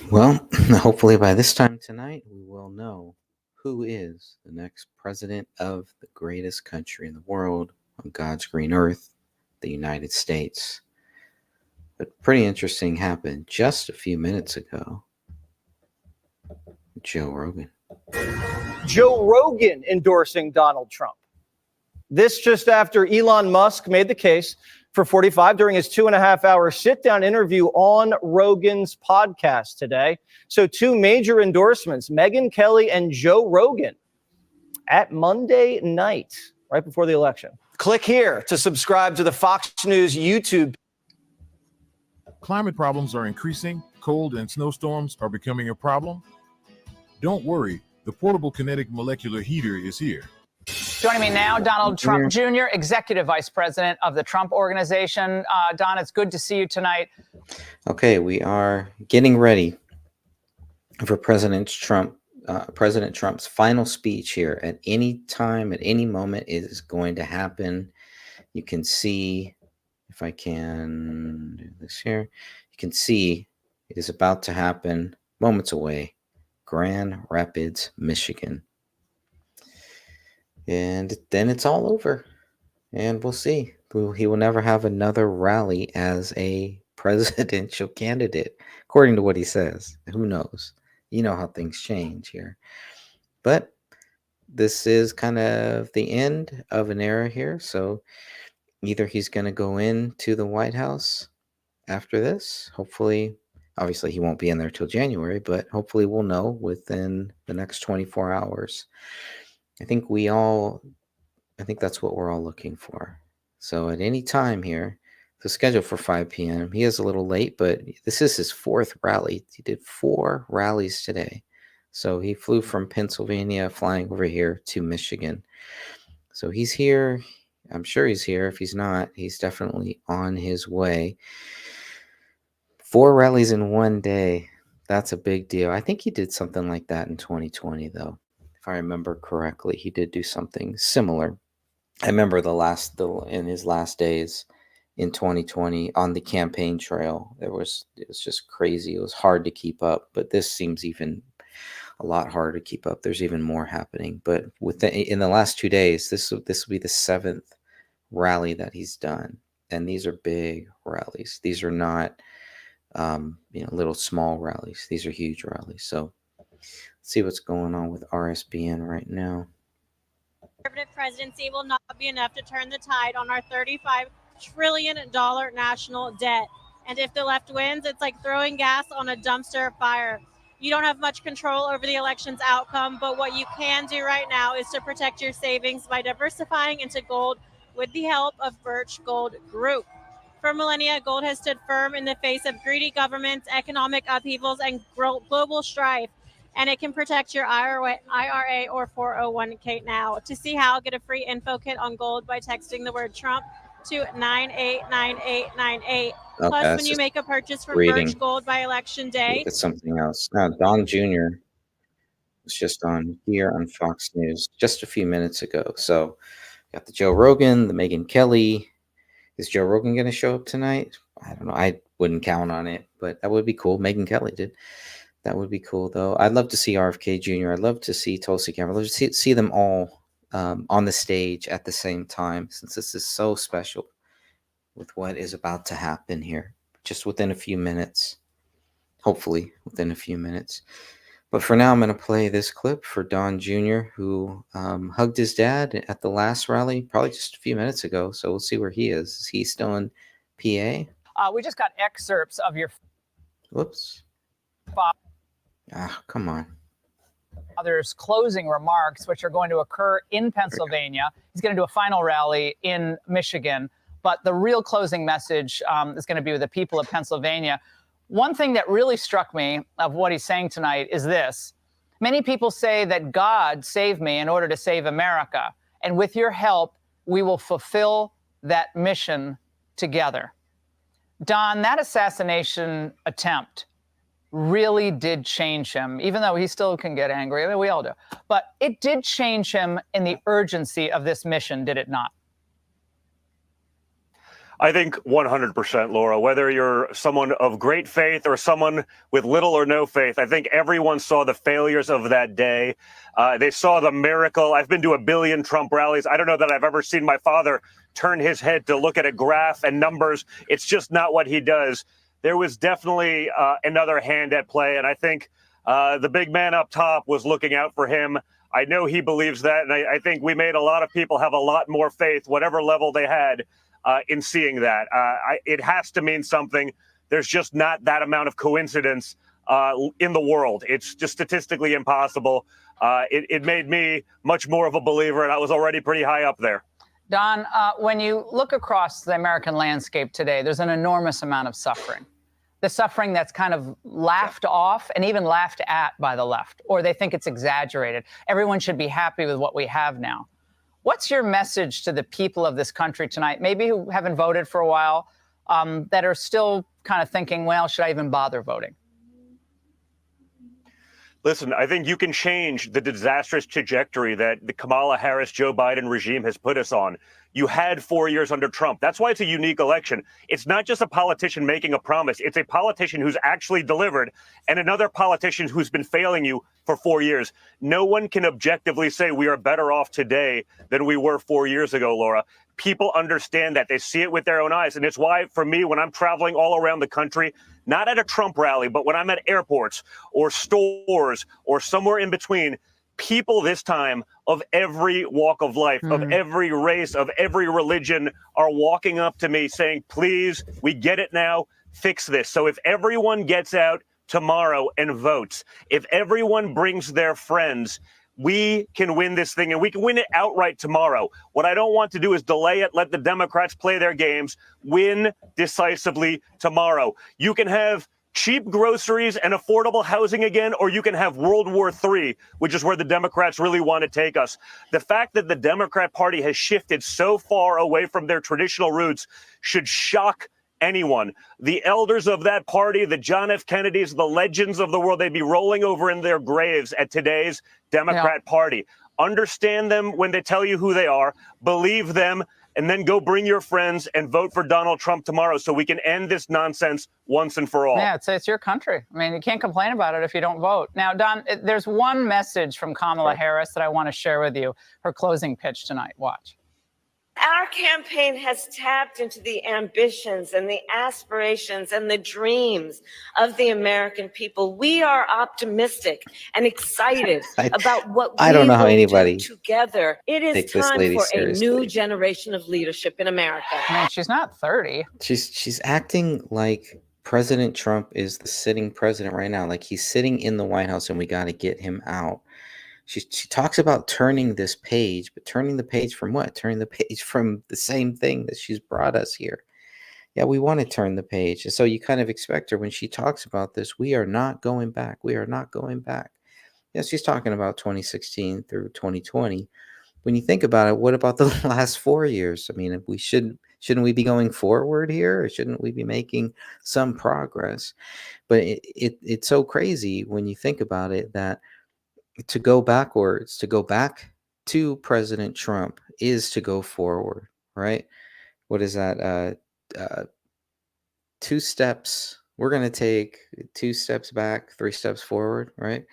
Well, hopefully by this time tonight, we will know who is the next president of the greatest country in the world on God's green earth, the United States. But pretty interesting happened just a few minutes ago. Joe Rogan. Joe Rogan endorsing Donald Trump. This just after Elon Musk made the case for 45 during his 2.5-hour sit-down interview on Rogan's podcast today. So two major endorsements, Megyn Kelly and Joe Rogan, at Monday night, right before the election. Click here to subscribe to the Fox News YouTube. Climate problems are increasing. Cold and snowstorms are becoming a problem. Don't worry, the portable kinetic molecular heater is here. Joining me now, Donald Trump Jr., Executive Vice President of the Trump Organization. Don, it's good to see you tonight. Okay, we are getting ready for President Trump's final speech here. At any time, at any moment, it is going to happen. You can see, if I can do this here, you can see it is about to happen moments away. Grand Rapids, Michigan. And then it's all over. And we'll see. He will never have another rally as a presidential candidate, according to what he says. Who knows? You know how things change here. But this is kind of the end of an era here. So either he's going to go into the White House after this. Hopefully, obviously he won't be in there till January, but hopefully we'll know within the next 24 hours. I think that's what we're all looking for. So at any time here, the schedule for 5 p.m. He is a little late, but this is his fourth rally. He did 4 rallies today. So he flew from Pennsylvania, flying over here to Michigan. So he's here. I'm sure he's here. If he's not, he's definitely on his way. 4 rallies in one day. That's a big deal. I think he did something like that in 2020, though. If I remember correctly, he did do something similar. I remember in his last days in 2020 on the campaign trail, it was just crazy. It was hard to keep up, but this seems even a lot harder to keep up. There's even more happening. But in the last 2 days, this will be the 7th rally that he's done, and these are big rallies. These are not little small rallies. These are huge rallies. So let's see what's going on with RSBN right now. Conservative presidency will not be enough to turn the tide on our $35 trillion national debt. And if the left wins, it's like throwing gas on a dumpster fire. You don't have much control over the election's outcome, but what you can do right now is to protect your savings by diversifying into gold with the help of Birch Gold Group. For millennia, gold has stood firm in the face of greedy governments, economic upheavals, and global strife. And it can protect your IRA or 401k now. To see how, get a free info kit on gold by texting the word Trump to 989898. Okay, Plus, when you make a purchase from Birch Gold by Election Day. It's something else. Don Jr. was just on here on Fox News just a few minutes ago. So got the Joe Rogan, the Megyn Kelly. Is Joe Rogan going to show up tonight? I don't know. I wouldn't count on it, but that would be cool. Megyn Kelly did. That would be cool, though. I'd love to see RFK Jr. I'd love to see Tulsi Gabbard. I'd love to see them all on the stage at the same time, since this is so special with what is about to happen here, just within a few minutes. Hopefully, within a few minutes. But for now, I'm going to play this clip for Don Jr., who hugged his dad at the last rally, probably just a few minutes ago. So we'll see where he is. Is he still in PA? We just got excerpts of your... Whoops. Come on. Father's closing remarks, which are going to occur in Pennsylvania. He's going to do a final rally in Michigan. But the real closing message is going to be with the people of Pennsylvania. One thing that really struck me of what he's saying tonight is this. Many people say that God saved me in order to save America. And with your help, we will fulfill that mission together. Don, that assassination attempt really did change him, even though he still can get angry. I mean, we all do. But it did change him in the urgency of this mission, did it not? I think 100%, Laura, whether you're someone of great faith or someone with little or no faith, I think everyone saw the failures of that day. They saw the miracle. I've been to a billion Trump rallies. I don't know that I've ever seen my father turn his head to look at a graph and numbers. It's just not what he does. There was definitely another hand at play. And I think the big man up top was looking out for him. I know he believes that. And I think we made a lot of people have a lot more faith, whatever level they had, in seeing that. It has to mean something. There's just not that amount of coincidence in the world. It's just statistically impossible. It made me much more of a believer, and I was already pretty high up there. Don, when you look across the American landscape today, there's an enormous amount of suffering. The suffering that's kind of laughed off and even laughed at by the left, or they think it's exaggerated. Everyone should be happy with what we have now. What's your message to the people of this country tonight, maybe who haven't voted for a while, that are still kind of thinking, well, should I even bother voting? Listen, I think you can change the disastrous trajectory that the Kamala Harris, Joe Biden regime has put us on. You had 4 years under Trump. That's why it's a unique election. It's not just a politician making a promise. It's a politician who's actually delivered and another politician who's been failing you for 4 years. No one can objectively say we are better off today than we were 4 years ago, Laura. People understand that. They see it with their own eyes. And it's why, for me, when I'm traveling all around the country, not at a Trump rally, but when I'm at airports or stores or somewhere in between, people this time of every walk of life, of every race, of every religion are walking up to me saying, please, we get it now, fix this. So if everyone gets out tomorrow and votes, if everyone brings their friends, we can win this thing, and we can win it outright tomorrow. What I don't want to do is delay it, let the Democrats play their games, win decisively tomorrow. You can have cheap groceries and affordable housing again, or you can have World War III, which is where the Democrats really want to take us. The fact that the Democrat Party has shifted so far away from their traditional roots should shock anyone. The elders of that party, the John F. Kennedys, the legends of the world, they'd be rolling over in their graves at today's Democrat Party. Understand them when they tell you who they are, believe them, and then go bring your friends and vote for Donald Trump tomorrow so we can end this nonsense once and for all. Yeah, it's your country. I mean, you can't complain about it if you don't vote. Now, Don, there's one message from Kamala Harris that I want to share with you, her closing pitch tonight. Watch. Our campaign has tapped into the ambitions and the aspirations and the dreams of the American people. We are optimistic and excited about what I don't know how will anybody do together. It is takes this time lady for a seriously. new generation of leadership in America. I mean, she's not 30. She's acting like President Trump is the sitting president right now. Like he's sitting in the White House and we got to get him out. She talks about turning this page, but turning the page from what? Turning the page from the same thing that she's brought us here. Yeah, we want to turn the page. And so you kind of expect her when she talks about this, we are not going back. We are not going back. Yes, she's talking about 2016 through 2020. When you think about it, what about the last 4 years? I mean, shouldn't we be going forward here, or shouldn't we be making some progress? But it's so crazy when you think about it that to go backwards, to go back to President Trump is to go forward, right? What is that? 2 steps. We're going to take 2 steps back, 3 steps forward, right?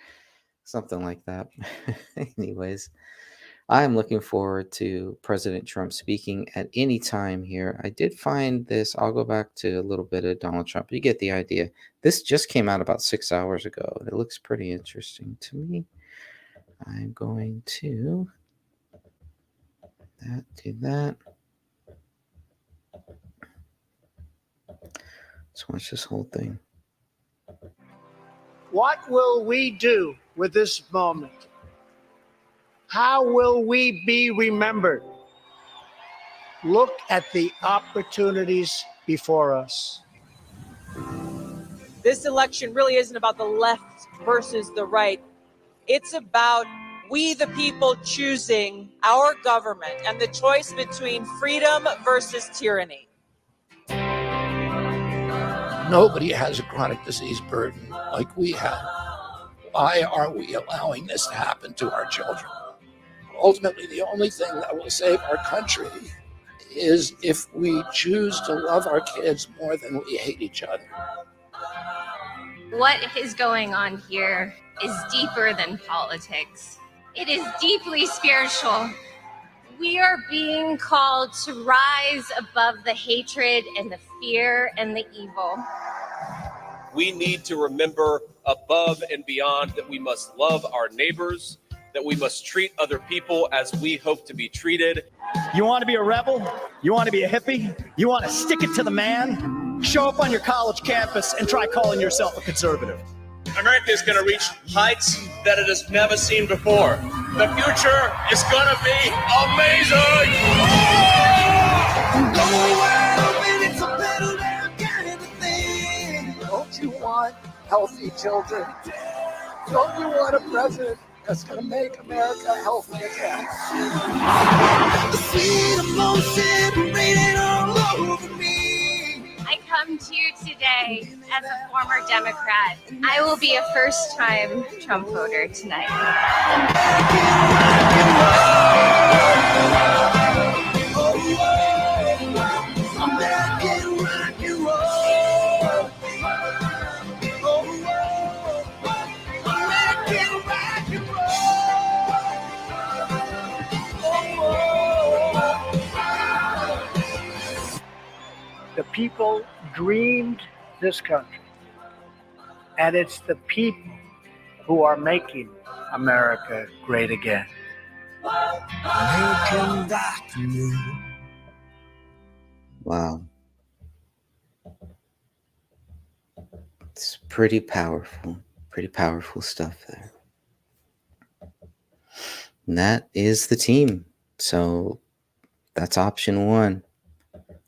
Something like that. Anyways, I'm looking forward to President Trump speaking at any time here. I did find this. I'll go back to a little bit of Donald Trump. You get the idea. This just came out about 6 hours ago. It looks pretty interesting to me. I'm going to do that. Let's watch this whole thing. What will we do with this moment? How will we be remembered? Look at the opportunities before us. This election really isn't about the left versus the right. It's about we, the people, choosing our government and the choice between freedom versus tyranny. Nobody has a chronic disease burden like we have. Why are we allowing this to happen to our children? Ultimately, the only thing that will save our country is if we choose to love our kids more than we hate each other. What is going on here is deeper than politics. It is deeply spiritual. We are being called to rise above the hatred and the fear and the evil. We need to remember above and beyond that we must love our neighbors, that we must treat other people as we hope to be treated. You want to be a rebel? You want to be a hippie? You want to stick it to the man? Show up on your college campus and try calling yourself a conservative. America is going to reach heights that it has never seen before. The future is going to be amazing. Don't you want healthy children? Don't you want a president that's going to make America healthy again? I come to you today as a former Democrat. I will be a first-time Trump voter tonight. The people dreamed this country, and it's the people who are making America great again. Wow. It's pretty powerful stuff there. And that is the team. So that's option one.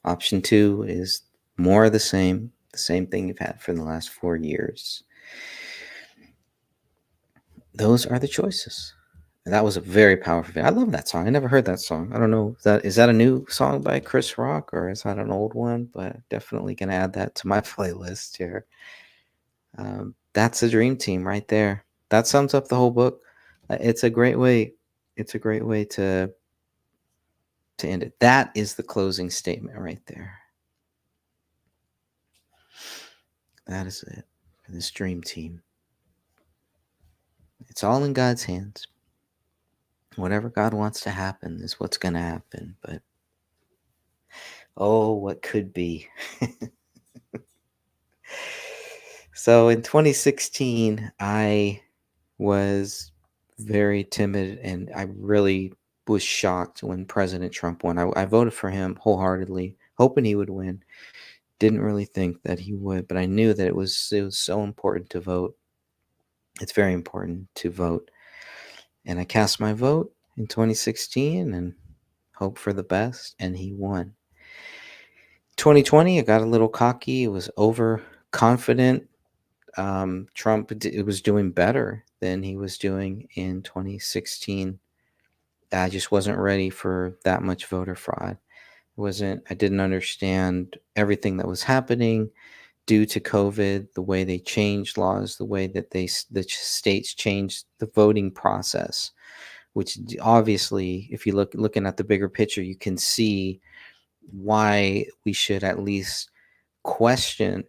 Option two is more of the same thing you've had for the last 4 years. Those are the choices. And that was a very powerful thing. I love that song. I never heard that song. I don't know. Is that a new song by Chris Rock or is that an old one? But definitely going to add that to my playlist here. That's the dream team right there. That sums up the whole book. It's a great way. It's a great way to end it. That is the closing statement right there. That is it for this dream team. It's all in God's hands. Whatever God wants to happen is what's going to happen. But, oh, what could be. So in 2016, I was very timid and I really was shocked when President Trump won. I voted for him wholeheartedly, hoping he would win. Didn't really think that he would, but I knew that it was so important to vote. It's very important to vote. And I cast my vote in 2016 and hoped for the best, and he won. 2020, I got a little cocky. It was overconfident. Trump was doing better than he was doing in 2016. I just wasn't ready for that much voter fraud. I didn't understand everything that was happening due to COVID, the way they changed laws, the way that the states changed the voting process, which obviously, if you looking at the bigger picture, you can see why we should at least question,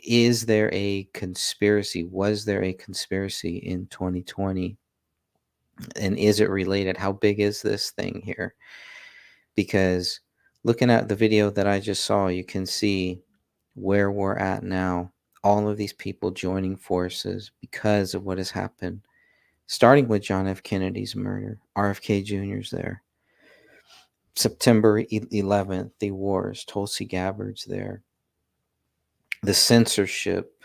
is there a conspiracy? Was there a conspiracy in 2020? And is it related? How big is this thing here? Because looking at the video that I just saw, you can see where we're at now. All of these people joining forces because of what has happened, starting with John F. Kennedy's murder. RFK Jr.'s there. September 11th, the wars. Tulsi Gabbard's there. The censorship,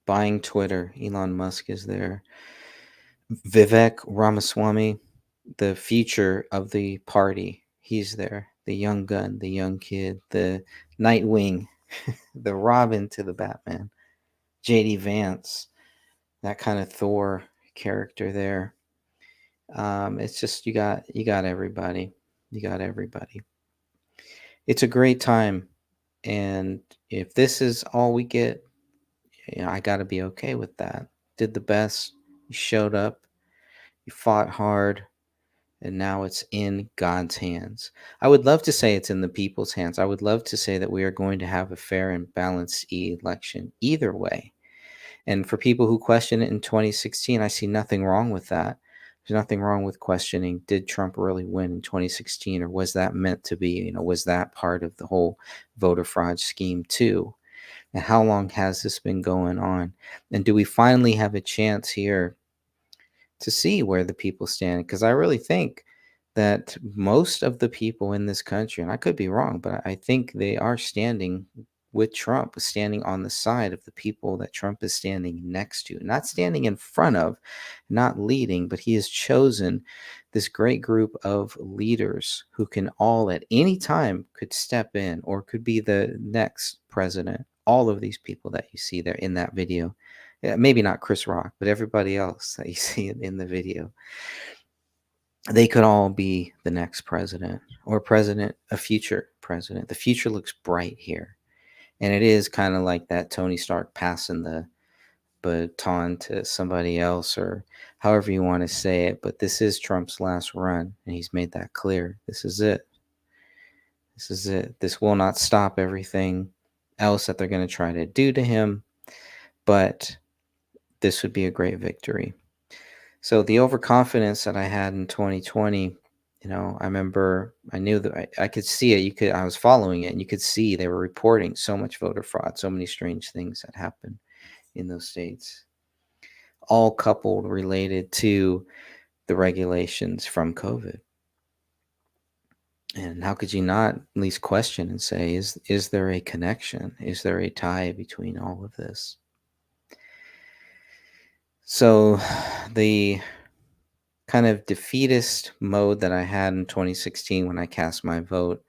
buying Twitter. Elon Musk is there. Vivek Ramaswamy, the future of the party. He's there. The young gun, the young kid, the Nightwing, the Robin to the Batman. J.D. Vance, that kind of Thor character there. It's just you got everybody. You got everybody. It's a great time, and if this is all we get, I got to be okay with that. Did the best. You showed up. You fought hard. And now it's in God's hands. I would love to say it's in the people's hands. I would love to say that we are going to have a fair and balanced election either way. And for people who question it in 2016, I see nothing wrong with that. There's nothing wrong with questioning, did Trump really win in 2016, or was that meant to be? Was that part of the whole voter fraud scheme too? And how long has this been going on? And do we finally have a chance here to see where the people stand? Because I really think that most of the people in this country, and I could be wrong, but I think they are standing with Trump, standing on the side of the people that Trump is standing next to, not standing in front of, not leading, but he has chosen this great group of leaders who can all at any time could step in or could be the next president. All of these people that you see there in that video, maybe not Chris Rock, but everybody else that you see in the video, they could all be the next president or a future president. The future looks bright here. And it is kind of like that Tony Stark passing the baton to somebody else, or however you want to say it. But this is Trump's last run, and he's made that clear. This is it. This is it. This will not stop everything else that they're going to try to do to him, but this would be a great victory. So the overconfidence that I had in 2020, I remember I knew that I could see it. I was following it, and you could see they were reporting so much voter fraud, so many strange things that happened in those states, all coupled related to the regulations from COVID. And how could you not at least question and say, is there a connection? Is there a tie between all of this? So the kind of defeatist mode that I had in 2016 when I cast my vote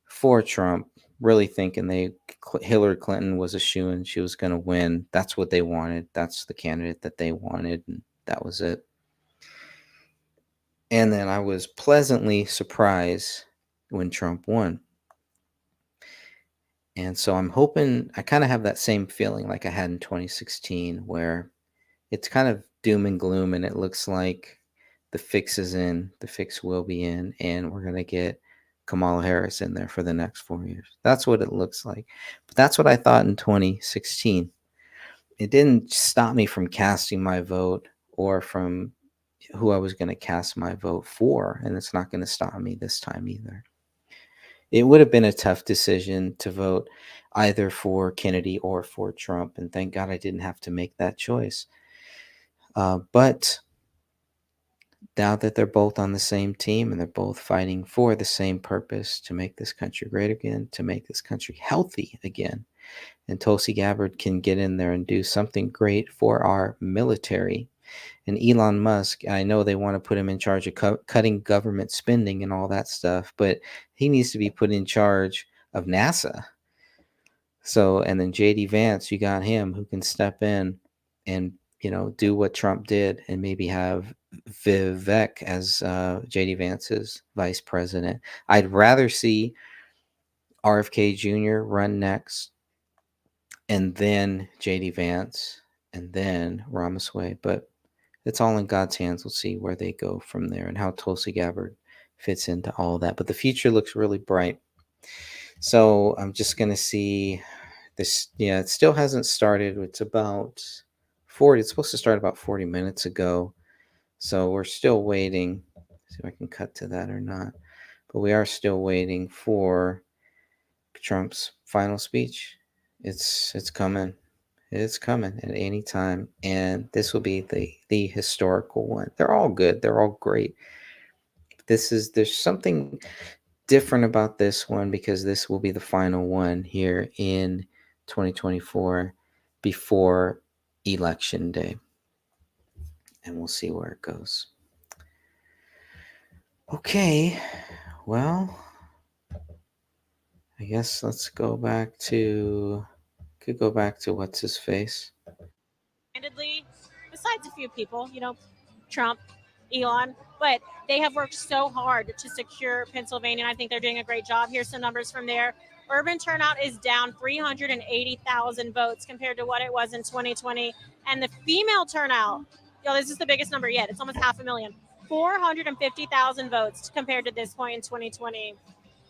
for Trump, really thinking Hillary Clinton was a shoo-in, she was going to win. That's what they wanted. That's the candidate that they wanted, and that was it. And then I was pleasantly surprised when Trump won. And so I'm hoping, I kind of have that same feeling like I had in 2016, where it's kind of doom and gloom, and it looks like the fix is in, the fix will be in, and we're going to get Kamala Harris in there for the next 4 years. That's what it looks like. But that's what I thought in 2016. It didn't stop me from casting my vote or from who I was going to cast my vote for, and it's not going to stop me this time either. It would have been a tough decision to vote either for Kennedy or for Trump, and thank God I didn't have to make that choice. But now that they're both on the same team and they're both fighting for the same purpose, to make this country great again, to make this country healthy again, and Tulsi Gabbard can get in there and do something great for our military. And Elon Musk, I know they want to put him in charge of cutting government spending and all that stuff, but he needs to be put in charge of NASA. So, and then JD Vance, you got him who can step in and, do what Trump did and maybe have Vivek as JD Vance's vice president. I'd rather see RFK Jr. run next, and then JD Vance, and then Ramaswamy. But it's all in God's hands. We'll see where they go from there and how Tulsi Gabbard fits into all that. But the future looks really bright. So I'm just going to see this. Yeah, it still hasn't started. It's about 40. It's supposed to start about 40 minutes ago. So we're still waiting. See if I can cut to that or not. But we are still waiting for Trump's final speech. It's coming. It's coming at any time. And this will be the historical one. They're all good. They're all great. There's something different about this one because this will be the final one here in 2024 before Election Day. And we'll see where it goes. Okay. Well, I guess let's go back to what's his face. Candidly, besides a few people, Trump, Elon, but they have worked so hard to secure Pennsylvania. And I think they're doing a great job. Here's some numbers from there. Urban turnout is down 380,000 votes compared to what it was in 2020. And the female turnout, this is the biggest number yet. It's almost 500,000. 450,000 votes compared to this point in 2020.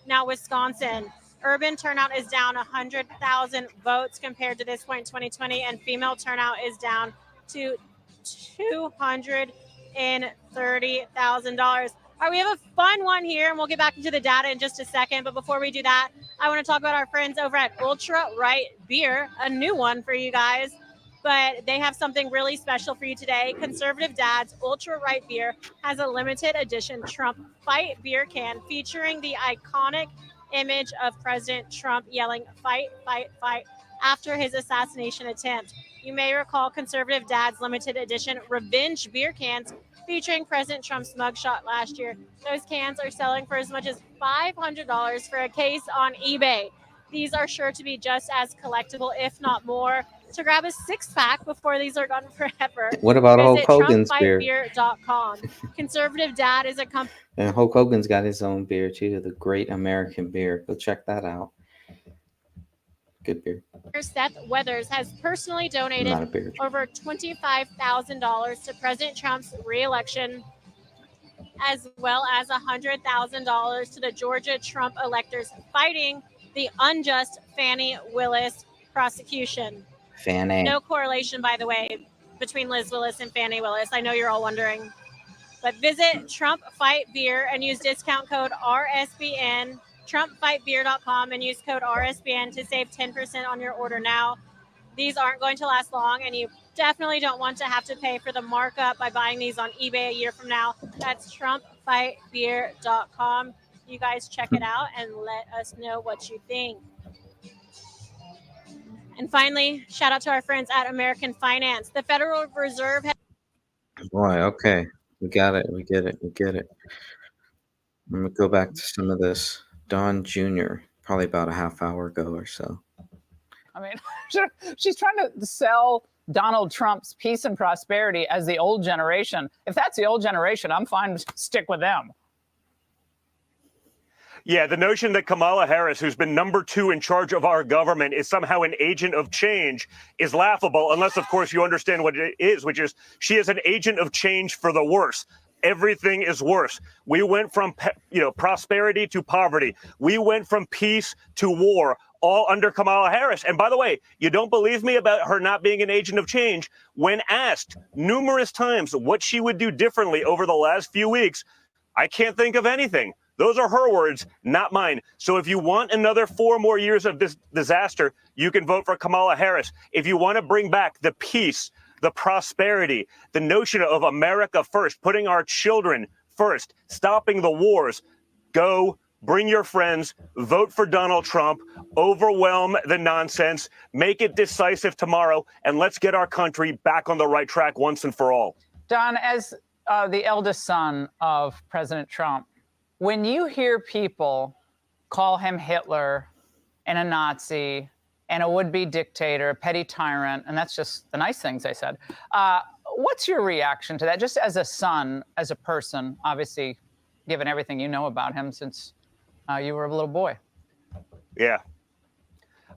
Now, Wisconsin, urban turnout is down 100,000 votes compared to this point in 2020, and female turnout is down to $230,000. All right, we have a fun one here, and we'll get back into the data in just a second. But before we do that, I want to talk about our friends over at Ultra Right Beer, a new one for you guys. But they have something really special for you today. Conservative Dad's Ultra Right Beer has a limited edition Trump Fight beer can featuring the iconic image of President Trump yelling, "Fight, fight, fight," after his assassination attempt. You may recall Conservative Dad's limited edition Revenge beer cans featuring President Trump's mugshot last year. Those cans are selling for as much as $500 for a case on eBay. These are sure to be just as collectible, if not more. To grab a six-pack before these are gone forever, What about Hulk visit Hogan's beer? TrumpFightBeer.com. Conservative Dad is a company. And Hulk Hogan's got his own beer too, the Great American Beer. Go check that out. Good beer. Seth Weathers has personally donated Not a beer. over $25,000 to President Trump's reelection, as well as $100,000 to the Georgia Trump electors fighting the unjust Fani Willis prosecution. Fanny. No correlation, by the way, between Liz Willis and Fani Willis. I know you're all wondering. But visit Trump Fight Beer and use discount code RSBN, TrumpFightBeer.com, and use code RSBN to save 10% on your order now. These aren't going to last long, and you definitely don't want to have to pay for the markup by buying these on eBay a year from now. That's TrumpFightBeer.com. You guys check it out and let us know what you think. And finally, shout out to our friends at American Finance. The Federal Reserve has Boy, okay. We got it. We get it. We get it. Let me go back to some of this. Don Jr., probably about a half hour ago or so. I mean, she's trying to sell Donald Trump's peace and prosperity as the old generation. If that's the old generation, I'm fine to stick with them. Yeah, the notion that Kamala Harris, who's been number 2 in charge of our government, is somehow an agent of change is laughable, unless, of course, you understand what it is, which is she is an agent of change for the worse. Everything is worse. We went from prosperity to poverty. We went from peace to war, all under Kamala Harris. And by the way, you don't believe me about her not being an agent of change? When asked numerous times what she would do differently over the last few weeks, I can't think of anything. Those are her words, not mine. So if you want another 4 more years of this disaster, you can vote for Kamala Harris. If you want to bring back the peace, the prosperity, the notion of America first, putting our children first, stopping the wars, go, bring your friends, vote for Donald Trump, overwhelm the nonsense, make it decisive tomorrow, and let's get our country back on the right track once and for all. Don, as the eldest son of President Trump, when you hear people call him Hitler and a Nazi and a would-be dictator, a petty tyrant, and that's just the nice things I said, what's your reaction to that? Just as a son, as a person, obviously, given everything you know about him since you were a little boy. Yeah.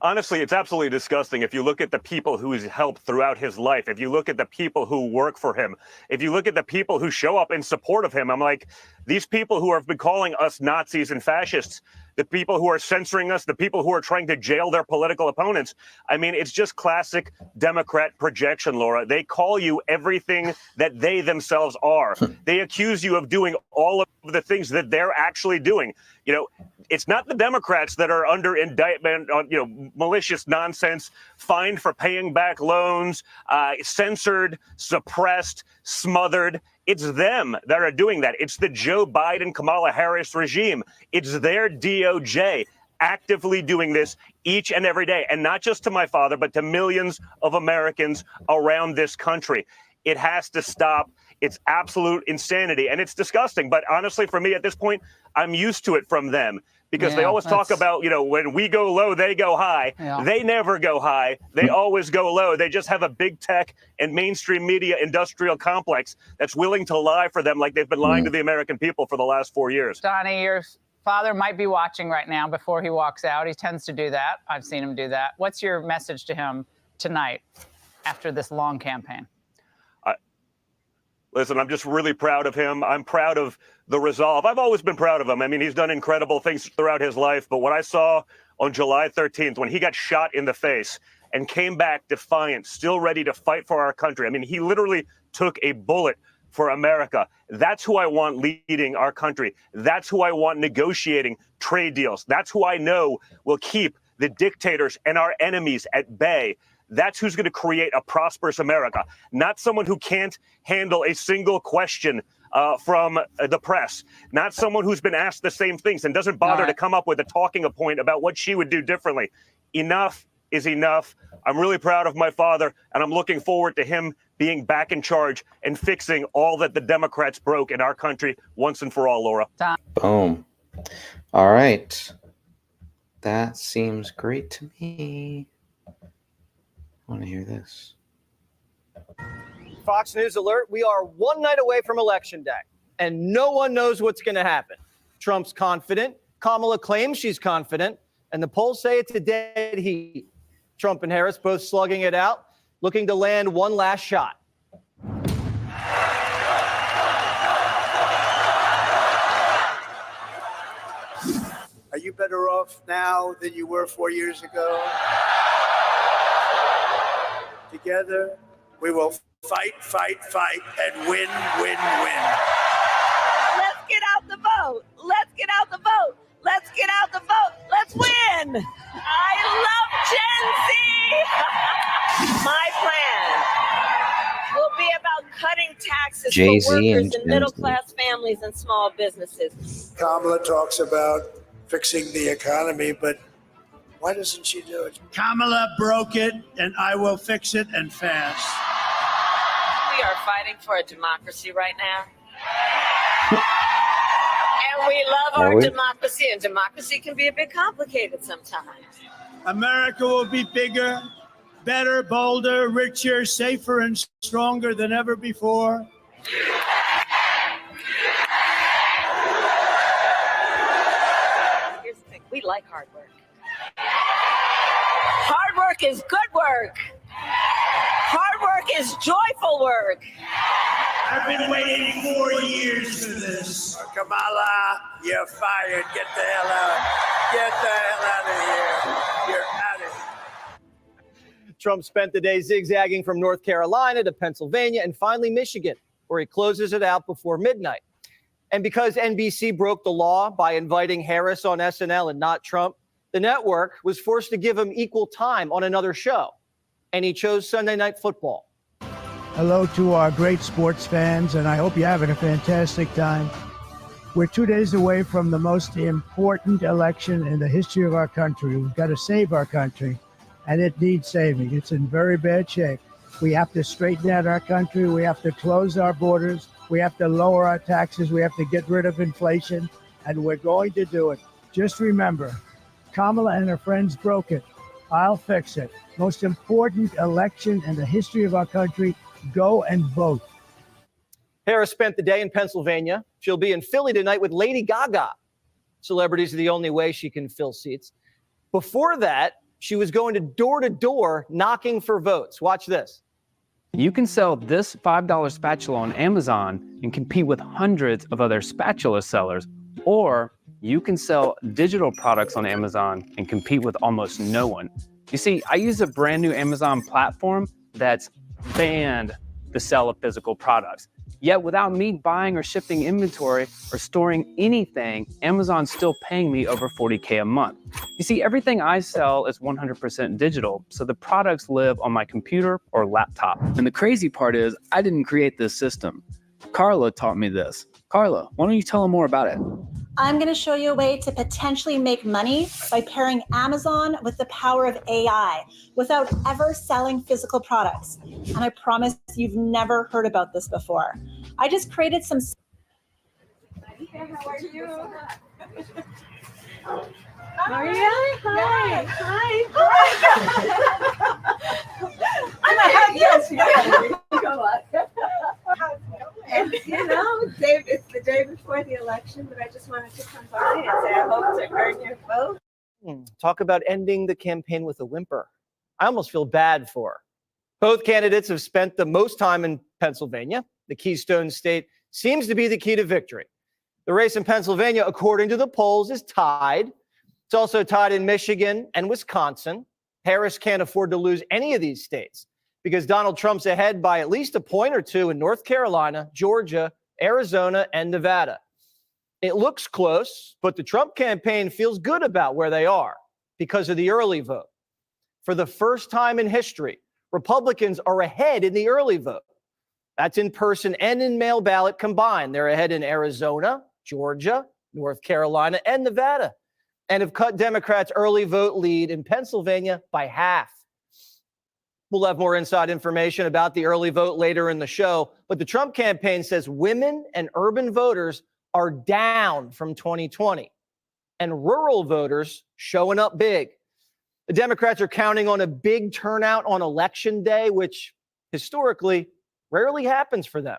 Honestly, it's absolutely disgusting if you look at the people who he's helped throughout his life, if you look at the people who work for him, if you look at the people who show up in support of him. I'm like, these people who have been calling us Nazis and fascists, the people who are censoring us, the people who are trying to jail their political opponents. I mean, it's just classic Democrat projection, Laura. They call you everything that they themselves are. They accuse you of doing all of the things that they're actually doing. You know, it's not the Democrats that are under indictment on, malicious nonsense, fined for paying back loans, censored, suppressed, smothered. It's them that are doing that. It's the Joe Biden, Kamala Harris regime. It's their DOJ actively doing this each and every day. And not just to my father, but to millions of Americans around this country. It has to stop. It's absolute insanity. And it's disgusting. But honestly, for me at this point, I'm used to it from them. Because they always talk about, when we go low, they go high. Yeah. They never go high. They always go low. They just have a big tech and mainstream media industrial complex that's willing to lie for them like they've been lying to the American people for the last 4 years. Donnie, your father might be watching right now before he walks out. He tends to do that. I've seen him do that. What's your message to him tonight after this long campaign? Listen, I'm just really proud of him. I'm proud of the resolve. I've always been proud of him. I mean, he's done incredible things throughout his life. But what I saw on July 13th, when he got shot in the face and came back defiant, still ready to fight for our country. I mean, he literally took a bullet for America. That's who I want leading our country. That's who I want negotiating trade deals. That's who I know will keep the dictators and our enemies at bay. That's who's going to create a prosperous America, not someone who can't handle a single question from the press, not someone who's been asked the same things and doesn't bother to come up with a talking point about what she would do differently. Enough is enough. I'm really proud of my father, and I'm looking forward to him being back in charge and fixing all that the Democrats broke in our country once and for all, Laura. Boom. All right. That seems great to me. I want to hear this. Fox News alert, we are one night away from Election Day, and no one knows what's going to happen. Trump's confident. Kamala claims she's confident, and the polls say it's a dead heat. Trump and Harris both slugging it out, looking to land one last shot. Are you better off now than you were 4 years ago? Together, we will fight, fight, fight, and win, win, win. Let's get out the vote. Let's get out the vote. Let's get out the vote. Let's win. I love Gen Z. My plan will be about cutting taxes Jay-Z for workers and and middle-class families and small businesses. Kamala talks about fixing the economy, but why doesn't she do it? Kamala broke it, and I will fix it, and fast. We are fighting for a democracy right now. And we love Are our we? democracy, and democracy can be a bit complicated sometimes. America will be bigger, better, bolder, richer, safer, and stronger than ever before. Here's the thing, we like hard work. Hard work is good work. Hard work is joyful work. I've been waiting 4 years for this. Kamala, you're fired. Get the hell out. Get the hell out of here. You're out of here. Trump spent the day zigzagging from North Carolina to Pennsylvania and finally Michigan, where he closes it out before midnight. And because NBC broke the law by inviting Harris on SNL and not Trump, the network was forced to give him equal time on another show. And he chose Sunday Night Football. Hello to our great sports fans, and I hope you're having a fantastic time. We're 2 days away from the most important election in the history of our country. We've got to save our country, and it needs saving. It's in very bad shape. We have to straighten out our country. We have to close our borders. We have to lower our taxes. We have to get rid of inflation, and we're going to do it. Just remember, Kamala and her friends broke it. I'll fix it. Most important election in the history of our country. Go and vote. Harris spent the day in Pennsylvania. She'll be in Philly tonight with Lady Gaga. Celebrities are the only way she can fill seats. Before that, she was going to door knocking for votes. Watch this. You can sell this $5 spatula on Amazon and compete with hundreds of other spatula sellers, or you can sell digital products on Amazon and compete with almost no one. You see, I use a brand new Amazon platform that's banned the sale of physical products. Yet without me buying or shipping inventory or storing anything, Amazon's still paying me over $40K a month. You see, everything I sell is 100% digital, so the products live on my computer or laptop. And the crazy part is, I didn't create this system. Carla taught me this. Carla, why don't you tell them more about it? I'm going to show you a way to potentially make money by pairing Amazon with the power of AI without ever selling physical products. And I promise you've never heard about this before. I just created some. How are you? Maria? Hi. I'm a happy yes. Go on. And, you know, Dave, it's the day before the election, but I just wanted to come by and say I hope to earn your vote. Talk about ending the campaign with a whimper. I almost feel bad for her. Both candidates have spent the most time in Pennsylvania. the Keystone State, seems to be the key to victory. The race in Pennsylvania, according to the polls, is tied. It's also tied in Michigan and Wisconsin. Harris can't afford to lose any of these states because Donald Trump's ahead by at least a point or two in North Carolina, Georgia, Arizona, and Nevada. It looks close, but the Trump campaign feels good about where they are because of the early vote. For the first time in history, Republicans are ahead in the early vote. That's in person and in mail ballot combined. They're ahead in Arizona, Georgia, North Carolina, and Nevada, and have cut Democrats' early vote lead in Pennsylvania by half. We'll have more inside information about the early vote later in the show, but the Trump campaign says women and urban voters are down from 2020, and rural voters showing up big. The Democrats are counting on a big turnout on Election Day, which historically rarely happens for them.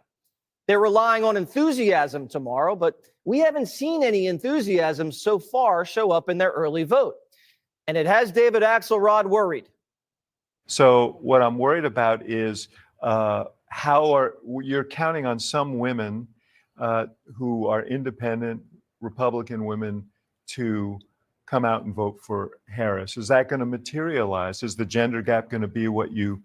They're relying on enthusiasm tomorrow, but we haven't seen any enthusiasm so far show up in their early vote. And it has David Axelrod worried. So what I'm worried about is you're counting on some women who are independent Republican women to come out and vote for Harris. Is that going to materialize? Is the gender gap going to be what you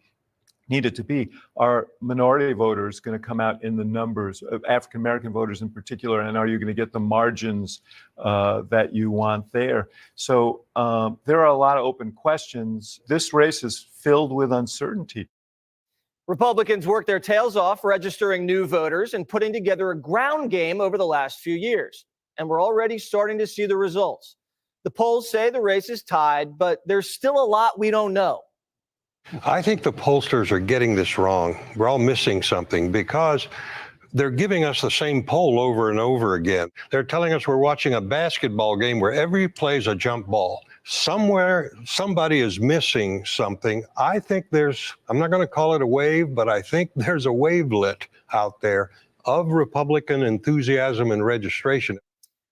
need it to be? Are minority voters going to come out in the numbers of African-American voters in particular? And are you going to get the margins that you want there? So there are a lot of open questions. This race is filled with uncertainty. Republicans worked their tails off registering new voters and putting together a ground game over the last few years. And we're already starting to see the results. The polls say the race is tied, but there's still a lot we don't know. I think the pollsters are getting this wrong. We're all missing something because they're giving us the same poll over and over again. They're telling us we're watching a basketball game where every play is a jump ball. Somewhere, somebody is missing something. I think I'm not going to call it a wave, but I think there's a wavelet out there of Republican enthusiasm and registration.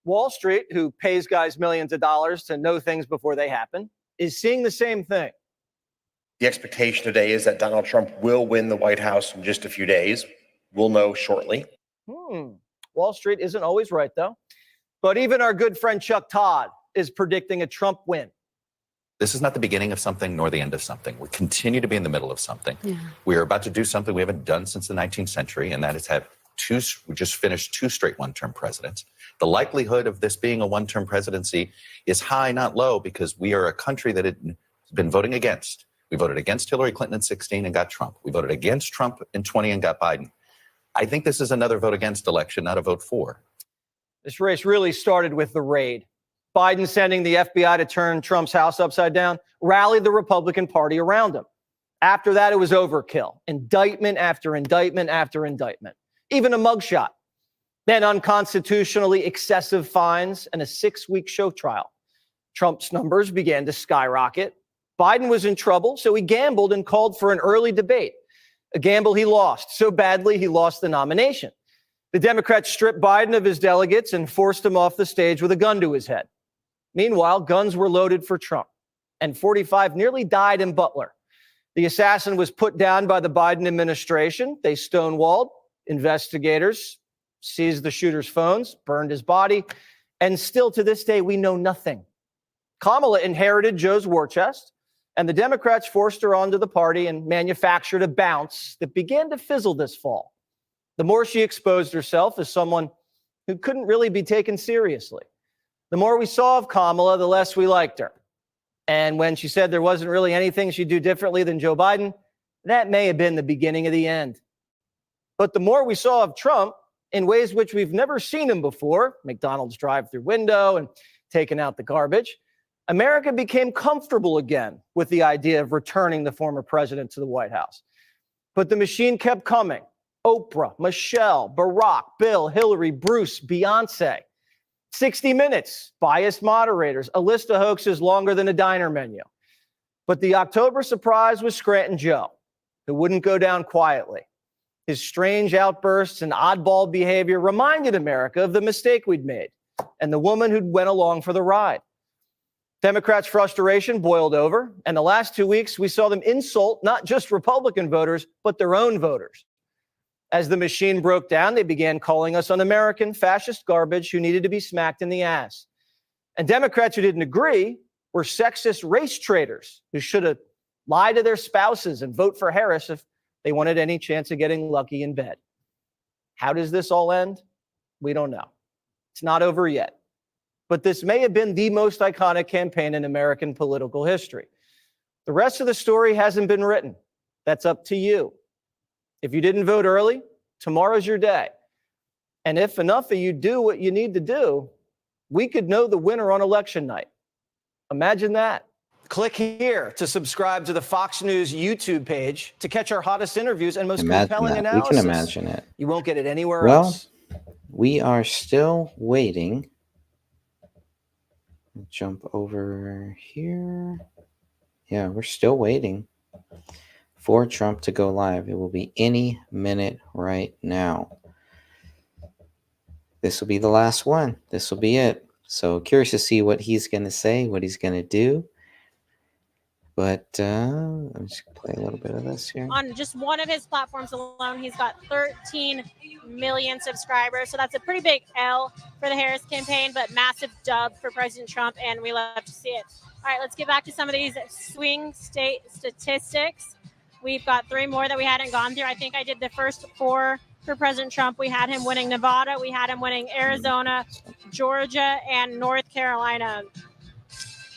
Wall Street, who pays guys millions of dollars to know things before they happen, is seeing the same thing. The expectation today is that Donald Trump will win the White House in just a few days. We'll know shortly. Wall Street isn't always right, though. But even our good friend Chuck Todd is predicting a Trump win. This is not the beginning of something nor the end of something. We continue to be in the middle of something. We are about to do something we haven't done since the 19th century, and that is we just finished 2 straight one-term presidents. The likelihood of this being a one-term presidency is high, not low, because we are a country that has been voting against. We voted against Hillary Clinton in 16 and got Trump. We voted against Trump in 20 and got Biden. I think this is another vote against election, not a vote for. This race really started with the raid. Biden sending the FBI to turn Trump's house upside down rallied the Republican Party around him. After that, it was overkill. Indictment after indictment after indictment. Even a mugshot. Then unconstitutionally excessive fines and a 6-week show trial. Trump's numbers began to skyrocket. Biden was in trouble, so he gambled and called for an early debate. A gamble he lost so badly he lost the nomination. The Democrats stripped Biden of his delegates and forced him off the stage with a gun to his head. Meanwhile, guns were loaded for Trump, and 45 nearly died in Butler. The assassin was put down by the Biden administration. They stonewalled. Investigators seized the shooter's phones, burned his body, and still to this day, we know nothing. Kamala inherited Joe's war chest, and the Democrats forced her onto the party and manufactured a bounce that began to fizzle this fall. The more she exposed herself as someone who couldn't really be taken seriously. The more we saw of Kamala, the less we liked her. And when she said there wasn't really anything she'd do differently than Joe Biden, that may have been the beginning of the end. But the more we saw of Trump in ways which we've never seen him before, McDonald's drive-through window and taking out the garbage, America became comfortable again with the idea of returning the former president to the White House. But the machine kept coming. Oprah, Michelle, Barack, Bill, Hillary, Bruce, Beyonce. 60 Minutes, biased moderators, a list of hoaxes longer than a diner menu. But the October surprise was Scranton Joe, who wouldn't go down quietly. His strange outbursts and oddball behavior reminded America of the mistake we'd made and the woman who'd went along for the ride. Democrats' frustration boiled over, and the last 2 weeks we saw them insult not just Republican voters, but their own voters. As the machine broke down, they began calling us un-American, fascist garbage who needed to be smacked in the ass. And Democrats who didn't agree were sexist race traitors who should have lied to their spouses and vote for Harris if they wanted any chance of getting lucky in bed. How does this all end? We don't know. It's not over yet. But this may have been the most iconic campaign in American political history. The rest of the story hasn't been written. That's up to you. If you didn't vote early, tomorrow's your day. And if enough of you do what you need to do, we could know the winner on election night. Imagine that. Click here to subscribe to the Fox News YouTube page to catch our hottest interviews and most compelling Imagine that. analysis. We can imagine it. You won't get it anywhere Well, else. we are still waiting. Jump over here. Yeah, we're still waiting for Trump to go live. It will be any minute right now. This will be the last one. This will be it. So curious to see what he's going to say, what he's going to do. But I'm just going to play a little bit of this here. On just one of his platforms alone, he's got 13 million subscribers. So that's a pretty big L for the Harris campaign, but massive dub for President Trump, and we love to see it. All right, let's get back to some of these swing state statistics. We've got 3 more that we hadn't gone through. I think I did the first 4 for President Trump. We had him winning Nevada. We had him winning Arizona, Georgia, and North Carolina.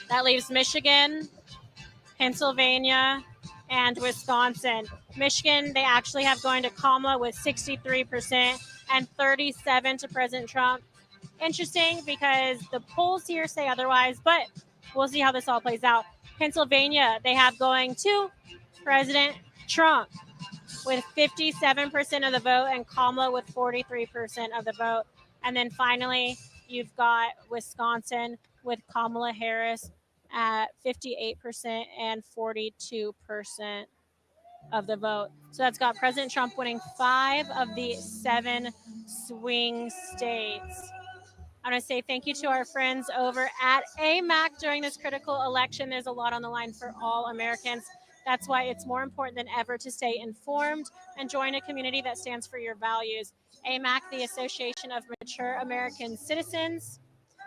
That leaves Michigan, Pennsylvania, and Wisconsin. Michigan, they actually have going to Kamala with 63% and 37% to President Trump. Interesting because the polls here say otherwise, but we'll see how this all plays out. Pennsylvania, they have going to President Trump with 57% of the vote and Kamala with 43% of the vote. And then finally, you've got Wisconsin with Kamala Harris at 58% and 42% of the vote. So that's got President Trump winning 5 of the 7 swing states. I want to say thank you to our friends over at AMAC during this critical election. There's a lot on the line for all Americans. That's why it's more important than ever to stay informed and join a community that stands for your values. AMAC, the Association of Mature American Citizens,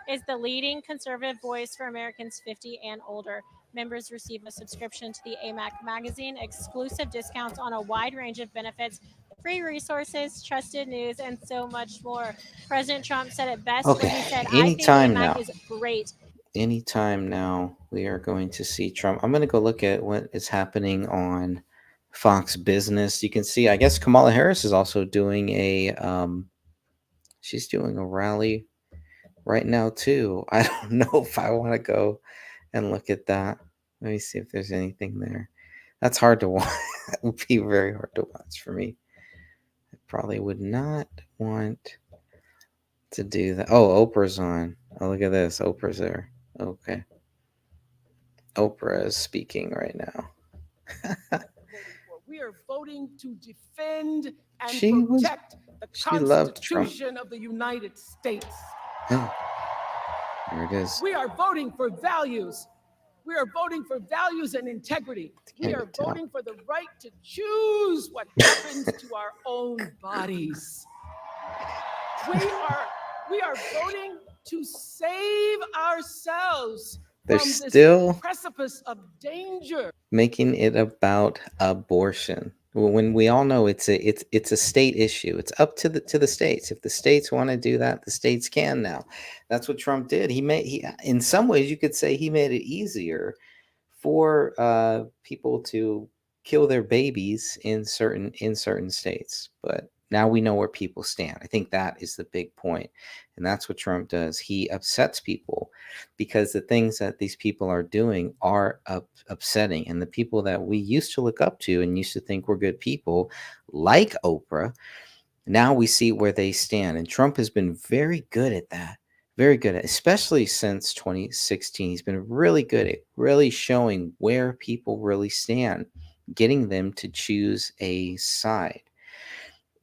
is the leading conservative voice for Americans 50 and older. Members receive a subscription to the AMAC magazine, exclusive discounts on a wide range of benefits, free resources, trusted news, and so much more. President Trump said it best when he said, I think AMAC is great. Anytime now, we are going to see Trump. I'm going to go look at what is happening on Fox Business. You can see, I guess Kamala Harris is also doing she's doing a rally right now too. I don't know if I want to go and look at that. Let me see if there's anything there. That's hard to watch. That would be very hard to watch for me. I probably would not want to do that. Oh, Oprah's on. Oh, look at this. Oprah's there. Okay. Oprah is speaking right now. We are voting to defend and She protect the loved Trump. Constitution of the United States. Oh, there it is. We are voting for values. We are voting for values and integrity. We are voting for the right to choose what happens to our own bodies. We are voting to save ourselves They're from this still precipice of danger. making it about abortion when we all know it's a state issue. It's up to the states. If the states want to do that, the states can now. That's what Trump did. He in some ways you could say he made it easier for people to kill their babies in certain states. But now we know where people stand. I think that is the big point. And that's what Trump does. He upsets people because the things that these people are doing are upsetting. And the people that we used to look up to and used to think were good people, like Oprah, now we see where they stand. And Trump has been very good at that. Very good at, especially since 2016. He's been really good at really showing where people really stand, getting them to choose a side,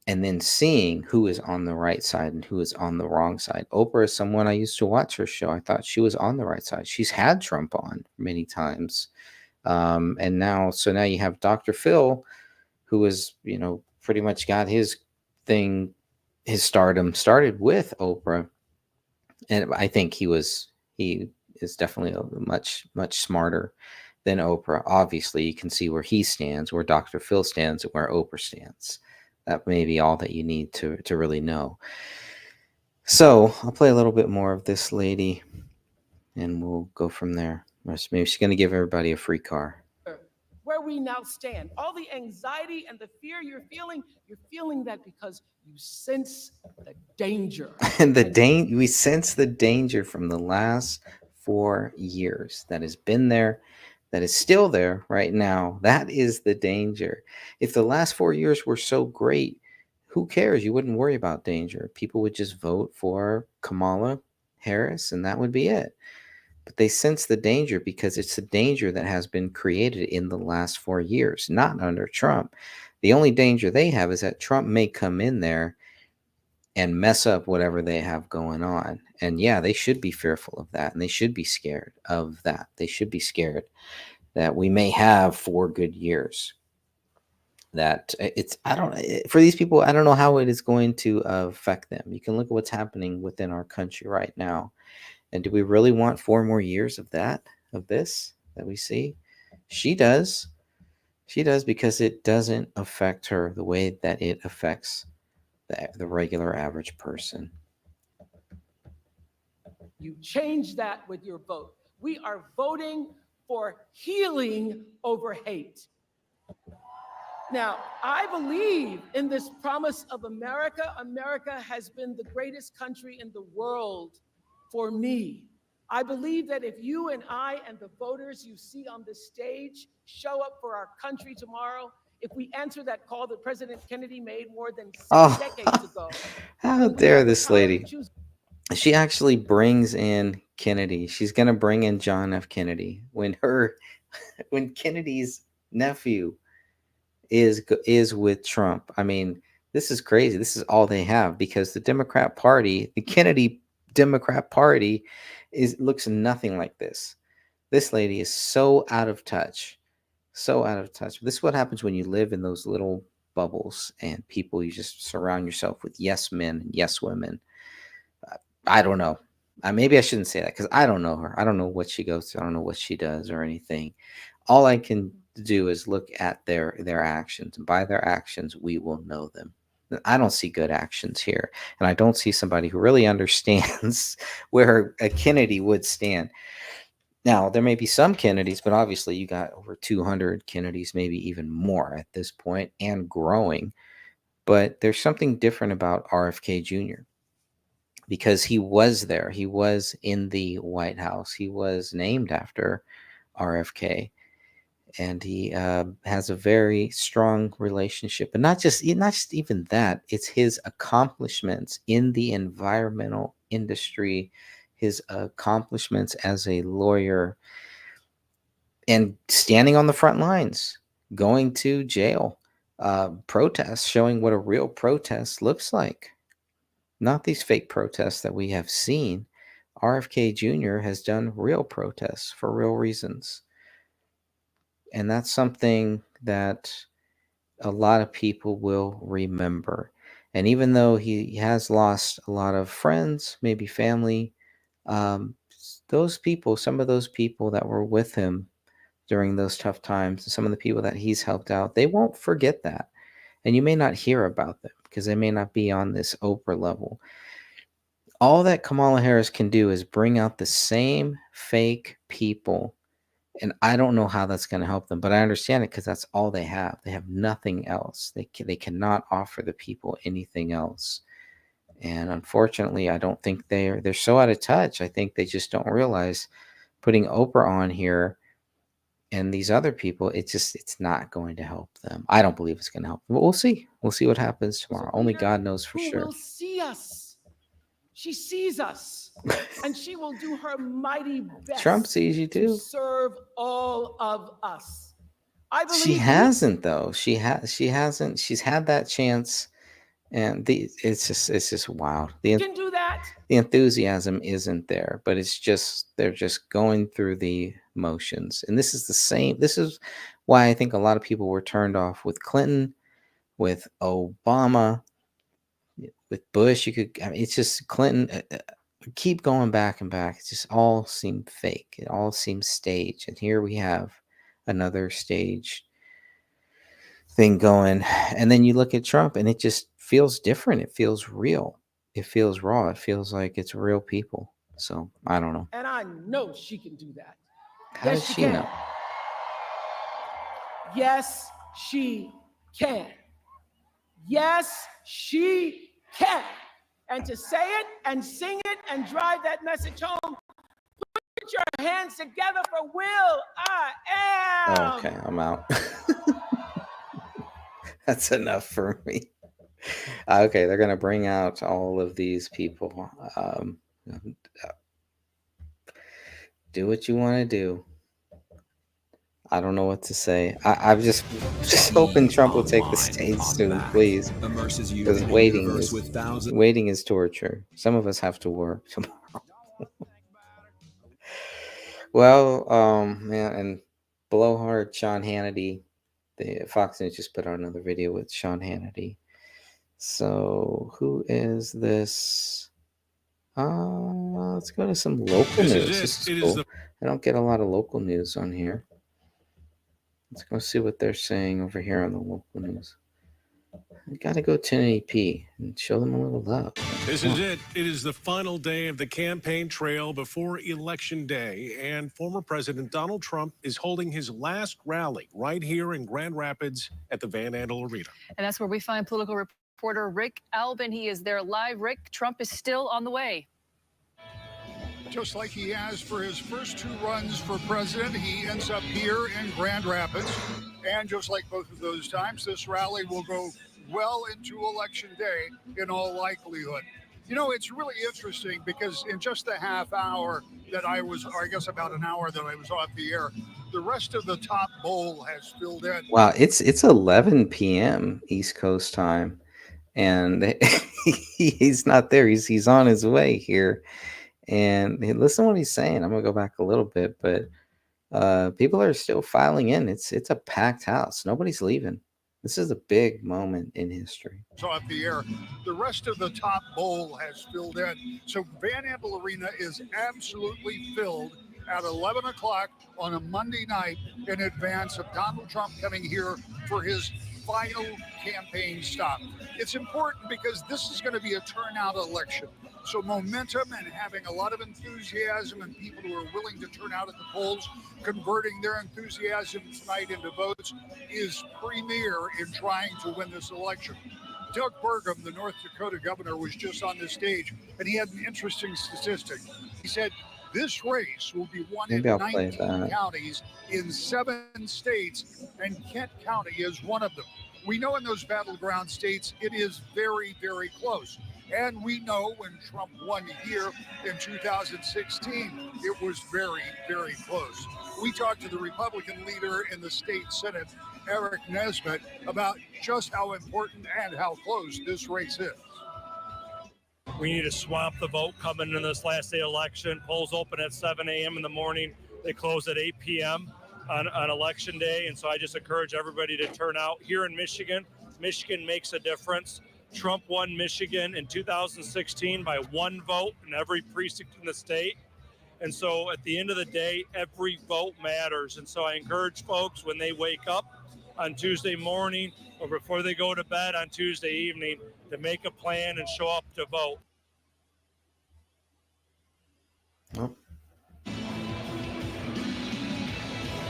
and then seeing who is on the right side and who is on the wrong side. Oprah is someone I used to watch her show. I thought she was on the right side. She's had Trump on many times. And now you have Dr. Phil, who is, pretty much got his thing, his stardom started with Oprah, and I think he is definitely much smarter than Oprah. Obviously, you can see where he stands, where Dr. Phil stands, and where Oprah stands. That may be all that you need to really know. So I'll play a little bit more of this lady, and we'll go from there. Maybe she's going to give everybody a free car. Where we now stand, all the anxiety and the fear you're feeling that because you sense the danger. And we sense the danger from the last 4 years that has been there, that is still there right now. That is the danger. If the last 4 years were so great, who cares? You wouldn't worry about danger. People would just vote for Kamala Harris, and that would be it. But they sense the danger because it's the danger that has been created in the last 4 years, not under Trump. The only danger they have is that Trump may come in there and mess up whatever they have going on. And yeah, they should be fearful of that, and they should be scared of that. They should be scared that we may have 4 good years. That for these people, I don't know how it is going to affect them. You can look at what's happening within our country right now. And do we really want 4 more years of this that we see? She does. She does, because it doesn't affect her the way that it affects the regular average person. You change that with your vote. We are voting for healing over hate. Now, I believe in this promise of America. America has been the greatest country in the world for me. I believe that if you and I and the voters you see on the stage show up for our country tomorrow, if we answer that call that President Kennedy made more than 6 decades ago. How dare this lady? She actually brings in Kennedy. She's going to bring in John F. Kennedy when Kennedy's nephew is with Trump. I mean, this is crazy. This is all they have, because the Democrat Party, the Kennedy Democrat Party, looks nothing like this. This lady is so out of touch. So out of touch. This is what happens when you live in those little bubbles and people, you just surround yourself with yes men and yes women. I don't know. Maybe I shouldn't say that, because I don't know her. I don't know what she goes through. I don't know what she does or anything. All I can do is look at their actions, and by their actions, we will know them. I don't see good actions here, and I don't see somebody who really understands where a Kennedy would stand. Now, there may be some Kennedys, but obviously you got over 200 Kennedys, maybe even more at this point, and growing. But there's something different about RFK Jr. because he was there. He was in the White House. He was named after RFK. And he has a very strong relationship, and not just even that. It's his accomplishments in the environmental industry, his accomplishments as a lawyer, and standing on the front lines, going to jail, protests, showing what a real protest looks like. Not these fake protests that we have seen. RFK Jr. has done real protests for real reasons. And that's something that a lot of people will remember. And even though he has lost a lot of friends, maybe family, those people, some of those people that were with him during those tough times, some of the people that he's helped out, they won't forget that. And you may not hear about them because they may not be on this Oprah level. All that Kamala Harris can do is bring out the same fake people. And I don't know how that's going to help them, but I understand it because that's all they have. They have nothing else. They cannot offer the people anything else. And unfortunately, I don't think they're so out of touch. I think they just don't realize putting Oprah on here and these other people, it's not going to help them. I don't believe it's going to help them, but we'll see. We'll see what happens tomorrow. Only God knows for sure. Will see us. She sees us, and she will do her mighty best. Trump sees you too. To serve all of us. I believe She hasn't though. She hasn't. She's had that chance, and it's just wild. You can do that. The enthusiasm isn't there, but they're just going through the motions. And this is the same. This is why I think a lot of people were turned off with Clinton, with Obama, with Bush, you could. I mean, it's just Clinton. Keep going back and back. It just all seemed fake. It all seems staged. And here we have another stage thing going. And then you look at Trump, and it just feels different. It feels real. It feels raw. It feels like it's real people. So I don't know. And I know she can do that. How does she know? Yes, she can. Yes, she can. And to say it and sing it and drive that message home, put your hands together for Will I Am. Okay, I'm out. That's enough for me. Okay, they're going to bring out all of these people. Do what you want to do. I don't know what to say. I'm just hoping Trump will take the stage soon, please. Because waiting is torture. Some of us have to work tomorrow. Well, man, and blowhard Sean Hannity. The Fox News just put out another video with Sean Hannity. So who is this? Let's go to some local news. This is cool. I don't get a lot of local news on here. Let's go see what they're saying over here on the local news. We got to go 1080p and show them a little love. This is it. It is the final day of the campaign trail before Election Day, and former President Donald Trump is holding his last rally right here in Grand Rapids at the Van Andel Arena. And that's where we find political reporter Rick Albin. He is there live. Rick, Trump is still on the way. Just like he has for his first two runs for president, he ends up here in Grand Rapids. And just like both of those times, this rally will go well into Election Day in all likelihood. You know, it's really interesting because in just the half hour that I was, or I guess about an hour that I was off the air, the rest of the top bowl has filled in. Wow, it's 11 p.m. East Coast time, and he's not there. He's on his way here. And listen to what he's saying. I'm gonna go back a little bit, but people are still filing in. It's a packed house. Nobody's leaving. This is a big moment in history. So off the air, the rest of the top bowl has filled in. So Van Andel Arena is absolutely filled at 11 o'clock on a Monday night in advance of Donald Trump coming here for his final campaign stop. It's important because this is going to be a turnout election. So momentum and having a lot of enthusiasm and people who are willing to turn out at the polls, converting their enthusiasm tonight into votes is premier in trying to win this election. Doug Burgum, the North Dakota governor, was just on the stage, and he had an interesting statistic. He said this race will be won in 19 counties in 7 states, and Kent County is one of them. We know in those battleground states, it is very, very close. And we know when Trump won here in 2016, it was very, very close. We talked to the Republican leader in the state Senate, Eric Nesbitt, about just how important and how close this race is. We need to swamp the vote coming in this last day election. Polls open at 7 a.m. in the morning. They close at 8 p.m. on Election Day. And so I just encourage everybody to turn out. Here in Michigan, Michigan makes a difference. Trump won Michigan in 2016 by 1 vote in every precinct in the state. And so at the end of the day, every vote matters. And so I encourage folks when they wake up on Tuesday morning or before they go to bed on Tuesday evening to make a plan and show up to vote. Oh.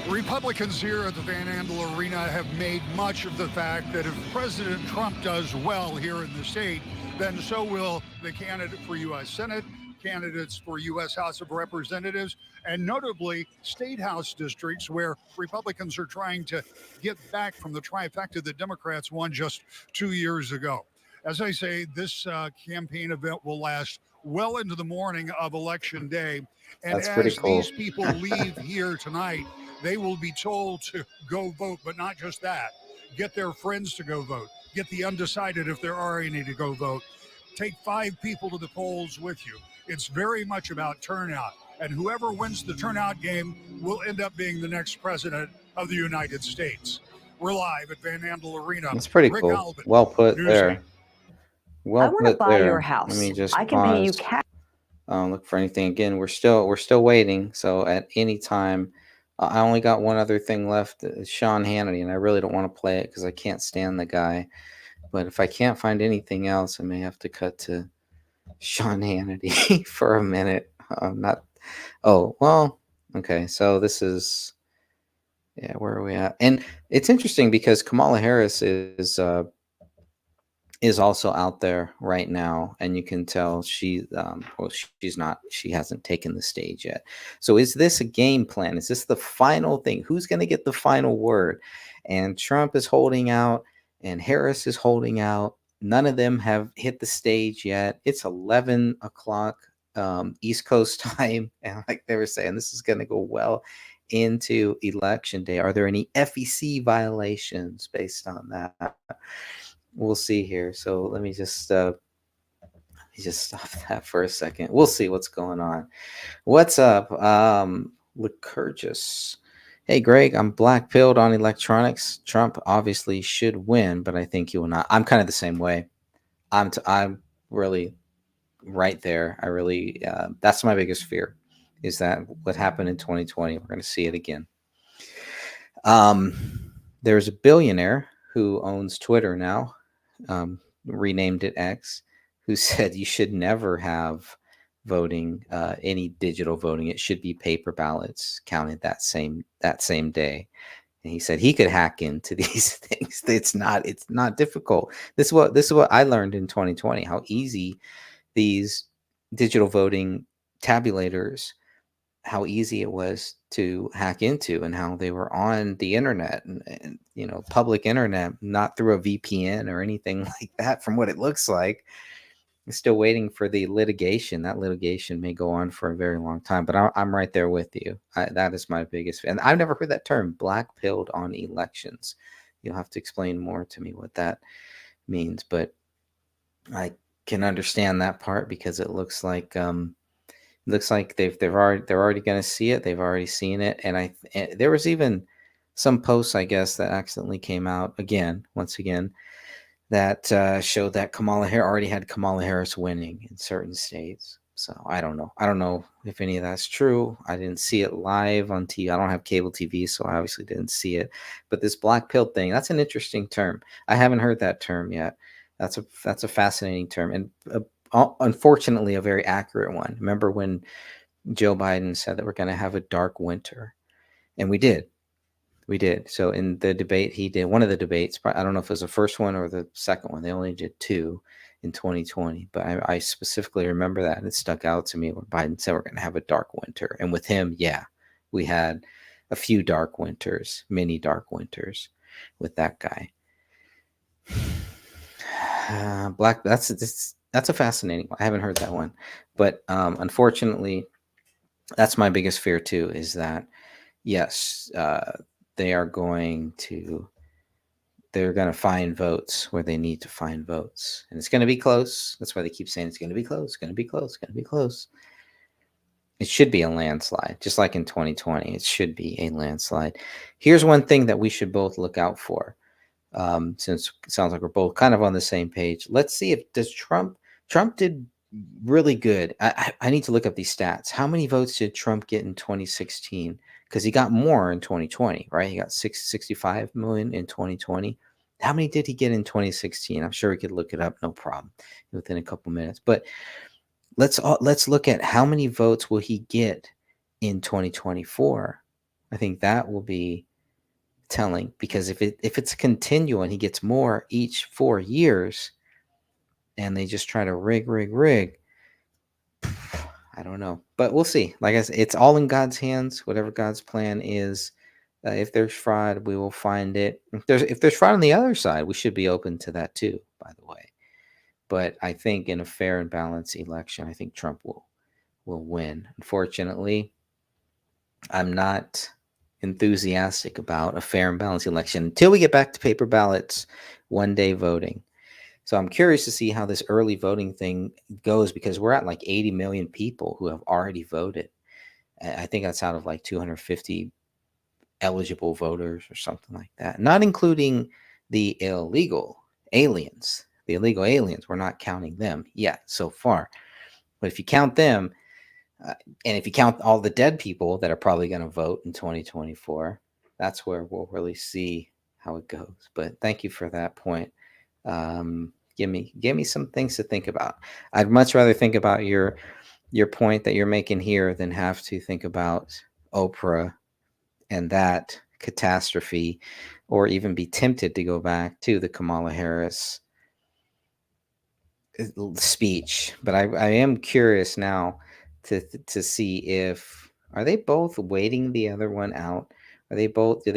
Republicans here at the Van Andel Arena have made much of the fact that if President Trump does well here in the state, then so will the candidate for U.S. Senate, candidates for U.S. House of Representatives, and notably state house districts where Republicans are trying to get back from the trifecta that Democrats won just 2 years ago. As I say, this campaign event will last well into the morning of Election Day. And That's pretty as cool. these people leave here tonight, they will be told to go vote, but not just that. Get their friends to go vote. Get the undecided, if there are any, to go vote. Take 5 people to the polls with you. It's very much about turnout. And whoever wins the turnout game will end up being the next president of the United States. We're live at Van Andel Arena. That's pretty Rick cool. Albin, Well put News there. 8. Well want to put buy there. your Let house. me just I can pay you pause. cash. Look for anything again. We're still waiting. So at any time, I only got one other thing left. It's Sean Hannity, and I really don't want to play it because I can't stand the guy. But if I can't find anything else, I may have to cut to Sean Hannity for a minute. Not. Oh well. Okay. So this is. Yeah. Where are we at? And it's interesting because Kamala Harris is also out there right now, and you can tell she's not, she hasn't taken the stage yet. So is this a game plan? Is this the final thing? Who's going to get the final word? And Trump is holding out and Harris is holding out. None of them have hit the stage yet. It's 11 o'clock East Coast time, and like they were saying, this is going to go well into election day. Are there any FEC violations based on that? We'll see here. So let me just stop that for a second. We'll see what's going on. What's up, Lycurgus? Hey, Greg, I'm black pilled on electronics. Trump obviously should win, but I think he will not. I'm kind of the same way. I'm really right there. I really that's my biggest fear, is that what happened in 2020, we're going to see it again. There's a billionaire who owns Twitter now, renamed it X, who said you should never have voting, any digital voting. It should be paper ballots counted that same day. And he said he could hack into these things. It's not difficult. This is what I learned in 2020, how easy these digital voting tabulators, how easy it was to hack into, and how they were on the internet and public internet, not through a VPN or anything like that, from what it looks like. I'm still waiting for the litigation. That litigation may go on for a very long time, but I'm right there with you. That is my biggest, and I've never heard that term, black pilled on elections. You'll have to explain more to me what that means, but I can understand that part because it looks like they're already going to see it. They've already seen it, and there was even some posts, I guess, that accidentally came out once again, that showed that Kamala Harris already had Kamala Harris winning in certain states. So I don't know if any of that's true. I didn't see it live on TV. I don't have cable TV, so I obviously didn't see it. But this black pill thing, that's an interesting term. I haven't heard that term yet. That's a fascinating term, and unfortunately a very accurate one. Remember when Joe Biden said that we're going to have a dark winter, and we did. So in the debate he did, one of the debates, I don't know if it was the first one or the second one, they only did two in 2020, but I specifically remember that, and it stuck out to me when Biden said we're going to have a dark winter. And with him, yeah, we had a few dark winters, many dark winters with that guy. That's a fascinating one. I haven't heard that one, but unfortunately, that's my biggest fear too, is that yes, they're going to find votes where they need to find votes, and it's going to be close. That's why they keep saying it's going to be close, going to be close, going to be close. It should be a landslide, just like in 2020. It should be a landslide. Here's one thing that we should both look out for. Since it sounds like we're both kind of on the same page, let's see if Trump did really good. I need to look up these stats. How many votes did Trump get in 2016? Because he got more in 2020, right? He got 65 million in 2020. How many did he get in 2016? I'm sure we could look it up, no problem, within a couple minutes. But let's look at how many votes will he get in 2024. I think that will be telling, because if it's a continual and he gets more each 4 years, and they just try to rig, I don't know, but we'll see. Like I said, it's all in God's hands. Whatever God's plan is, if there's fraud, we will find it. If there's fraud on the other side, we should be open to that too, by the way. But I think in a fair and balanced election, I think Trump will win. Unfortunately, I'm not enthusiastic about a fair and balanced election until we get back to paper ballots, one-day voting. So I'm curious to see how this early voting thing goes, because we're at like 80 million people who have already voted. I think that's out of like 250 eligible voters or something like that, not including the illegal aliens The illegal aliens, we're not counting them yet so far. But if you count them, and if you count all the dead people that are probably going to vote in 2024, that's where we'll really see how it goes. But thank you for that point. Give me some things to think about. I'd much rather think about your point that you're making here than have to think about Oprah and that catastrophe, or even be tempted to go back to the Kamala Harris speech. But I am curious now to see if, are they both waiting the other one out? Do they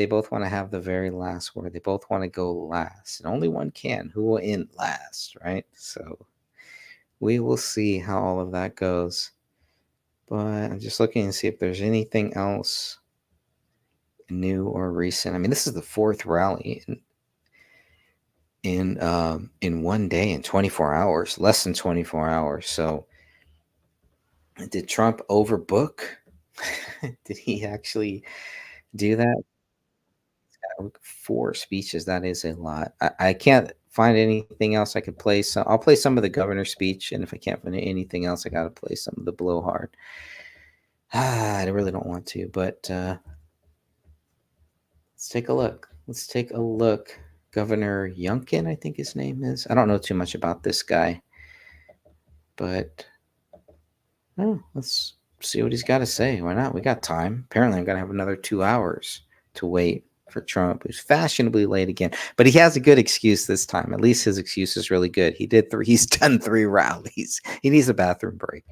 both want to have the very last word? They both want to go last, and only one can. Who will end last, right? So we will see how all of that goes. But I'm just looking to see if there's anything else new or recent. I mean, this is the fourth rally in one day, in 24 hours, less than 24 hours. So did Trump overbook? Did he actually do that? 4 speeches. That is a lot. I can't find anything else I could play. So I'll play some of the governor's speech, and if I can't find anything else, I got to play some of the blowhard. I really don't want to, but let's take a look. Let's take a look. Governor Youngkin, I think his name is. I don't know too much about this guy, but let's see what he's got to say. Why not? We got time. Apparently, I'm going to have another 2 hours to wait for Trump, who's fashionably late again. But he has a good excuse this time. At least his excuse is really good. He's done 3 rallies. He needs a bathroom break.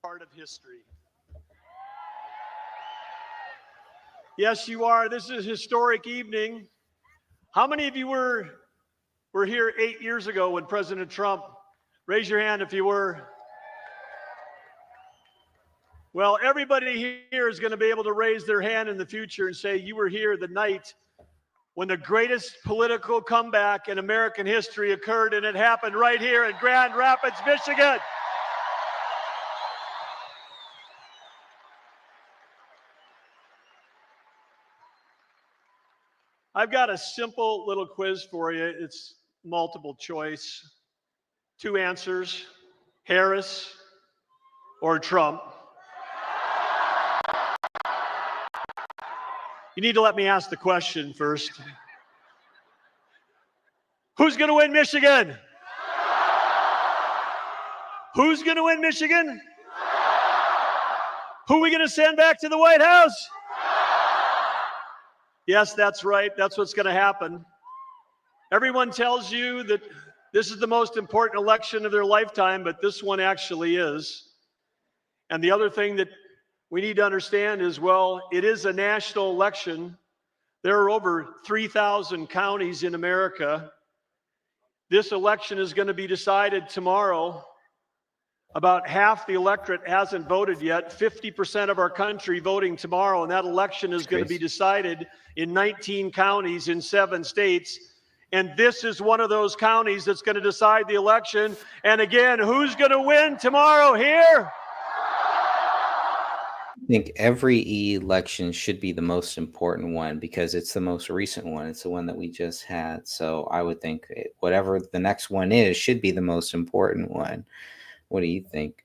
Part of history. Yes, you are. This is a historic evening. How many of you were here 8 years ago when President Trump? Raise your hand if you were. Well, everybody here is going to be able to raise their hand in the future and say you were here the night when the greatest political comeback in American history occurred, and it happened right here in Grand Rapids, Michigan. I've got a simple little quiz for you. It's multiple choice. 2 answers, Harris or Trump. You need to let me ask the question first. Who's going to win Michigan? Who's going to win Michigan? Who are we going to send back to the White House? Yes, that's right. That's what's going to happen. Everyone tells you that this is the most important election of their lifetime, but this one actually is. And the other thing that we need to understand is, well, it is a national election. There are over 3,000 counties in America. This election is going to be decided tomorrow. About half the electorate hasn't voted yet, 50% of our country voting tomorrow, and that election is going to be decided in 19 counties in 7 states. And this is one of those counties that's going to decide the election. And again, who's going to win tomorrow here? I think every election should be the most important one because it's the most recent one. It's the one that we just had. So I would think whatever the next one is should be the most important one. What do you think?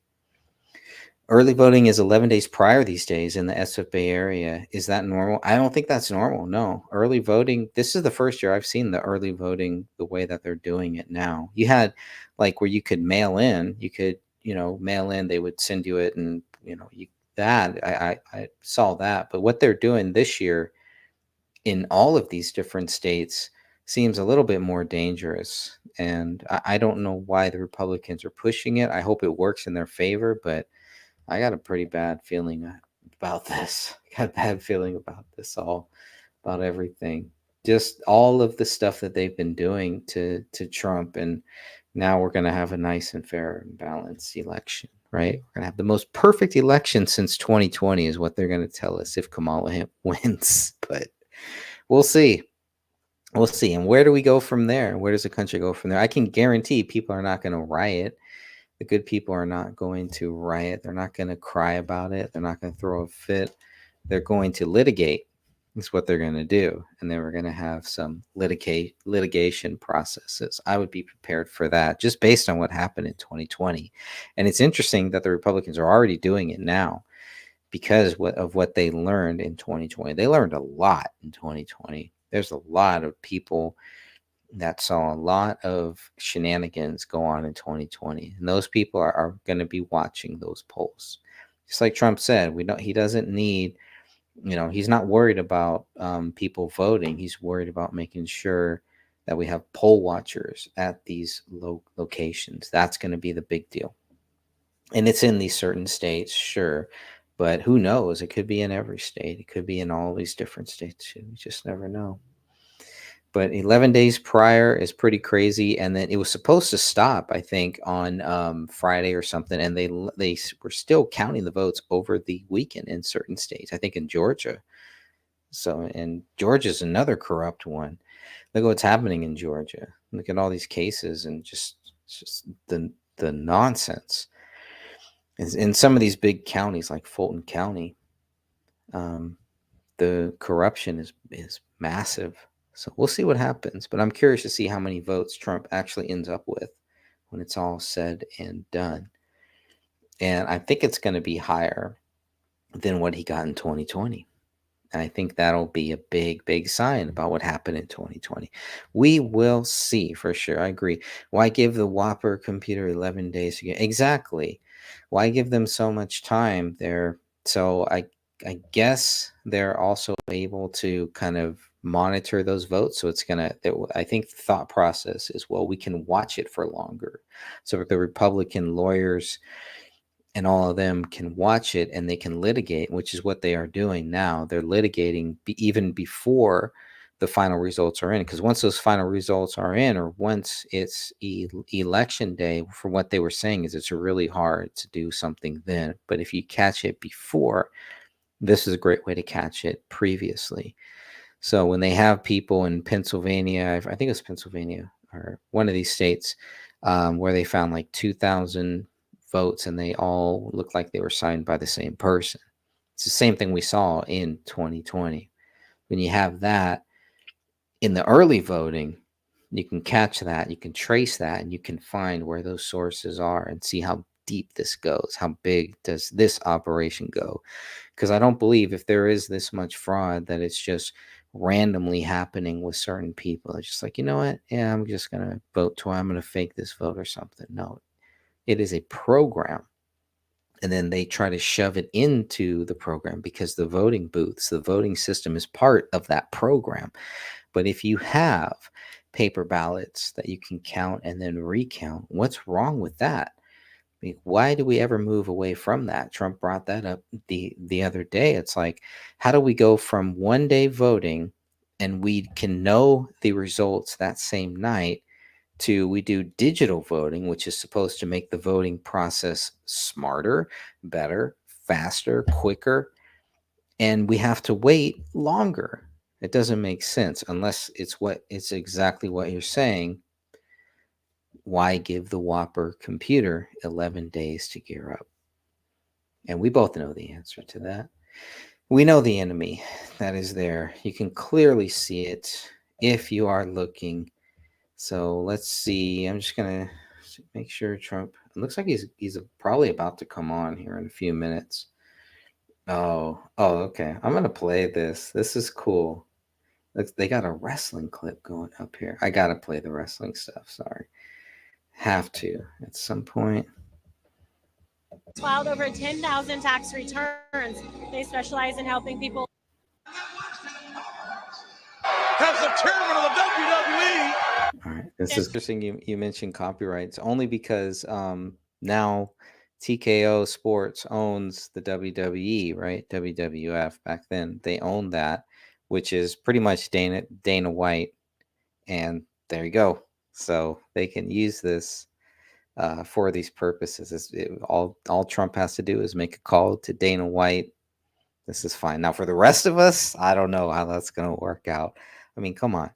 Early voting is 11 days prior these days in the SF Bay Area. Is that normal? I don't think that's normal. No. Early voting, this is the first year I've seen the early voting the way that they're doing it now. You had like where you could mail in, mail in, they would send you it and, I saw that. But what they're doing this year in all of these different states seems a little bit more dangerous. And I don't know why the Republicans are pushing it. I hope it works in their favor, but I got a pretty bad feeling about this. I got a bad feeling about this about everything. Just all of the stuff that they've been doing to Trump. And now we're going to have a nice and fair and balanced election, right? We're going to have the most perfect election since 2020 is what they're going to tell us if Kamala wins. But we'll see. We'll see. And where do we go from there? Where does the country go from there? I can guarantee people are not going to riot. The good people are not going to riot. They're not going to cry about it. They're not going to throw a fit. They're going to litigate. Is what they're going to do. And then we're going to have some litigation processes. I would be prepared for that just based on what happened in 2020. And it's interesting that the Republicans are already doing it now because of what they learned in 2020. They learned a lot in 2020. There's a lot of people that saw a lot of shenanigans go on in 2020. And those people are going to be watching those polls. Just like Trump said, he doesn't need, he's not worried about people voting. He's worried about making sure that we have poll watchers at these locations. That's going to be the big deal. And it's in these certain states, sure. But who knows? It could be in every state. It could be in all these different states too. You just never know. But 11 days prior is pretty crazy. And then it was supposed to stop, I think, on Friday or something. And they were still counting the votes over the weekend in certain states, I think in Georgia. And Georgia's another corrupt one. Look at what's happening in Georgia. Look at all these cases and just the nonsense. In some of these big counties like Fulton County, the corruption is massive. So we'll see what happens, but I'm curious to see how many votes Trump actually ends up with when it's all said and done. And I think it's going to be higher than what he got in 2020. And I think that'll be a big, big sign about what happened in 2020. We will see for sure. I agree. Why give the Whopper computer 11 days to get? Exactly. Why give them so much time there? So I guess they're also able to kind of monitor those votes. So I think the thought process is, well, we can watch it for longer. So the Republican lawyers and all of them can watch it and they can litigate, which is what they are doing now. They're litigating even before the final results are in, because once those final results are in, or once it's election day, for what they were saying is it's really hard to do something then. But if you catch it before, this is a great way to catch it previously. So when they have people in Pennsylvania, I think it was Pennsylvania or one of these states, where they found like 2,000 votes and they all looked like they were signed by the same person. It's the same thing we saw in 2020. When you have that in the early voting, you can catch that, you can trace that, and you can find where those sources are and see how deep this goes. How big does this operation go? Because I don't believe if there is this much fraud that it's just randomly happening with certain people. It's just like, you know what? Yeah, I'm just going to vote twice. I'm going to fake this vote or something. No, it is a program. And then they try to shove it into the program because the voting booths, the voting system is part of that program. But if you have paper ballots that you can count and then recount, what's wrong with that? I mean, why do we ever move away from that? Trump brought that up the other day. It's like, how do we go from one day voting and we can know the results that same night to we do digital voting, which is supposed to make the voting process smarter, better, faster, quicker, and we have to wait longer? It doesn't make sense unless it's exactly what you're saying. Why give the Whopper computer 11 days to gear up? And we both know the answer to that. We know the enemy that is there. You can clearly see it if you are looking. So let's see. I'm just going to make sure Trump, it looks like he's probably about to come on here in a few minutes. Oh, okay. I'm going to play this. This is cool. They got a wrestling clip going up here. I got to play the wrestling stuff. Sorry. Have to at some point. Filed over 10,000 tax returns. They specialize in helping people. As the chairman of the WWE. All right. This is interesting. You mentioned copyrights only because now TKO Sports owns the WWE, right? WWF. Back then they owned that, which is pretty much Dana White. And there you go. So they can use this for these purposes. All Trump has to do is make a call to Dana White. This is fine. Now, for the rest of us, I don't know how that's going to work out. I mean, come on.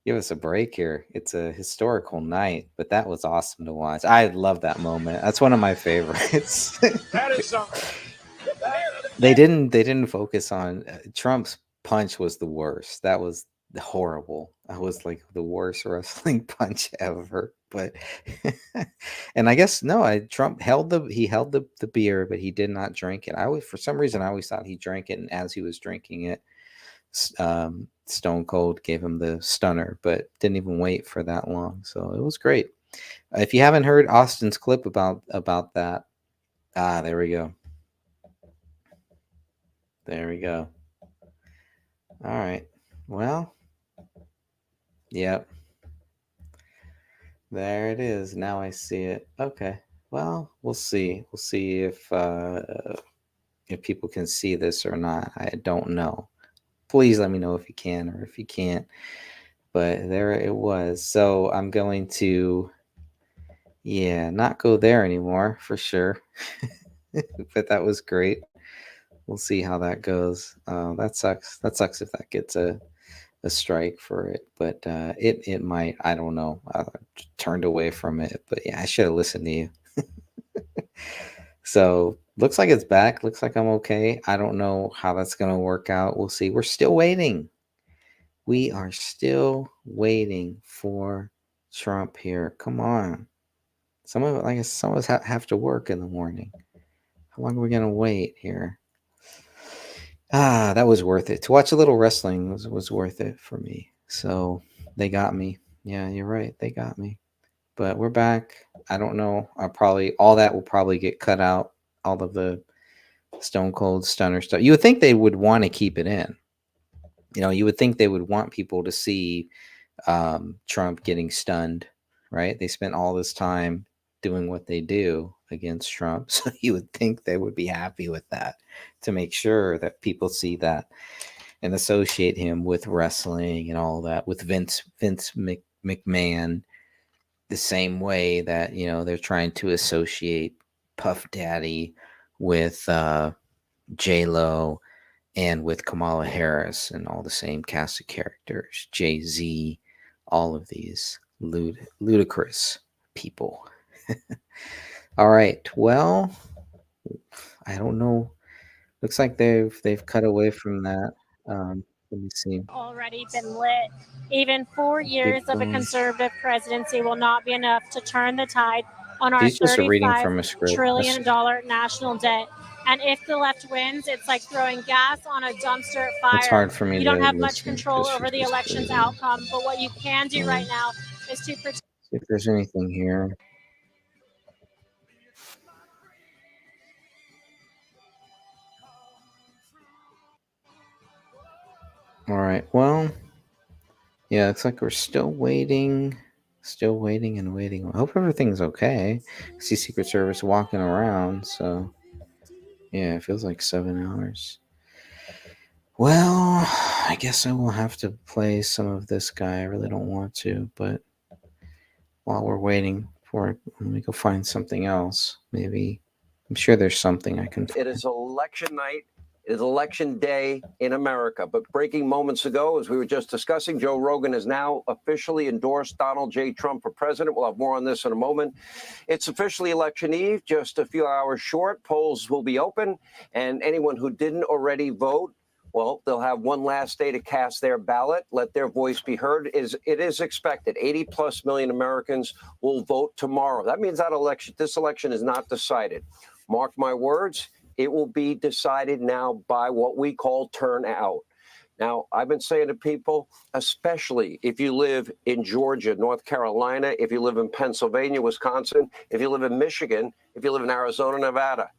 Give us a break here. It's a historical night, but that was awesome to watch. I love that moment. That's one of my favorites. That is something. They didn't focus on Trump's punch was the worst. That was horrible. That was like the worst wrestling punch ever. But and I guess no, Trump held the beer, but he did not drink it. For some reason I always thought he drank it, and as he was drinking it, Stone Cold gave him the stunner, but didn't even wait for that long. So it was great. If you haven't heard Austin's clip about that, there we go. There we go. All right. Well, yep. There it is. Now I see it. Okay. Well, we'll see. We'll see if people can see this or not. I don't know. Please let me know if you can or if you can't. But there it was. So I'm going to, not go there anymore for sure. But that was great. We'll see how that goes. That sucks. That sucks if that gets a strike for it, but it might. I don't know. I turned away from it, but yeah, I should have listened to you. So looks like it's back. Looks like I'm okay. I don't know how that's gonna work out. We'll see. We're still waiting. We are still waiting for Trump here. Come on. Some of us have to work in the morning. How long are we gonna wait here? That was worth it. To watch a little wrestling was worth it for me. So they got me. Yeah, you're right. They got me. But we're back. I don't know. All that will probably get cut out. All of the Stone Cold Stunner stuff. You would think they would want to keep it in. You would think they would want people to see Trump getting stunned, right? They spent all this time doing what they do against Trump. So you would think they would be happy with that, to make sure that people see that and associate him with wrestling and all that, with Vince McMahon, the same way that, they're trying to associate Puff Daddy with J-Lo and with Kamala Harris and all the same cast of characters, Jay-Z, all of these ludicrous people. All right. Well, I don't know. Looks like they've cut away from that. Let me see. Already been lit. Even 4 years of a conservative presidency will not be enough to turn the tide on our He's just reading from a $35 script. trillion national debt. And if the left wins, it's like throwing gas on a dumpster fire. It's hard for me You to don't have much listen control because over she's the just election's reading. outcome, but what you can do right now is to protect. See if there's anything here. All right. Well, yeah, it's like we're still waiting and waiting. I hope everything's okay. I see Secret Service walking around, so yeah, it feels like 7 hours. Well, I guess I will have to play some of this guy. I really don't want to, but while we're waiting for it, let me go find something else. Maybe I'm sure there's something I can. It is election night. It is election day in America. But breaking moments ago, as we were just discussing, Joe Rogan has now officially endorsed Donald J. Trump for president. We'll have more on this in a moment. It's officially election eve, just a few hours short. Polls will be open, and anyone who didn't already vote, well, they'll have one last day to cast their ballot, let their voice be heard. It is expected 80+ million Americans will vote tomorrow. That means this election is not decided. Mark my words, it will be decided now by what we call turnout. Now, I've been saying to people, especially if you live in Georgia, North Carolina, if you live in Pennsylvania, Wisconsin, if you live in Michigan, if you live in Arizona, Nevada,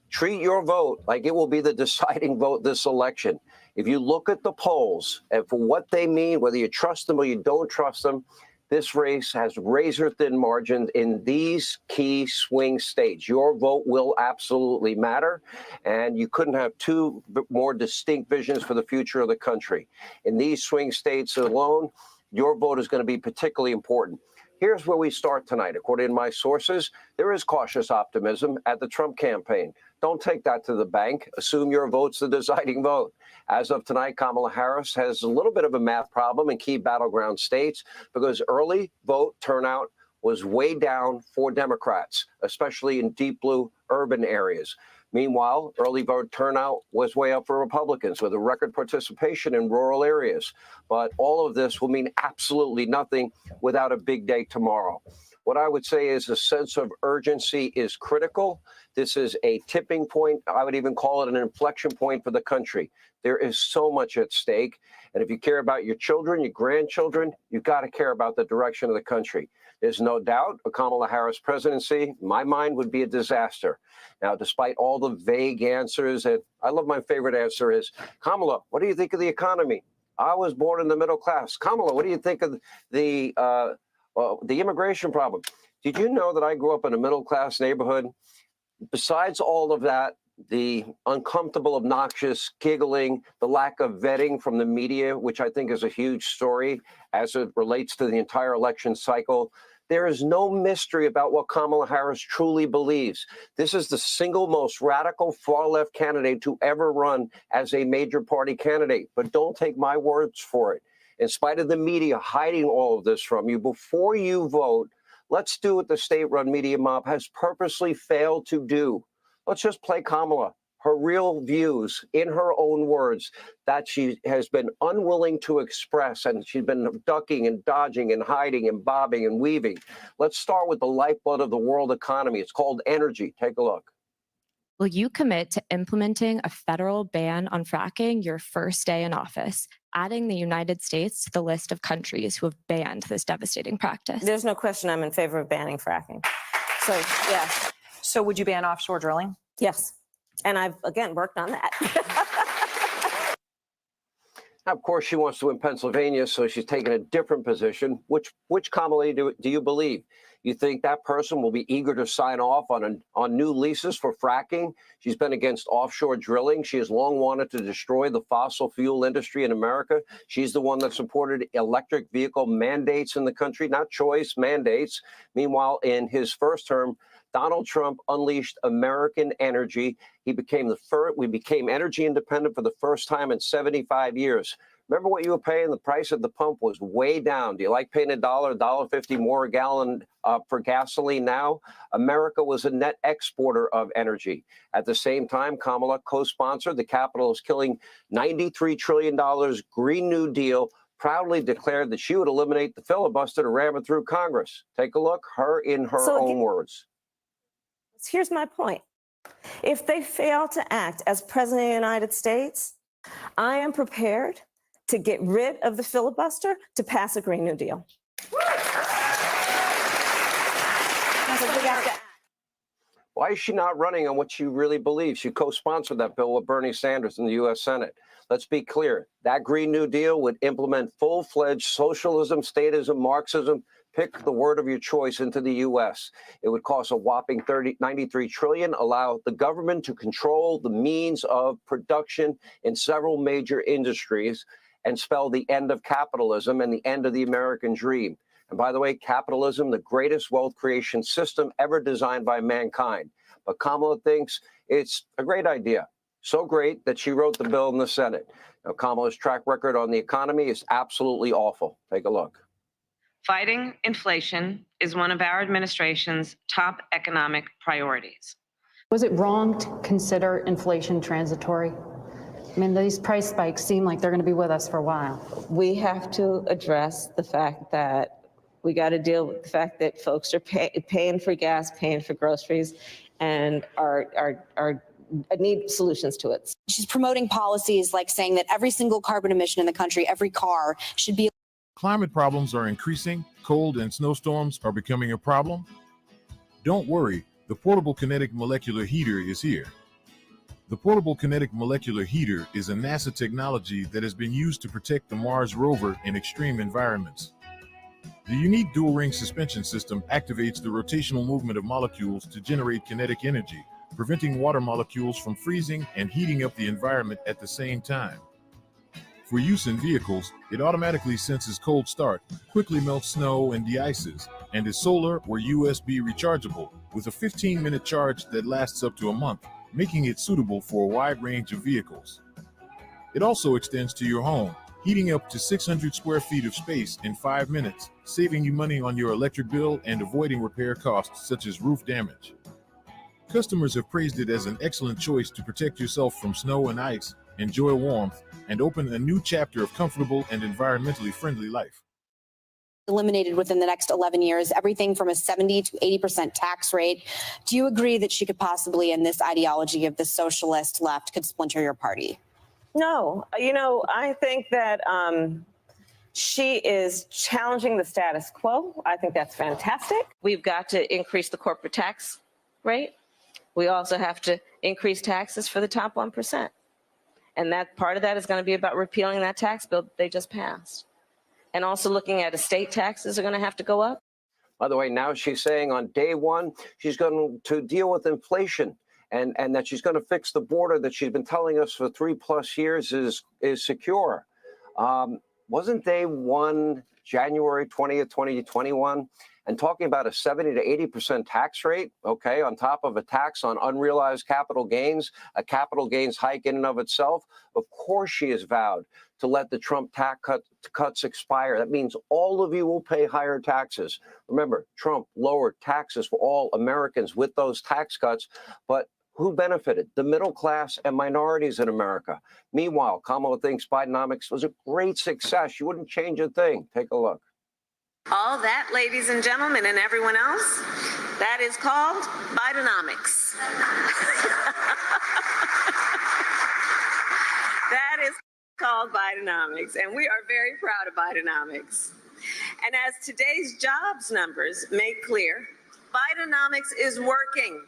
treat your vote like it will be the deciding vote this election. If you look at the polls and for what they mean, whether you trust them or you don't trust them, this race has razor-thin margins in these key swing states. Your vote will absolutely matter, and you couldn't have two more distinct visions for the future of the country. In these swing states alone, your vote is going to be particularly important. Here's where we start tonight. According to my sources, there is cautious optimism at the Trump campaign. Don't take that to the bank. Assume your vote's the deciding vote. As of tonight, Kamala Harris has a little bit of a math problem in key battleground states because early vote turnout was way down for Democrats, especially in deep blue urban areas. Meanwhile, early vote turnout was way up for Republicans with a record participation in rural areas. But all of this will mean absolutely nothing without a big day tomorrow. What I would say is a sense of urgency is critical. This is a tipping point. I would even call it an inflection point for the country. There is so much at stake. And if you care about your children, your grandchildren, you've got to care about the direction of the country. There's no doubt a Kamala Harris presidency, in my mind, would be a disaster. Now, despite all the vague answers, and I love my favorite answer is, Kamala, what do you think of the economy? I was born in the middle class. Kamala, what do you think of the immigration problem? Did you know that I grew up in a middle class neighborhood? Besides all of that, the uncomfortable, obnoxious giggling, the lack of vetting from the media, which I think is a huge story as it relates to the entire election cycle. There is no mystery about what Kamala Harris truly believes. This is the single most radical far-left candidate to ever run as a major party candidate. But don't take my words for it. In spite of the media hiding all of this from you, before you vote, let's do what the state-run media mob has purposely failed to do. Let's just play Kamala, her real views in her own words that she has been unwilling to express, and she's been ducking and dodging and hiding and bobbing and weaving. Let's start with the lifeblood of the world economy. It's called energy. Take a look. Will you commit to implementing a federal ban on fracking your first day in office, adding the United States to the list of countries who have banned this devastating practice? There's no question I'm in favor of banning fracking. So, yes. So would you ban offshore drilling? Yes. And I've, again, worked on that. Now, of course, she wants to win Pennsylvania, so she's taken a different position. Which Kamala do you believe? You think that person will be eager to sign off on new leases for fracking? She's been against offshore drilling. She has long wanted to destroy the fossil fuel industry in America. She's the one that supported electric vehicle mandates in the country, not choice, mandates. Meanwhile, in his first term, Donald Trump unleashed American energy. We became energy independent for the first time in 75 years. Remember what you were paying? The price at the pump was way down. Do you like paying $1.50 more a gallon for gasoline now? America was a net exporter of energy. At the same time, Kamala co-sponsored the Capitol is killing $93 trillion Green New Deal, proudly declared that she would eliminate the filibuster to ram it through Congress. Take a look, her in her own words. Here's my point. If they fail to act as president of the United States, I am prepared to get rid of the filibuster to pass a Green New Deal. Why is she not running on what she really believes? She co-sponsored that bill with Bernie Sanders in the U.S. Senate. Let's be clear. That Green New Deal would implement full-fledged socialism, statism, Marxism, pick the word of your choice into the U.S. It would cost a whopping $93 trillion, allow the government to control the means of production in several major industries, and spell the end of capitalism and the end of the American dream. And by the way, capitalism, the greatest wealth creation system ever designed by mankind. But Kamala thinks it's a great idea. So great that she wrote the bill in the Senate. Now, Kamala's track record on the economy is absolutely awful. Take a look. Fighting inflation is one of our administration's top economic priorities. Was it wrong to consider inflation transitory? I mean, these price spikes seem like they're going to be with us for a while. We have to address the fact that we got to deal with the fact that folks are paying for gas, paying for groceries, and need solutions to it. She's promoting policies like saying that every single carbon emission in the country, every car should be. Climate problems are increasing. Cold and snowstorms are becoming a problem. Don't worry, the Portable Kinetic Molecular Heater is here. The Portable Kinetic Molecular Heater is a NASA technology that has been used to protect the Mars rover in extreme environments. The unique dual-ring suspension system activates the rotational movement of molecules to generate kinetic energy, preventing water molecules from freezing and heating up the environment at the same time. For use in vehicles, it automatically senses cold start, quickly melts snow and de-ices, and is solar or USB rechargeable with a 15-minute charge that lasts up to a month, making it suitable for a wide range of vehicles. It also extends to your home, heating up to 600 square feet of space in 5 minutes, saving you money on your electric bill and avoiding repair costs such as roof damage. Customers have praised it as an excellent choice to protect yourself from snow and ice, enjoy warmth, and open a new chapter of comfortable and environmentally friendly life. Eliminated within the next 11 years, everything from a 70 to 80% tax rate. Do you agree that she could possibly, in this ideology of the socialist left, could splinter your party? No, I think that she is challenging the status quo. I think that's fantastic. We've got to increase the corporate tax rate. We also have to increase taxes for the top 1%. And that part of that is going to be about repealing that tax bill that they just passed. And also looking at estate taxes are going to have to go up. By the way, now she's saying on day one, she's going to deal with inflation and that she's going to fix the border that she's been telling us for 3+ years is secure. Wasn't day one January 20th, 2021? And talking about a 70 to 80% tax rate, okay, on top of a tax on unrealized capital gains, a capital gains hike in and of itself. Of course, she has vowed to let the Trump tax cuts expire. That means all of you will pay higher taxes. Remember, Trump lowered taxes for all Americans with those tax cuts, but who benefited? The middle class and minorities in America. Meanwhile, Kamala thinks Bidenomics was a great success. You wouldn't change a thing. Take a look. All that, ladies and gentlemen, and everyone else, that is called Bidenomics. That is called Bidenomics, and we are very proud of Bidenomics. And as today's jobs numbers make clear, Bidenomics is working.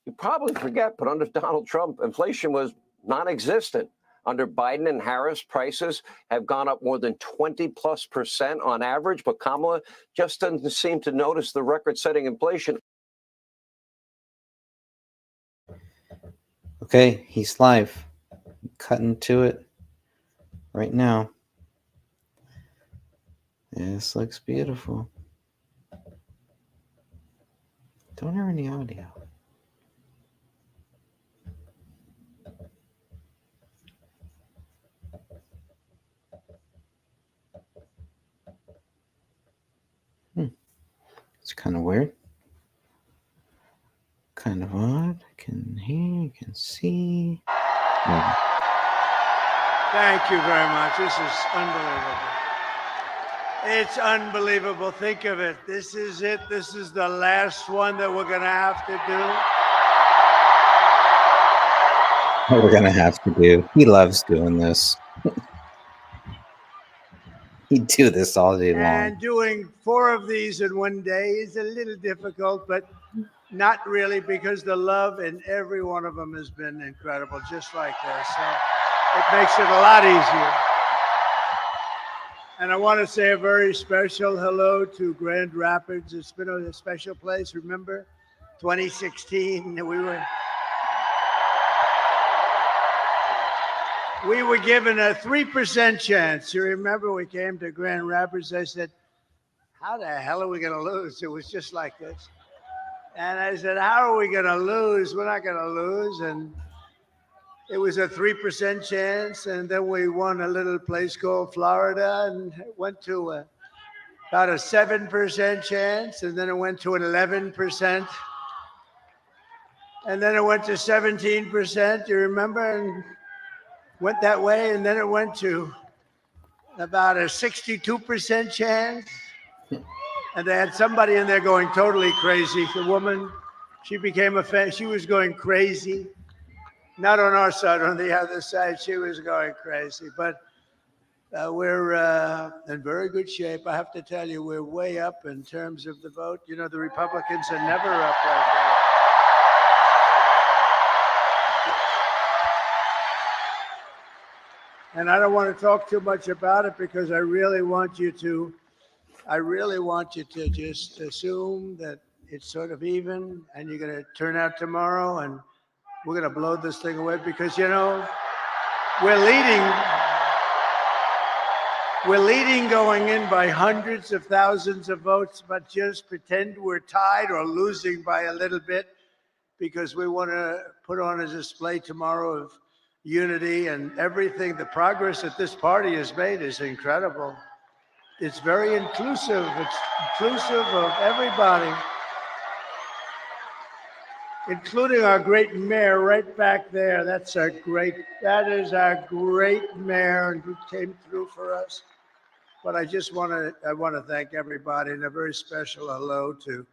You probably forget, but under Donald Trump, inflation was non-existent. Under Biden and Harris, prices have gone up more than 20+% on average, but Kamala just doesn't seem to notice the record-setting inflation. Okay, he's live. Cutting to it right now. This looks beautiful. Don't hear any audio. It's kind of weird. Kind of odd. I can hear, you can see. Yeah. Thank you very much. This is unbelievable. It's unbelievable. Think of it. This is it. This is the last one that we're going to have to do. What we're going to have to do. He loves doing this. He'd do this all day long. And doing 4 of these in one day is a little difficult, but not really, because the love in every one of them has been incredible, just like this. So it makes it a lot easier. And I want to say a very special hello to Grand Rapids. It's been a special place. Remember, 2016, we were given a 3% chance. You remember we came to Grand Rapids, I said, how the hell are we going to lose? It was just like this. And I said, how are we going to lose? We're not going to lose. And it was a 3% chance. And then we won a little place called Florida and went to about a 7% chance. And then it went to an 11%. And then it went to 17%. You remember? And went that way, and then it went to about a 62% chance. And they had somebody in there going totally crazy. The woman, she became a fan. She was going crazy. Not on our side, on the other side, she was going crazy. But we're in very good shape. I have to tell you, we're way up in terms of the vote. You know, the Republicans are never up like that. And I don't want to talk too much about it because I really want you to just assume that it's sort of even and you're going to turn out tomorrow and we're going to blow this thing away because, you know, we're leading going in by hundreds of thousands of votes, but just pretend we're tied or losing by a little bit because we want to put on a display tomorrow of unity and everything. The progress that this party has made is incredible. It's very inclusive. It's inclusive of everybody. including our great mayor right back there. That is a great mayor who came through for us. But I want to thank everybody, and a very special hello to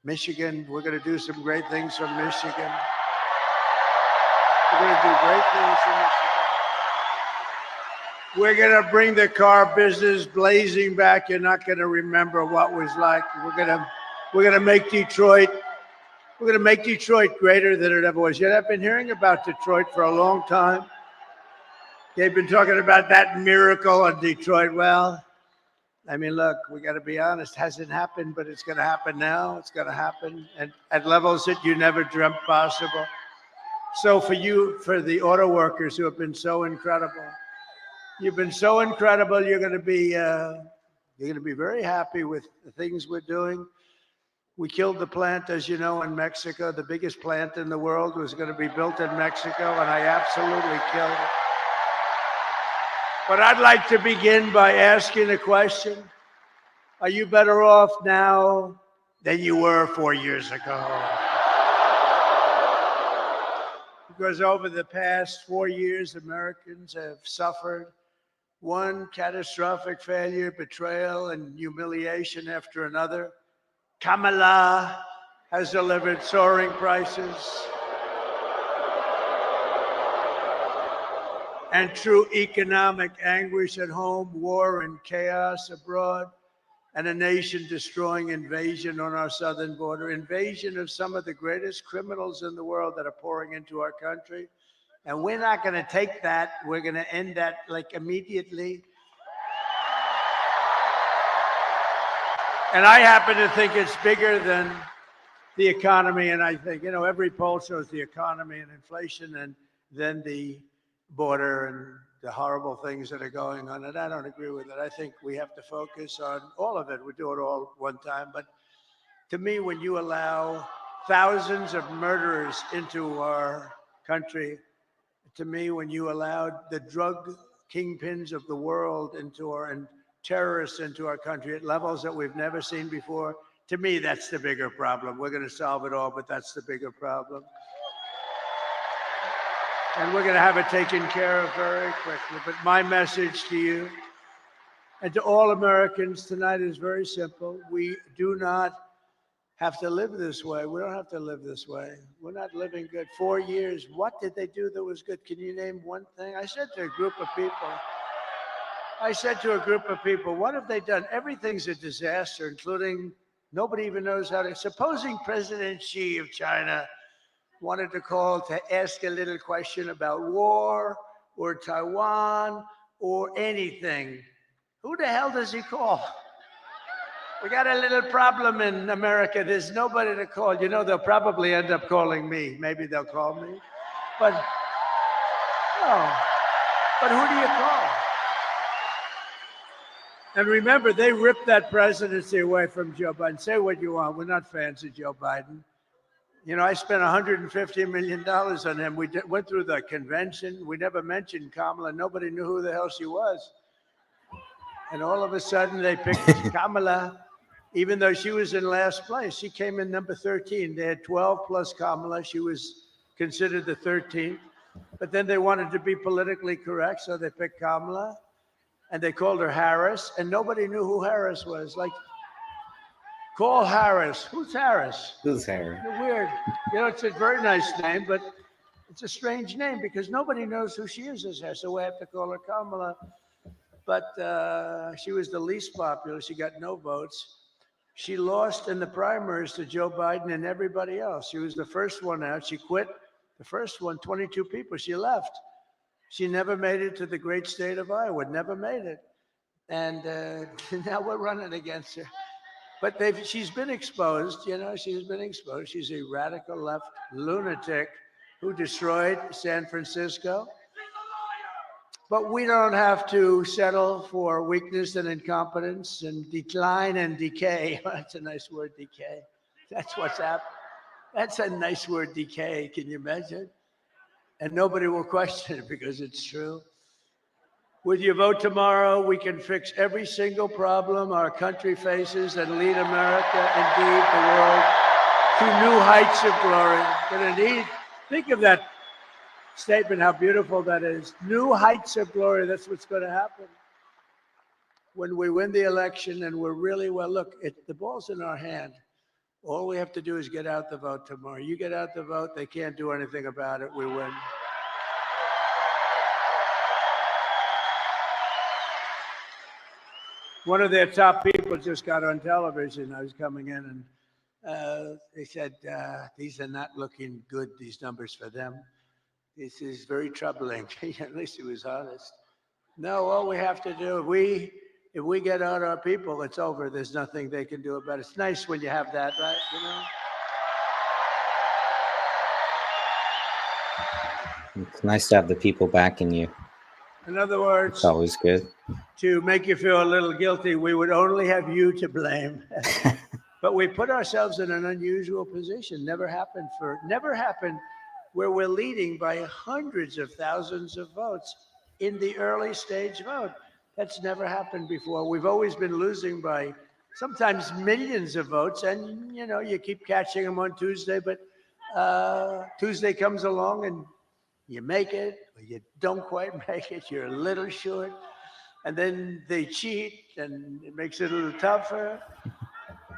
Michigan. We're going to do some great things from Michigan. We're going to do great things from Michigan. We're going to bring the car business blazing back. You're not going to remember what was like. We're going to make Detroit. We're going to make Detroit greater than it ever was. Yet I've been hearing about Detroit for a long time. They've been talking about that miracle in Detroit. Well, I mean, look, we got to be honest. It hasn't happened, but it's going to happen now. It's going to happen at levels that you never dreamt possible. So for the auto workers who have been so incredible, you've been so incredible. You're going to be very happy with the things we're doing. We killed the plant, as you know, in Mexico. The biggest plant in the world was going to be built in Mexico, and I absolutely killed it. But I'd like to begin by asking a question. Are you better off now than you were 4 years ago? Because over the past 4 years, Americans have suffered one catastrophic failure, betrayal, and humiliation after another. Kamala has delivered soaring prices and true economic anguish at home, war and chaos abroad, and a nation-destroying invasion on our southern border, invasion of some of the greatest criminals in the world that are pouring into our country. And we're not going to take that. We're going to end that like immediately. And I happen to think it's bigger than the economy. And I think, every poll shows the economy and inflation and then the border and the horrible things that are going on. And I don't agree with it. I think we have to focus on all of it. We do it all one time. But to me, when you allow thousands of murderers into our country, to me, when you allowed the drug kingpins of the world and terrorists into our country at levels that we've never seen before, to me, that's the bigger problem. We're going to solve it all, but that's the bigger problem. And we're going to have it taken care of very quickly. But my message to you and to all Americans tonight is very simple. We do not have to live this way. We don't have to live this way. We're not living good. 4 years, what did they do that was good? Can you name one thing? I said to a group of people, what have they done? Everything's a disaster, including nobody even knows how to. Supposing President Xi of China wanted to call to ask a little question about war or Taiwan or anything, who the hell does he call? We got a little problem in America. There's nobody to call. They'll probably end up calling me. Maybe they'll call me. But who do you call? And remember, they ripped that presidency away from Joe Biden. Say what you want. We're not fans of Joe Biden. I spent $150 million on him. We went through the convention. We never mentioned Kamala. Nobody knew who the hell she was. And all of a sudden, they picked Kamala, even though she was in last place. She came in number 13. They had 12 plus Kamala. She was considered the 13th. But then they wanted to be politically correct, so they picked Kamala. And they called her Harris, and nobody knew who Harris was. Like, call Harris. Who's Harris? Who's Harris? Weird. It's a very nice name, but it's a strange name because nobody knows who she is as Harris. So we have to call her Kamala. But she was the least popular. She got no votes. She lost in the primaries to Joe Biden and everybody else. She was the first one out. She quit. The first one, 22 people. She left. She never made it to the great state of Iowa. Never made it. And now we're running against her. But she's been exposed. She's been exposed. She's a radical left lunatic who destroyed San Francisco. But we don't have to settle for weakness and incompetence and decline and decay. That's a nice word, decay. That's what's happened. That's a nice word, decay. Can you imagine? And nobody will question it because it's true. With your vote tomorrow, we can fix every single problem our country faces and lead America, indeed the world, to new heights of glory. Going to need, think of that statement, how beautiful that is. New heights of glory, that's what's going to happen. When we win the election and we're really, well, look, the ball's in our hand. All we have to do is get out the vote tomorrow. You get out the vote, they can't do anything about it, we win. One of their top people just got on television. I was coming in and they said, these are not looking good, these numbers for them. This is very troubling. At least he was honest. No, all we have to do, if we get out our people, it's over. There's nothing they can do about it. It's nice when you have that, right? You know? It's nice to have the people backing you. In other words, It's always good. to make you feel a little guilty, we would only have you to blame. But we put ourselves in an unusual position. Never happened where we're leading by hundreds of thousands of votes in the early stage vote. That's never happened before. We've always been losing by sometimes millions of votes, and you know, you keep catching them on Tuesday, but Tuesday comes along and you make it, or you don't quite make it, you're a little short, and then they cheat, and it makes it a little tougher.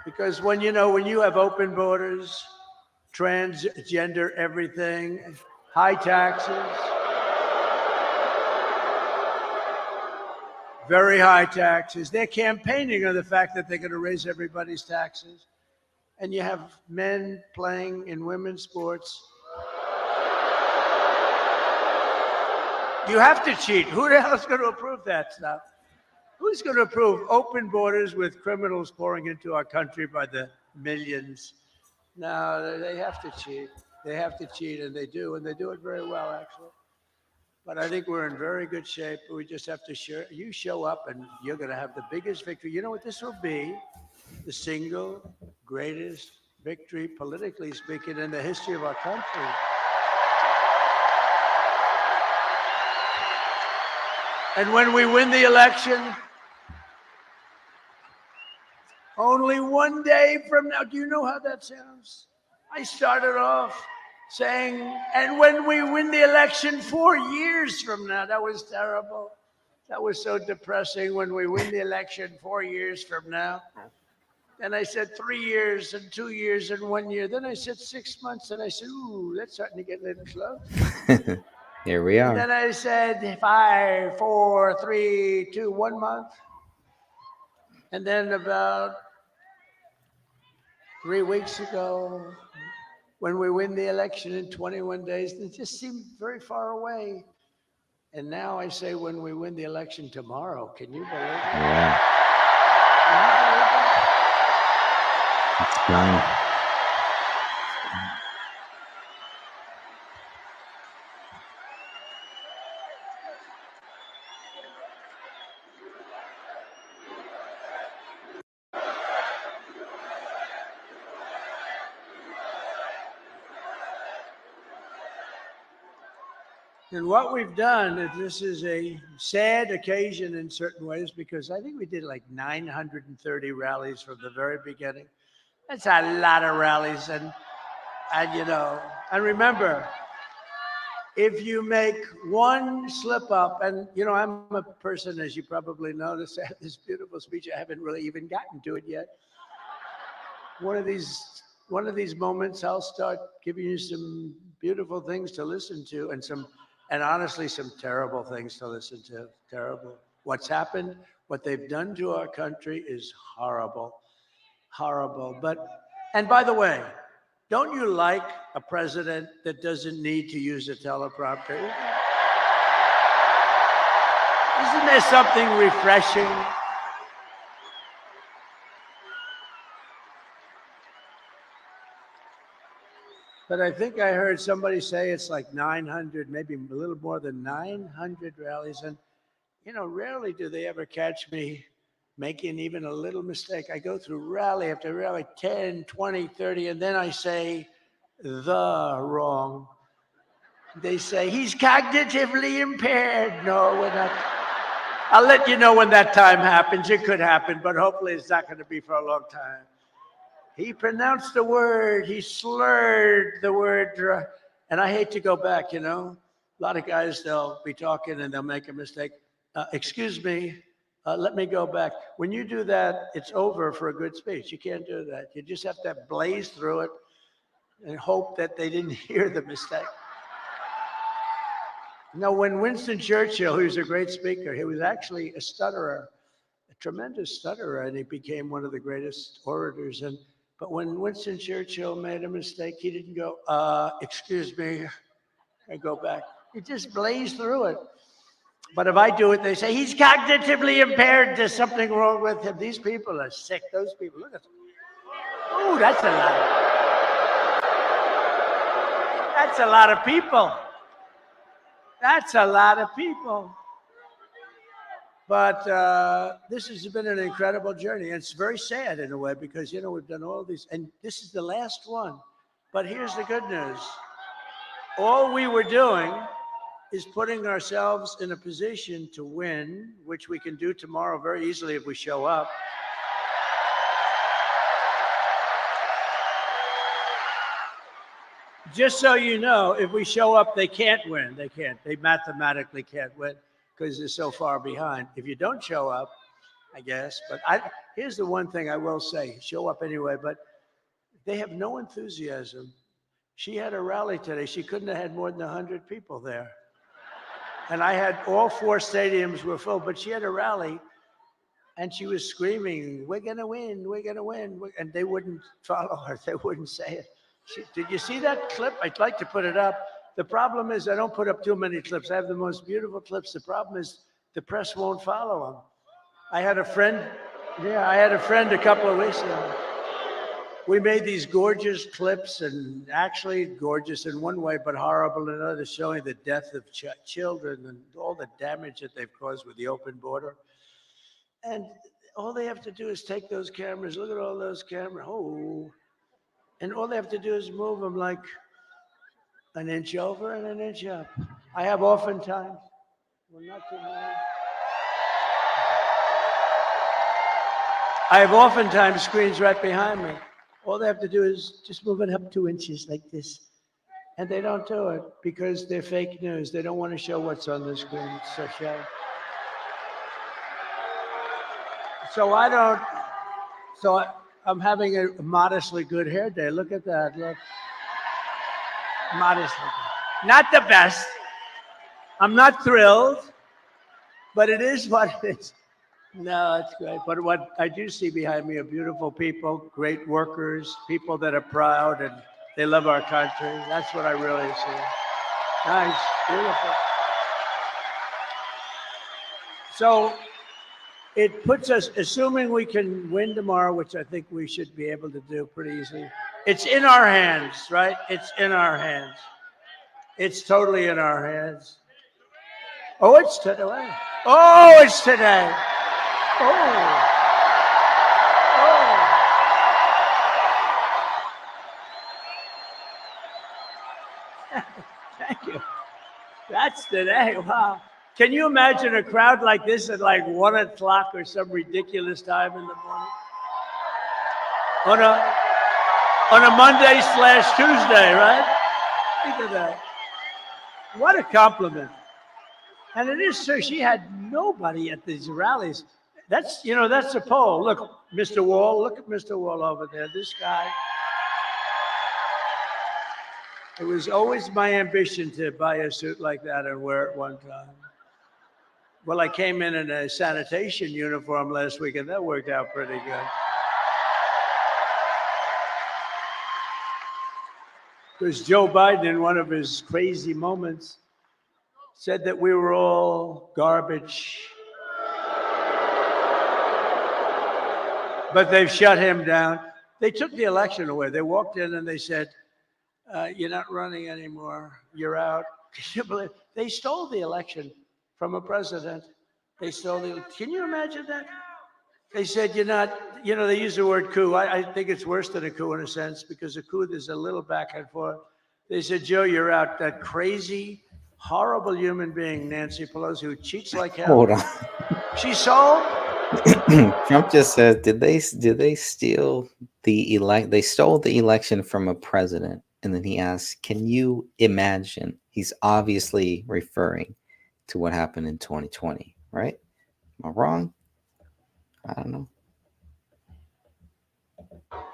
Because when you have open borders, transgender everything, high taxes, very high taxes. They're campaigning on the fact that they're going to raise everybody's taxes. And you have men playing in women's sports. You have to cheat. Who the hell is going to approve that stuff? Who's going to approve open borders with criminals pouring into our country by the millions? No, they have to cheat. They have to cheat, and they do it very well, actually. But I think we're in very good shape. We just have to show up, and you're going to have the biggest victory. You know what this will be? The single greatest victory, politically speaking, in the history of our country. And when we win the election, only one day from now, do you know how that sounds? I started off saying, and when we win the election 4 years from now, that was terrible. That was so depressing. When we win the election 4 years from now. Then I said 3 years and 2 years and 1 year. Then I said 6 months, and I said, ooh, that's starting to get a little close. Here we And are. then I said 5, 4, 3, 2, 1 month. And then about 3 weeks ago, when we win the election in 21 days, it just seemed very far away. And now I say when we win the election tomorrow, can you believe it? Yeah. It's fine. And what we've done, is this is a sad occasion in certain ways, because I think we did like 930 rallies from the very beginning. That's a lot of rallies. And remember, if you make one slip up, and I'm a person, as you probably noticed, I have this beautiful speech. I haven't really even gotten to it yet. One of these moments, I'll start giving you some beautiful things to listen to, and honestly, some terrible things to listen to. Terrible. What's happened, what they've done to our country is horrible. Horrible. And by the way, don't you like a president that doesn't need to use a teleprompter? Isn't there something refreshing? But I think I heard somebody say it's like 900, maybe a little more than 900 rallies. And, rarely do they ever catch me making even a little mistake. I go through rally after rally, 10, 20, 30, and then I say the wrong. They say, he's cognitively impaired. No, we're not. I'll let you know when that time happens. It could happen, but hopefully it's not going to be for a long time. He pronounced the word, he slurred the word, and I hate to go back, you know. A lot of guys, they'll be talking and they'll make a mistake. Excuse me, let me go back. When you do that, it's over for a good speech. You can't do that. You just have to blaze through it and hope that they didn't hear the mistake. No, when Winston Churchill, who was a great speaker, he was actually a stutterer, a tremendous stutterer, and he became one of the greatest orators. But when Winston Churchill made a mistake, he didn't go, excuse me, and go back. He just blazed through it. But if I do it, they say, he's cognitively impaired. There's something wrong with him. These people are sick. Those people, look at them. Oh, that's a lot. That's a lot of people. That's a lot of people. But this has been an incredible journey. And it's very sad in a way because, you know, we've done all these, and this is the last one. But here's the good news. All we were doing is putting ourselves in a position to win, which we can do tomorrow very easily if we show up. Just so you know, if we show up, they can't win. They can't. They mathematically can't win because they're so far behind. If you don't show up, I guess. But here's the one thing I will say. Show up anyway, but they have no enthusiasm. She had a rally today. She couldn't have had more than 100 people there. And I had all 4 stadiums were full, but she had a rally and she was screaming, we're going to win, we're going to win. And they wouldn't follow her. They wouldn't say it. Did you see that clip? I'd like to put it up. The problem is I don't put up too many clips. I have the most beautiful clips. The problem is the press won't follow them. I had a friend a couple of weeks ago. We made these gorgeous clips, and actually gorgeous in one way, but horrible in another, showing the death of children and all the damage that they've caused with the open border. And all they have to do is take those cameras, look at all those cameras, and all they have to do is move them like an inch over and an inch up. I have oftentimes, well, not too many. I have oftentimes screens right behind me. All they have to do is just move it up 2 inches like this. And they don't do it because they're fake news. They don't want to show what's on the screen. It's so shallow. So I'm having a modestly good hair day. Look at that, look. Modestly good. Not the best. I'm not thrilled, but it is what it is. No, it's great. But what I do see behind me are beautiful people, great workers, people that are proud and they love our country. That's what I really see. Nice, beautiful. So it puts us, assuming we can win tomorrow, which I think we should be able to do pretty easily. It's in our hands, right? It's in our hands. It's totally in our hands. Oh, it's today. Oh, it's today. Oh. Thank you. That's today. Wow. Can you imagine a crowd like this at like 1 o'clock or some ridiculous time in the morning? On a Monday/Tuesday, right? Think of that. What a compliment. And it is, sir, she had nobody at these rallies. That's a poll. Look, Mr. Wall, look at Mr. Wall over there, this guy. It was always my ambition to buy a suit like that and wear it one time. Well, I came in a sanitation uniform last week, and that worked out pretty good. Because Joe Biden, in one of his crazy moments, said that we were all garbage. But they've shut him down. They took the election away. They walked in and they said, you're not running anymore. You're out. Can you believe? They stole the election from a president. They stole the, can you imagine that? They said, you're not, they use the word coup. I think it's worse than a coup in a sense, because a coup, there's a little back and forth. They said, Joe, you're out. That crazy, horrible human being, Nancy Pelosi, who cheats like hell. Hold on. She sold Trump just said, did they steal they stole the election from a president? And then he asked, can you imagine? He's obviously referring to what happened in 2020, right? Am I wrong? I don't know.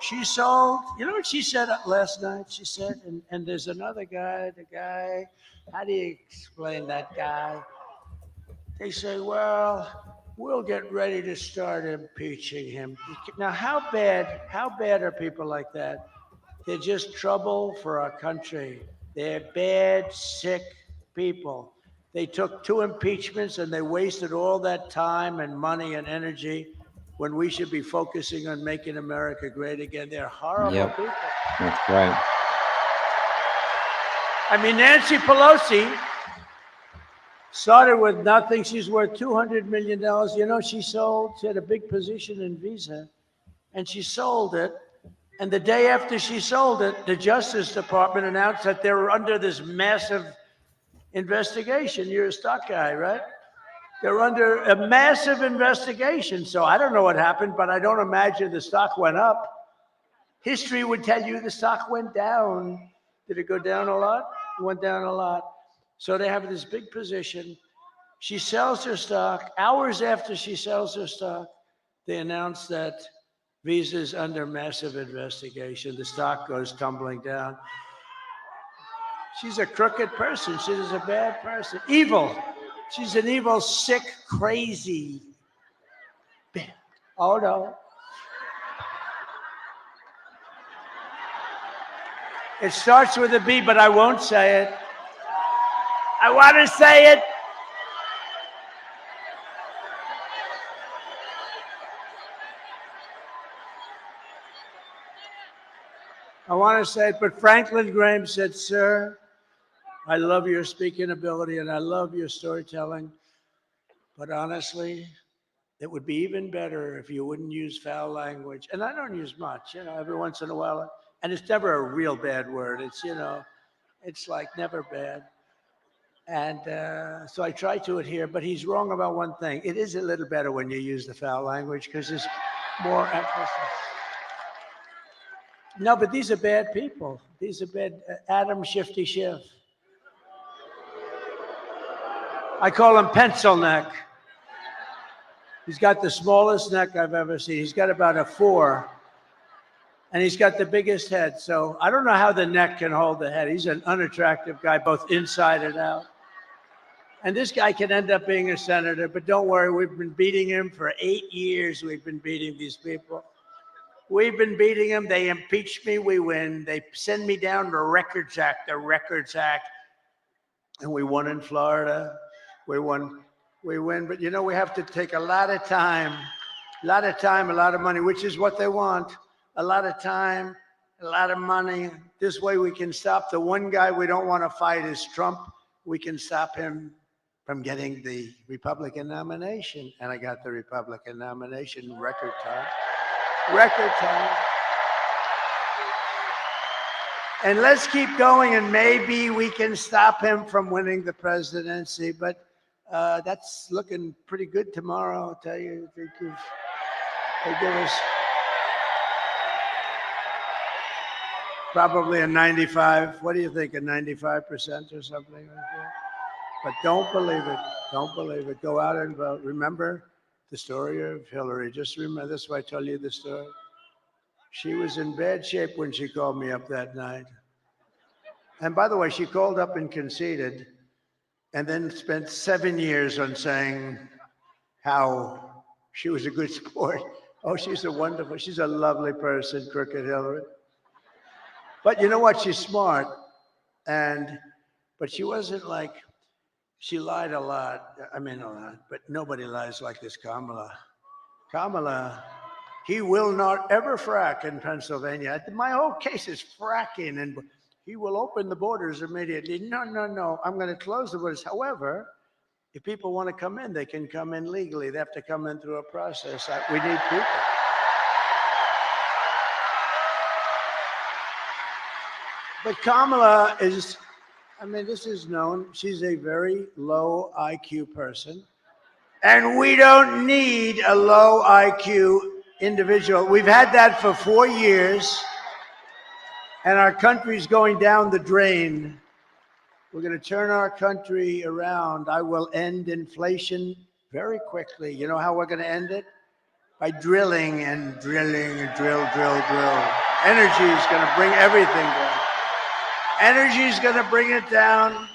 She sold, you know what she said last night? She said, and there's another guy, how do you explain that guy? They say, well, we'll get ready to start impeaching him. Now, how bad are people like that? They're just trouble for our country. They're bad, sick people. They took 2 impeachments and they wasted all that time and money and energy when we should be focusing on making America great again. They're horrible people. That's right. I mean, Nancy Pelosi started with nothing. She's worth $200 million. You know, she had a big position in Visa, and she sold it. And the day after she sold it, the Justice Department announced that they were under this massive investigation. You're a stock guy, right? They're under a massive investigation. So I don't know what happened, but I don't imagine the stock went up. History would tell you the stock went down. Did it go down a lot? It went down a lot. So they have this big position. She sells her stock. Hours after she sells her stock, they announce that Visa is under massive investigation. The stock goes tumbling down. She's a crooked person. She's a bad person. Evil. She's an evil, sick, crazy. Oh, no. It starts with a B, but I won't say it. I want to say it. I want to say it, but Franklin Graham said, sir, I love your speaking ability and I love your storytelling, but honestly, it would be even better if you wouldn't use foul language. And I don't use much, every once in a while. And it's never a real bad word. It's, it's like never bad. And so I try to adhere, but he's wrong about one thing. It is a little better when you use the foul language because there's more emphasis. No, but these are bad people. These are bad. Adam Shifty Schiff. I call him pencil neck. He's got the smallest neck I've ever seen. He's got about a 4. And he's got the biggest head. So I don't know how the neck can hold the head. He's an unattractive guy, both inside and out. And this guy can end up being a senator, but don't worry, we've been beating him for 8 years. We've been beating these people. We've been beating them. They impeach me, we win. They send me down the Records Act, and we won in Florida. We win. But we have to take a lot of time, a lot of money, which is what they want. A lot of time, a lot of money. This way we can stop. The one guy we don't want to fight is Trump. We can stop him from getting the Republican nomination. And I got the Republican nomination in record time. Record time. And let's keep going, and maybe we can stop him from winning the presidency. But that's looking pretty good tomorrow, I'll tell you. They give us probably a 95. What do you think, a 95% or something like that? But don't believe it. Don't believe it. Go out and vote. Remember the story of Hillary. Just remember, that's why I tell you the story. She was in bad shape when she called me up that night. And by the way, she called up and conceded, and then spent 7 years on saying how she was a good sport. Oh, she's a lovely person, Crooked Hillary. But you know what? She's smart. But she wasn't like, she lied a lot. I mean, a lot, but nobody lies like this Kamala. Kamala, he will not ever frack in Pennsylvania. My whole case is fracking, and he will open the borders immediately. No. I'm going to close the borders. However, if people want to come in, they can come in legally. They have to come in through a process. We need people. But Kamala is, this is known. She's a very low IQ person. And we don't need a low IQ individual. We've had that for 4 years, and our country's going down the drain. We're going to turn our country around. I will end inflation very quickly. You know how we're going to end it? By drilling and drilling and drill. Energy is going to bring everything down. Energy is going to bring it down.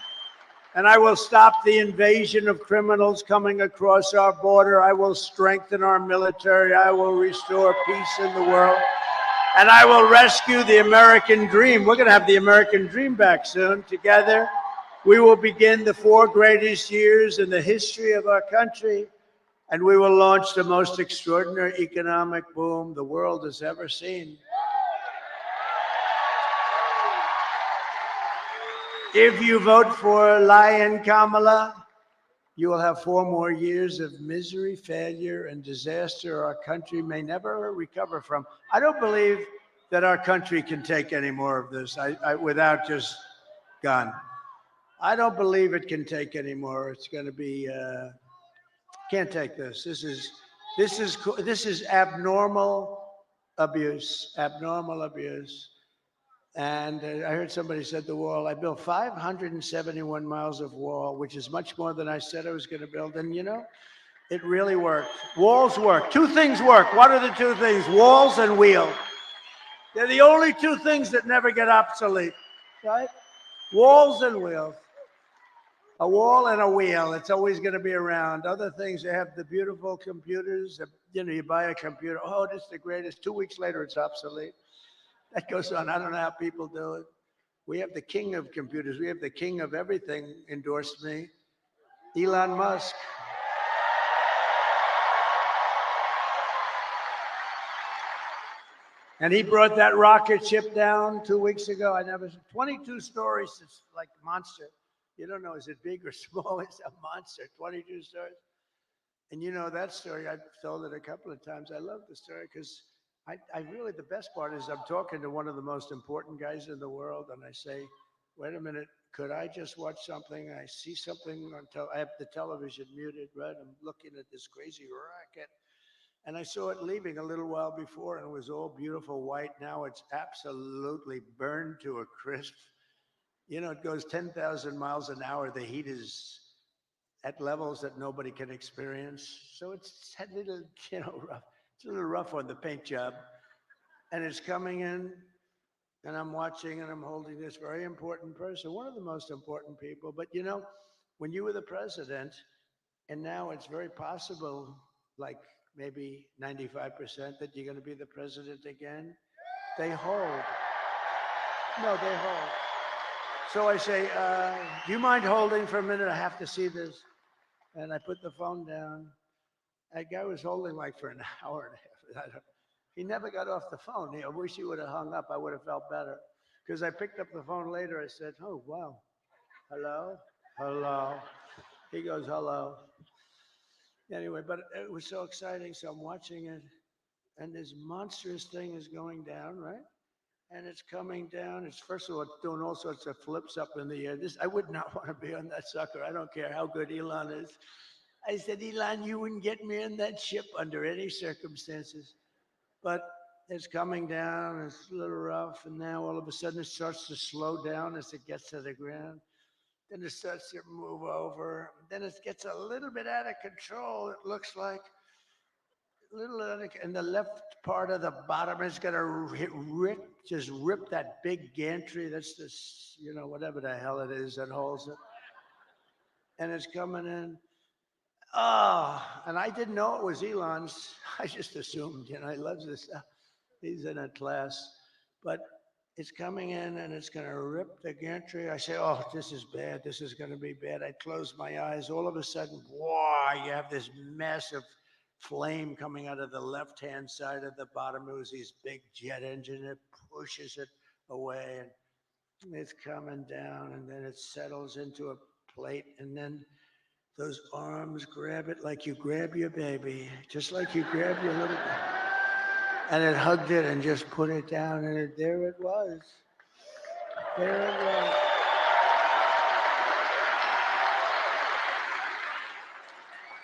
And I will stop the invasion of criminals coming across our border. I will strengthen our military. I will restore peace in the world. And I will rescue the American dream. We're going to have the American dream back soon. Together, we will begin the 4 greatest years in the history of our country. And we will launch the most extraordinary economic boom the world has ever seen. If you vote for Lion Kamala, you will have 4 more years of misery, failure, and disaster our country may never recover from. I don't believe that our country can take any more of this without just gone. I don't believe it can take any more. It's going to be, can't take this. This is abnormal abuse, And I heard somebody said the wall. I built 571 miles of wall, which is much more than I said I was going to build. And you know, it really worked. Walls work. 2 things work. What are the 2 things? Walls and wheels. They're the only 2 things that never get obsolete, right? Walls and wheels. A wall and a wheel. It's always going to be around. Other things, they have the beautiful computers. You know, you buy a computer. Oh, this is the greatest. 2 weeks later, it's obsolete. That goes on. I don't know how people do it. We have the king of computers. We have the king of everything endorsed me, Elon Musk. And he brought that rocket ship down 2 weeks ago. 22 stories. It's like a monster. You don't know, is it big or small? It's a monster, 22 stories. And you know that story, I've told it a couple of times. I love the story because I really, the best part is I'm talking to one of the most important guys in the world, and I say, wait a minute, could I just watch something? I see something on I have the television muted, right? I'm looking at this crazy rocket, and I saw it leaving a little while before, and it was all beautiful white. Now it's absolutely burned to a crisp. You know, it goes 10,000 miles an hour. The heat is at levels that nobody can experience. So it's a little, you know, rough. It's a little rough on the paint job. And it's coming in, and I'm watching, and I'm holding this very important person, one of the most important people. But, you know, when you were the president, and now it's very possible, like maybe 95%, that you're going to be the president again, they hold. No, they hold. So I say, do you mind holding for a minute? I have to see this. And I put the phone down. That guy was holding like for an hour and a half. He never got off the phone. I wish he would have hung up. I would have felt better. Because I picked up the phone later. I said, oh, wow. Hello? Hello? He goes, hello. Anyway, but it was so exciting. So I'm watching it. And this monstrous thing is going down, right? And it's coming down. It's, first of all, it's doing all sorts of flips up in the air. I would not want to be on that sucker. I don't care how good Elon is. I said, Elon, you wouldn't get me in that ship under any circumstances. But it's coming down. It's a little rough. And now all of a sudden it starts to slow down as it gets to the ground. Then it starts to move over. Then it gets a little bit out of control. It looks like and the left part of the bottom is going to just rip that big gantry. That's this, you know, whatever the hell it is that holds it. And it's coming in. Oh, and I didn't know it was Elon's. I just assumed, you know, he loves this stuff. He's in a class. But it's coming in and it's going to rip the gantry. I say, oh, this is bad. This is going to be bad. I close my eyes. All of a sudden, wow, you have this massive flame coming out of the left-hand side of the bottom. It was these big jet engine. It pushes it away, and it's coming down, and then it settles into a plate, and then those arms grab it like you grab your baby, just like you grab your little baby. And it hugged it and just put it down, and there it was. There it was.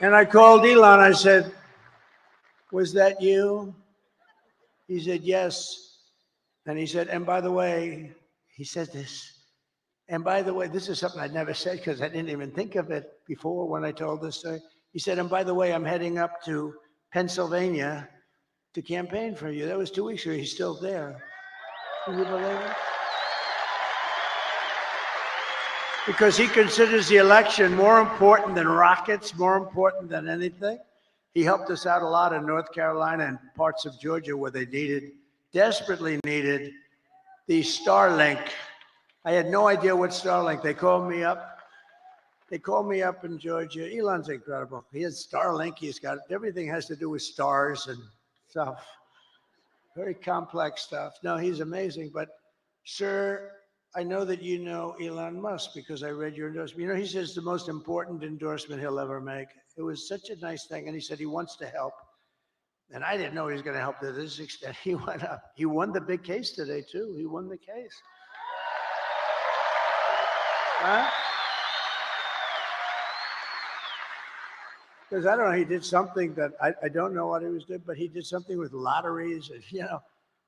And I called Elon. I said, was that you? He said, yes. And he said, and by the way, he said this. And by the way, this is something I'd never said because I didn't even think of it before when I told this story. He said, and by the way, I'm heading up to Pennsylvania to campaign for you. That was 2 weeks ago. He's still there. Can you believe it? Because he considers the election more important than rockets, more important than anything. He helped us out a lot in North Carolina and parts of Georgia where they desperately needed the Starlink. I had no idea what Starlink. They called me up. They called me up in Georgia. Elon's incredible. He has Starlink. He's got everything has to do with stars and stuff. Very complex stuff. No, he's amazing. But, sir, I know that you know Elon Musk because I read your endorsement. You know, he says the most important endorsement he'll ever make. It was such a nice thing. And he said he wants to help. And I didn't know he was going to help to this extent. He went up. He won the big case today, too. He won the case. Huh? Because I don't know, he did something that I don't know what he was doing, but he did something with lotteries. And, you know,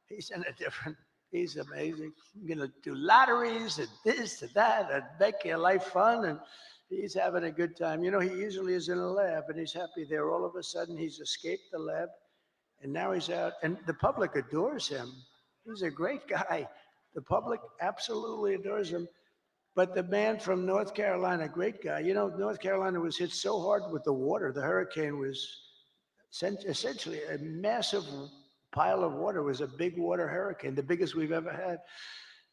he's in a different, he's amazing. He's going to do lotteries and this and that and make your life fun. And he's having a good time. You know, he usually is in a lab and he's happy there. All of a sudden, he's escaped the lab and now he's out. And the public adores him. He's a great guy. The public absolutely adores him. But the man from North Carolina, great guy. You know, North Carolina was hit so hard with the water. The hurricane was essentially a massive pile of water. It was a big water hurricane, the biggest we've ever had.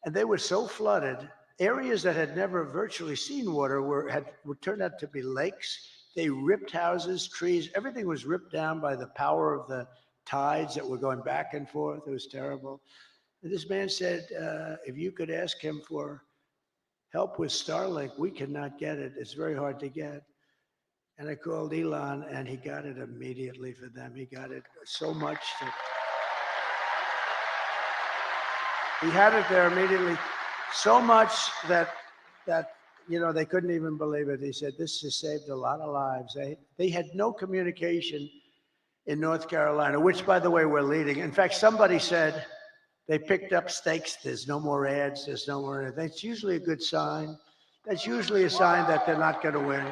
And they were so flooded. Areas that had never virtually seen water were turned out to be lakes. They ripped houses, trees. Everything was ripped down by the power of the tides that were going back and forth. It was terrible. And this man said, if you could ask him for help with Starlink, we cannot get it. It's very hard to get. And I called Elon and he got it immediately for them. He got it so much that he had it there immediately, so much that you know, they couldn't even believe it. He said, this has saved a lot of lives. They had no communication in North Carolina, which, by the way, we're leading. In fact, somebody said, they picked up stakes. There's no more ads. There's no more. That's usually a good sign. That's usually a sign that they're not going to win.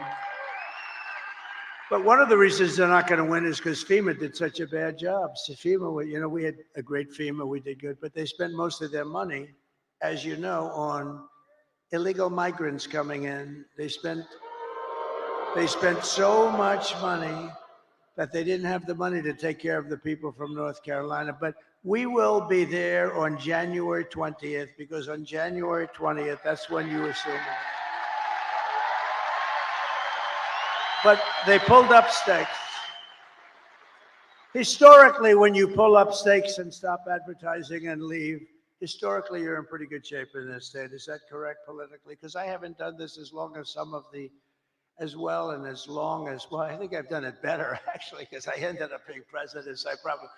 But one of the reasons they're not going to win is because FEMA did such a bad job. So FEMA, you know, we had a great FEMA. We did good, but they spent most of their money, as you know, on illegal migrants coming in. They spent so much money that they didn't have the money to take care of the people from North Carolina. But we will be there on January 20th, because on January 20th, that's when you assume it. But they pulled up stakes. Historically, when you pull up stakes and stop advertising and leave, historically, you're in pretty good shape in this state. Is that correct politically? Because I haven't done this as long as some of the, as well, and as long as, well, I think I've done it better, actually, because I ended up being president, so I probably,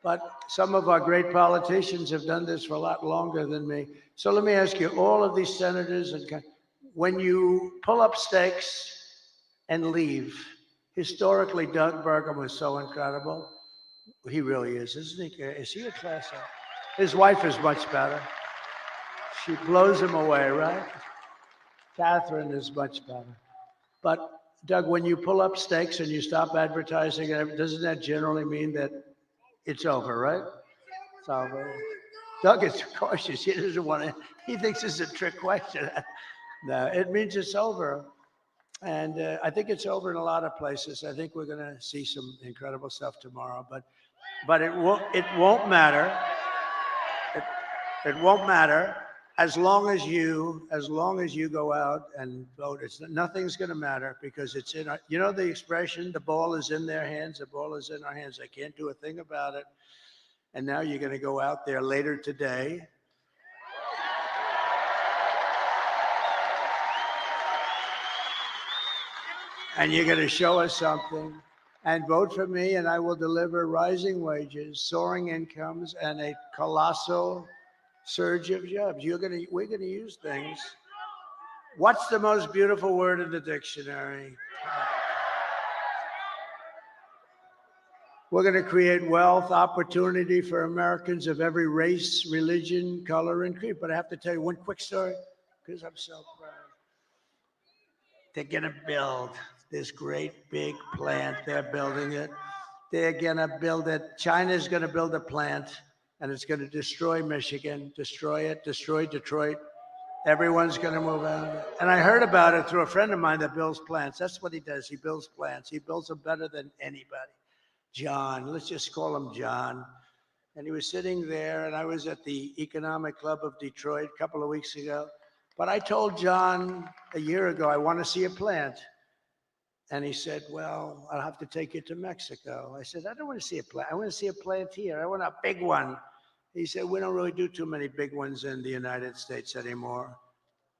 but some of our great politicians have done this for a lot longer than me. So let me ask you, all of these senators, and when you pull up stakes and leave, historically, Doug Burgum was so incredible. He really is, isn't he? Is he a class act? His wife is much better. She blows him away, right? Catherine is much better. But Doug, when you pull up stakes and you stop advertising, doesn't that generally mean that it's over, right? It's over. Doug is cautious. He doesn't want to, he thinks it's a trick question. No, it means it's over. And I think it's over in a lot of places. I think we're going to see some incredible stuff tomorrow, but it won't matter. It won't matter as long as you go out and vote. Nothing's going to matter, because it's in our, you know the expression, the ball is in their hands, the ball is in our hands. They can't do a thing about it. And now you're going to go out there later today. And you're going to show us something, and vote for me, and I will deliver rising wages, soaring incomes, and a colossal surge of jobs. We're going to use things. What's the most beautiful word in the dictionary? We're going to create wealth, opportunity for Americans of every race, religion, color, and creed. But I have to tell you one quick story because I'm so proud. They're going to build this great big plant. They're building it. They're going to build it. China's going to build a plant, and it's going to destroy Michigan, destroy it, destroy Detroit. Everyone's going to move out. And I heard about it through a friend of mine that builds plants. That's what he does. He builds plants. He builds them better than anybody. John, let's just call him John. And he was sitting there, and I was at the Economic Club of Detroit a couple of weeks ago. But I told John a year ago, I want to see a plant. And he said, well, I'll have to take you to Mexico. I said, I don't want to see a plant. I want to see a plant here. I want a big one. He said, we don't really do too many big ones in the United States anymore.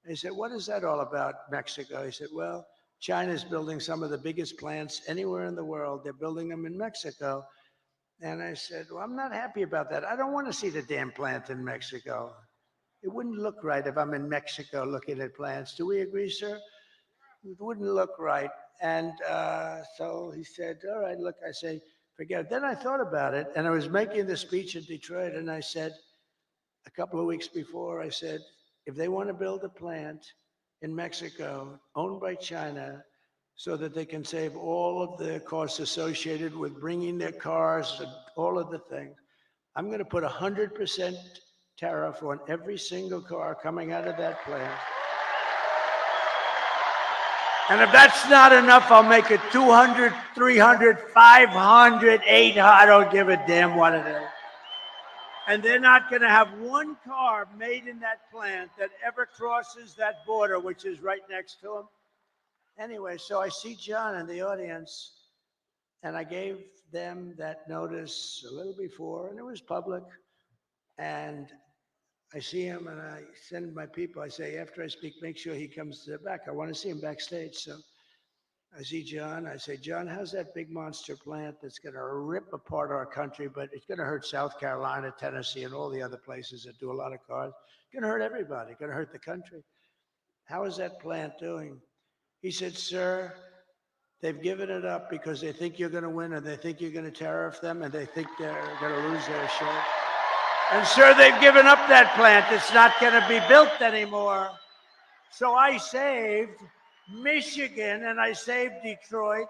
I said, what is that all about, Mexico? He said, well, China's building some of the biggest plants anywhere in the world. They're building them in Mexico. And I said, well, I'm not happy about that. I don't want to see the damn plant in Mexico. It wouldn't look right if I'm in Mexico looking at plants. Do we agree, sir? It wouldn't look right. And so he said, all right, look, I say, forget it. Then I thought about it, and I was making the speech in Detroit, and I said, a couple of weeks before, I said, if they want to build a plant in Mexico owned by China so that they can save all of the costs associated with bringing their cars and all of the things, I'm going to put 100% tariff on every single car coming out of that plant. And if that's not enough, I'll make it 200, 300, 500, 800. I don't give a damn what it is. And they're not going to have one car made in that plant that ever crosses that border, which is right next to them. Anyway, so I see John in the audience, and I gave them that notice a little before, and it was public. And I see him, and I send my people. I say, after I speak, make sure he comes to the back. I want to see him backstage. So I see John. I say, John, how's that big monster plant that's going to rip apart our country, but it's going to hurt South Carolina, Tennessee, and all the other places that do a lot of cars. It's going to hurt everybody. It's going to hurt the country. How is that plant doing? He said, sir, they've given it up because they think you're going to win, and they think you're going to tariff them, and they think they're going to lose their share. And sir, they've given up that plant. It's not going to be built anymore. So I saved Michigan and I saved Detroit,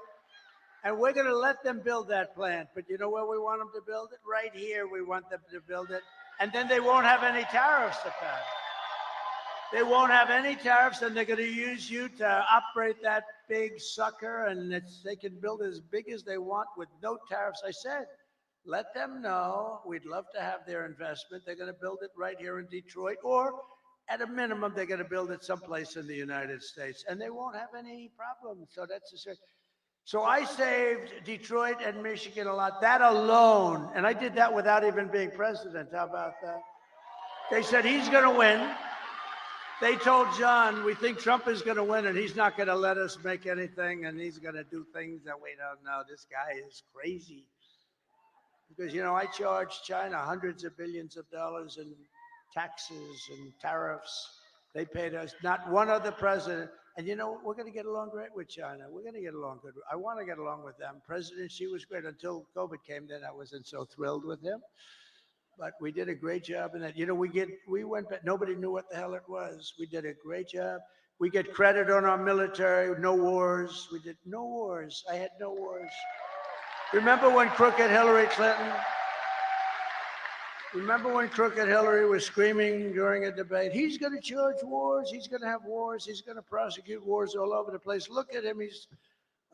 and we're going to let them build that plant. But you know where we want them to build it? Right here, we want them to build it. And then they won't have any tariffs to pay. They won't have any tariffs, and they're going to use you to operate that big sucker, and they can build as big as they want with no tariffs. I said, let them know we'd love to have their investment. They're going to build it right here in Detroit, or at a minimum, they're going to build it someplace in the United States, and they won't have any problem. So that's the So I saved Detroit and Michigan a lot. That alone, and I did that without even being president. How about that? They said he's going to win. They told John, we think Trump is going to win, and he's not going to let us make anything, and he's going to do things that we don't know. This guy is crazy. Because, you know, I charge China hundreds of billions of dollars in taxes and tariffs. They paid us, not one other president. And, you know, we're going to get along great with China. We're going to get along good. I want to get along with them. President Xi was great until COVID came. Then I wasn't so thrilled with him. But we did a great job in that. You know, we went back. Nobody knew what the hell it was. We did a great job. We get credit on our military. No wars. We did no wars. I had no wars. Remember when crooked Hillary Clinton? Remember when crooked Hillary was screaming during a debate, he's going to charge wars, he's going to have wars, he's going to prosecute wars all over the place. Look at him, he's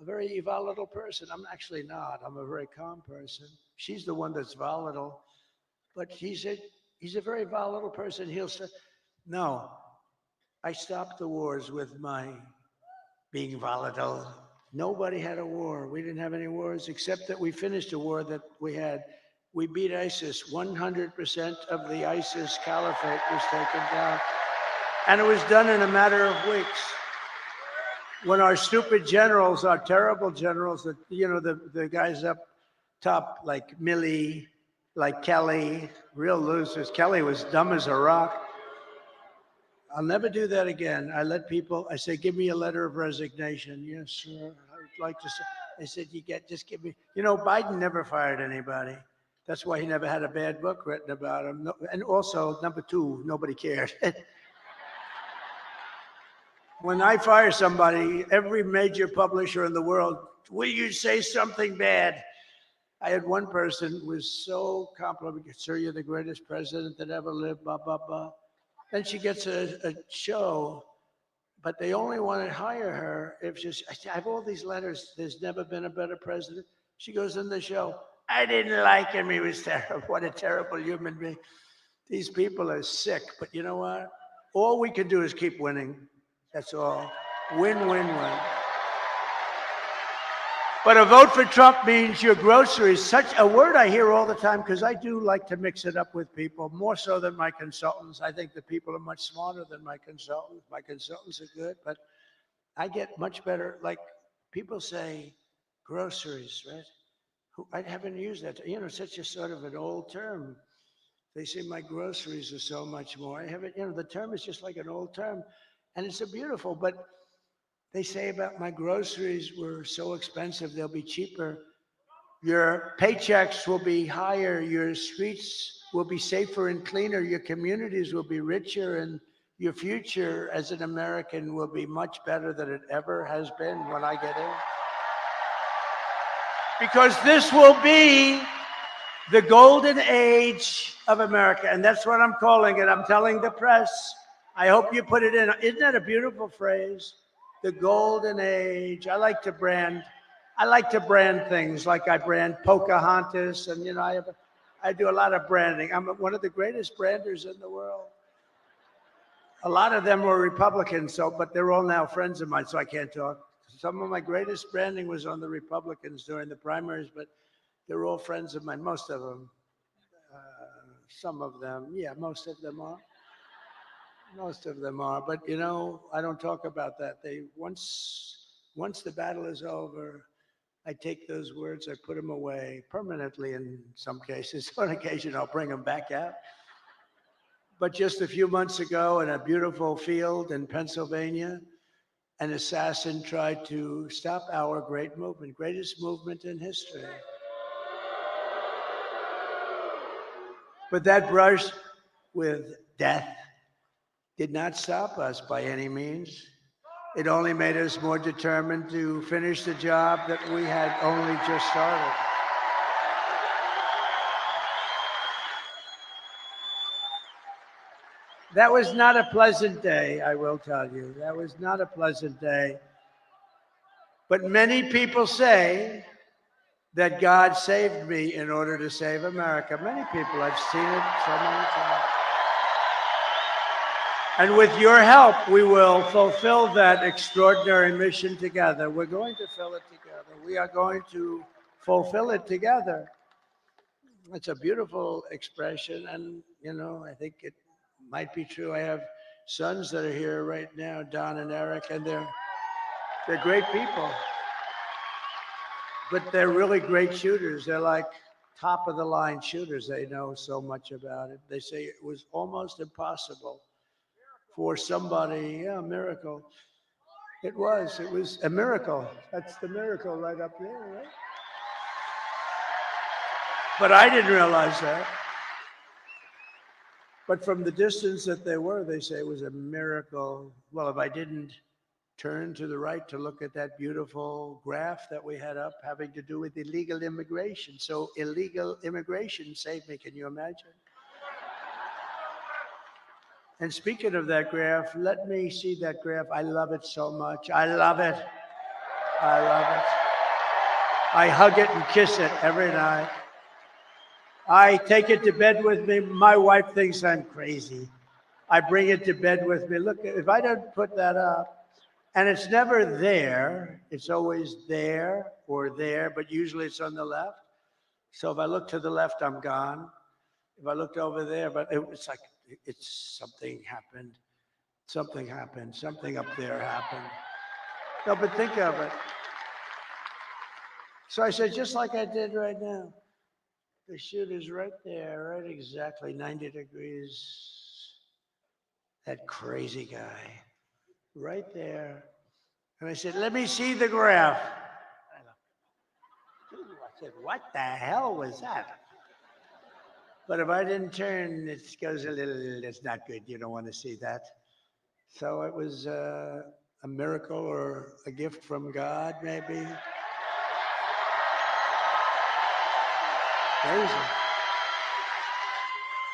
a very volatile person. I'm actually not. I'm a very calm person. She's the one that's volatile. But he's a very volatile person. He'll say, no, I stopped the wars with my being volatile. Nobody had a war. We didn't have any wars, except that we finished a war that we had. We beat ISIS. 100% of the ISIS caliphate was taken down. And it was done in a matter of weeks. When our stupid generals, our terrible generals, you know, the guys up top, like Milley, like Kelly, real losers. Kelly was dumb as a rock. I'll never do that again. I let people, I say, give me a letter of resignation. Yes, sir. I would like to say, They said, just give me, Biden never fired anybody. That's why he never had a bad book written about him. And also, number two, nobody cared. When I fire somebody, every major publisher in the world, will you say something bad? I had one person who was so complimentary, sir, you're the greatest president that ever lived, blah, blah, blah. Then she gets a show, but they only want to hire her if I have all these letters, there's never been a better president. She goes in the show, I didn't like him, he was terrible. What a terrible human being. These people are sick, but you know what? All we can do is keep winning. That's all. Win, win, win. But a vote for Trump means your groceries, such a word I hear all the time, because I do like to mix it up with people, more so than my consultants. I think the people are much smarter than my consultants. My consultants are good, but I get much better. Like people say groceries, right? I haven't used that. Such a sort of an old term. They say my groceries are so much more. I haven't, the term is just like an old term. And it's a beautiful, but they say about my groceries were so expensive, they'll be cheaper. Your paychecks will be higher. Your streets will be safer and cleaner. Your communities will be richer. And your future as an American will be much better than it ever has been when I get in. Because this will be the golden age of America. And that's what I'm calling it. I'm telling the press. I hope you put it in. Isn't that a beautiful phrase? The golden age. I like to brand things like I brand Pocahontas, and I do a lot of branding. I'm one of the greatest branders in the world. A lot of them were Republicans, but they're all now friends of mine, so I can't talk. Some of my greatest branding was on the Republicans during the primaries, but they're all friends of mine. Most of them. Some of them, yeah, most of them are. Most of them are, but I don't talk about that. Once the battle is over, I take those words, I put them away permanently in some cases. On occasion, I'll bring them back out. But just a few months ago in a beautiful field in Pennsylvania, an assassin tried to stop our great movement, greatest movement in history. But that brush with death did not stop us by any means. It only made us more determined to finish the job that we had only just started. That was not a pleasant day, I will tell you. That was not a pleasant day. But many people say that God saved me in order to save America. Many people, I've seen it so many times. And with your help, we will fulfill that extraordinary mission together. We're going to fill it together. We are going to fulfill it together. It's a beautiful expression. And, I think it might be true. I have sons that are here right now, Don and Eric, and they're great people. But they're really great shooters. They're like top of the line shooters. They know so much about it. They say it was almost impossible for somebody, a miracle. It was a miracle. That's the miracle right up there, right? But I didn't realize that. But from the distance that they were, they say it was a miracle. Well, if I didn't turn to the right to look at that beautiful graph that we had up having to do with illegal immigration. So illegal immigration saved me, can you imagine? And speaking of that graph, let me see that graph. I love it so much. I love it. I love it. I hug it and kiss it every night. I take it to bed with me. My wife thinks I'm crazy. I bring it to bed with me. Look, if I don't put that up, and it's never there, it's always there or there, but usually it's on the left. So if I look to the left, I'm gone. If I looked over there, but it's like, something happened. Something happened. Something up there happened. No, but think of it. So I said, just like I did right now. The shooter's right there, right exactly 90 degrees. That crazy guy, right there. And I said, let me see the graph. said, what the hell was that? But if I didn't turn, it goes a little, it's not good. You don't want to see that. So it was a miracle or a gift from God, maybe. Crazy.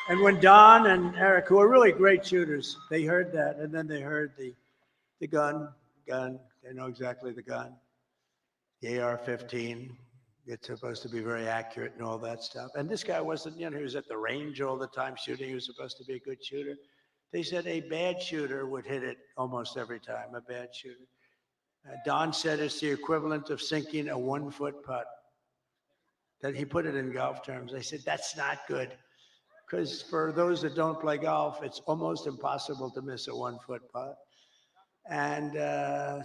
And when Don and Eric, who are really great shooters, they heard that, and then they heard the gun, they know exactly the gun, the AR-15. It's supposed to be very accurate and all that stuff. And this guy wasn't, he was at the range all the time shooting. He was supposed to be a good shooter. They said a bad shooter would hit it almost every time, a bad shooter. Don said it's the equivalent of sinking a 1-foot putt. That he put it in golf terms. I said, that's not good. Because for those that don't play golf, it's almost impossible to miss a 1-foot putt. And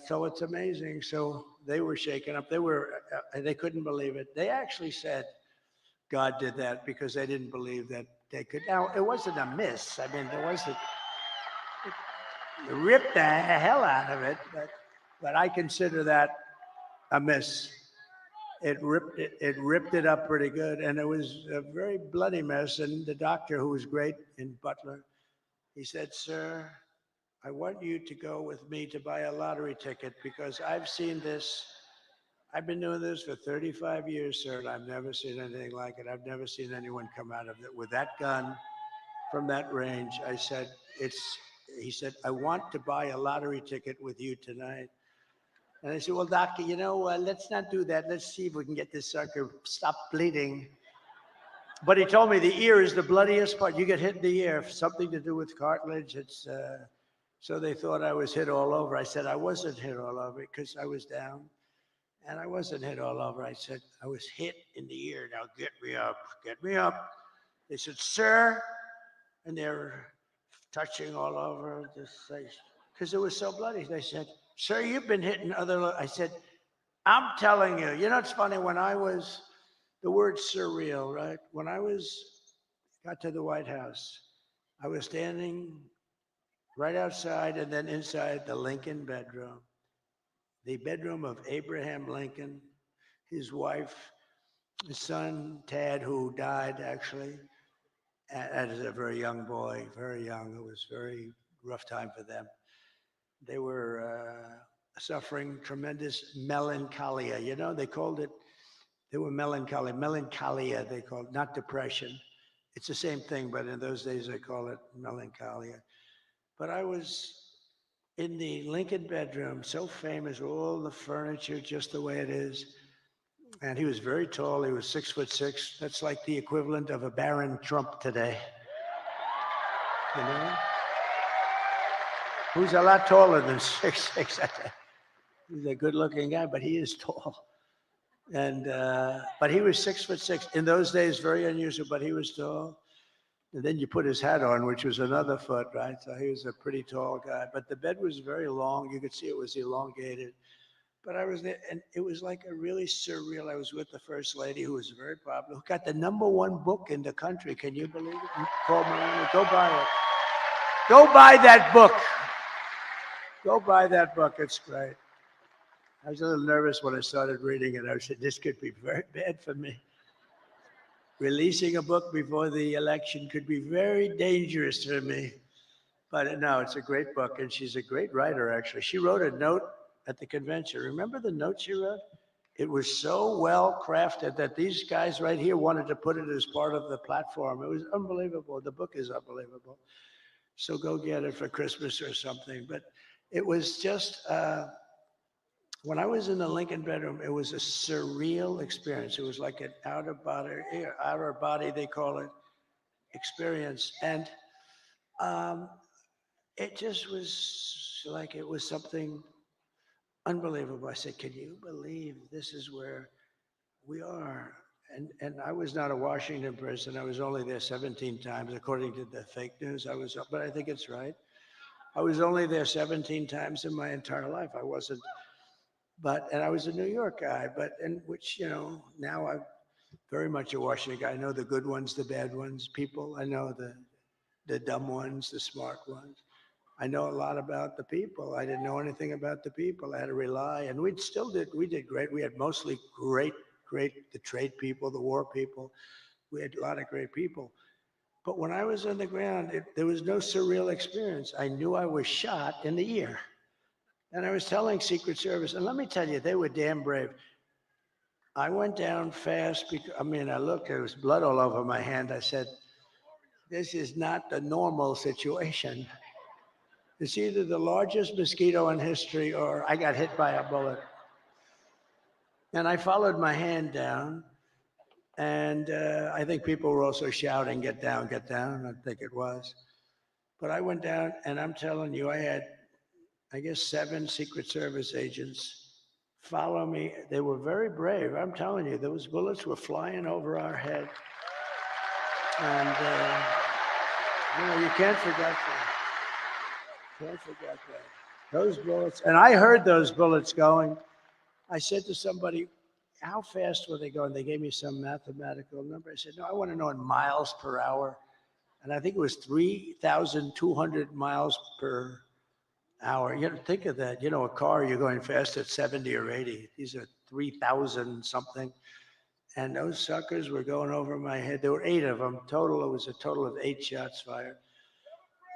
so it's amazing. So they were shaken up. They couldn't believe it. They actually said God did that because they didn't believe that they could. Now, it wasn't a miss. I mean, there wasn't, it ripped the hell out of it, but I consider that a miss. It ripped it up pretty good, and it was a very bloody mess. And the doctor, who was great in Butler, he said, sir, I want you to go with me to buy a lottery ticket because I've seen this. I've been doing this for 35 years, sir, and I've never seen anything like it. I've never seen anyone come out of it with that gun from that range. I said, he said, I want to buy a lottery ticket with you tonight. And I said, well, doctor, let's not do that. Let's see if we can get this sucker stop bleeding. But he told me the ear is the bloodiest part. You get hit in the ear, something to do with cartilage. So they thought I was hit all over. I said, I wasn't hit all over because I was down. And I wasn't hit all over. I said, I was hit in the ear. Now get me up, get me up. They said, sir. And they're touching all over this place because it was so bloody. They said, sir, you've been hitting other. I said, I'm telling you, it's funny when I was, the word surreal, right? When I got to the White House, I was standing right outside and then inside the Lincoln bedroom, the bedroom of Abraham Lincoln, his wife, his son, Tad, who died actually as a very young boy, very young. It was a very rough time for them. They were suffering tremendous melancholia. They called it, they were melancholy. Melancholia, they called it, not depression. It's the same thing, but in those days they call it melancholia. But I was in the Lincoln bedroom, so famous, all the furniture just the way it is. And he was very tall. He was 6'6". That's like the equivalent of a Barron Trump today. Who's a lot taller than 6'6". He's a good-looking guy, but he is tall. And but he was 6'6". In those days, very unusual, but he was tall. And then you put his hat on, which was another foot, right? So he was a pretty tall guy. But the bed was very long. You could see it was elongated. But I was there, and it was like a really surreal. I was with the First Lady, who was very popular, who got the #1 book in the country. Can you believe it? Paul Melania, go buy it. Go buy that book. Go buy that book. It's great. I was a little nervous when I started reading it. I said, this could be very bad for me. Releasing a book before the election could be very dangerous for me. But no, it's a great book, and she's a great writer, actually. She wrote a note at the convention. Remember the note she wrote? It was so well crafted that these guys right here wanted to put it as part of the platform. It was unbelievable. The book is unbelievable. So go get it for Christmas or something. But it was just, when I was in the Lincoln bedroom, it was a surreal experience. It was like an outer body, they call it, experience. And it just was like, it was something unbelievable. I said, can you believe this is where we are? And I was not a Washington person. I was only there 17 times, according to the fake news. But I think it's right. I was only there 17 times in my entire life. I wasn't, and I was a New York guy, which, now I'm very much a Washington guy. I know the good ones, the bad ones, people. I know the dumb ones, the smart ones. I know a lot about the people. I didn't know anything about the people. I had to rely, and we did great. We had mostly great the trade people, the war people. We had a lot of great people. But when I was on the ground, there was no surreal experience. I knew I was shot in the ear. And I was telling Secret Service, and let me tell you, they were damn brave. I went down fast because, I looked, there was blood all over my hand. I said, this is not the normal situation. It's either the largest mosquito in history or I got hit by a bullet. And I followed my hand down. And I think people were also shouting, get down, get down. I think it was. But I went down, and I'm telling you, I had, I guess, 7 Secret Service agents follow me. They were very brave. I'm telling you, those bullets were flying over our head. And, you can't forget that. Can't forget that. Those bullets, and I heard those bullets going. I said to somebody, how fast were they going? They gave me some mathematical number. I said, no, I want to know in miles per hour. And I think it was 3,200 miles per hour. You know, think of that. A car, you're going fast at 70 or 80. These are 3,000 something. And those suckers were going over my head. There were 8 of them. It was a total of 8 shots fired.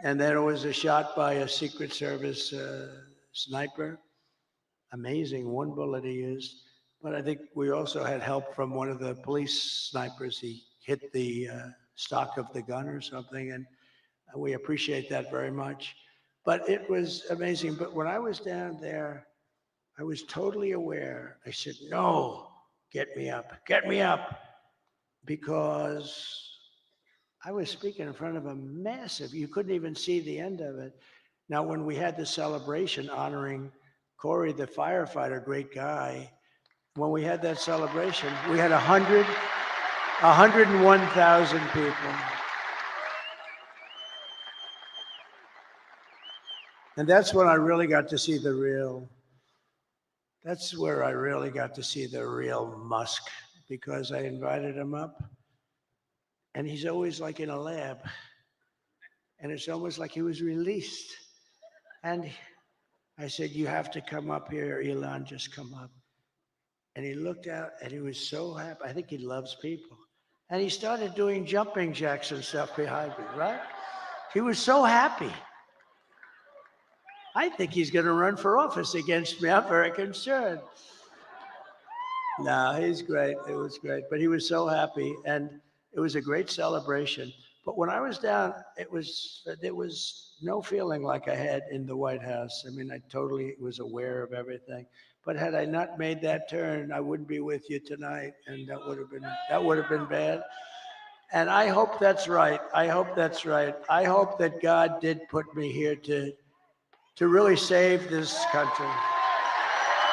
And then there was a shot by a Secret Service sniper. Amazing, 1 bullet he used. But I think we also had help from one of the police snipers. He hit the stock of the gun or something, and we appreciate that very much. But it was amazing. But when I was down there, I was totally aware. I said, no, get me up, because I was speaking in front of a massive, you couldn't even see the end of it. Now, when we had the celebration honoring Corey, the firefighter, great guy, when we had that celebration, we had 101,000 people. And that's when I really got to see that's where I really got to see the real Musk, because I invited him up. And he's always like in a lab. And it's almost like he was released. And I said, you have to come up here, Elon, just come up. And he looked out and he was so happy. I think he loves people. And he started doing jumping jacks and stuff behind me, right? He was so happy. I think he's going to run for office against me. I'm very concerned. No, he's great. It was great. But he was so happy. And it was a great celebration. But when I was down, there was no feeling like I had in the White House. I totally was aware of everything. But had I not made that turn, I wouldn't be with you tonight, and that would have been bad. And I hope that's right. I hope that's right. I hope that God did put me here to really save this country,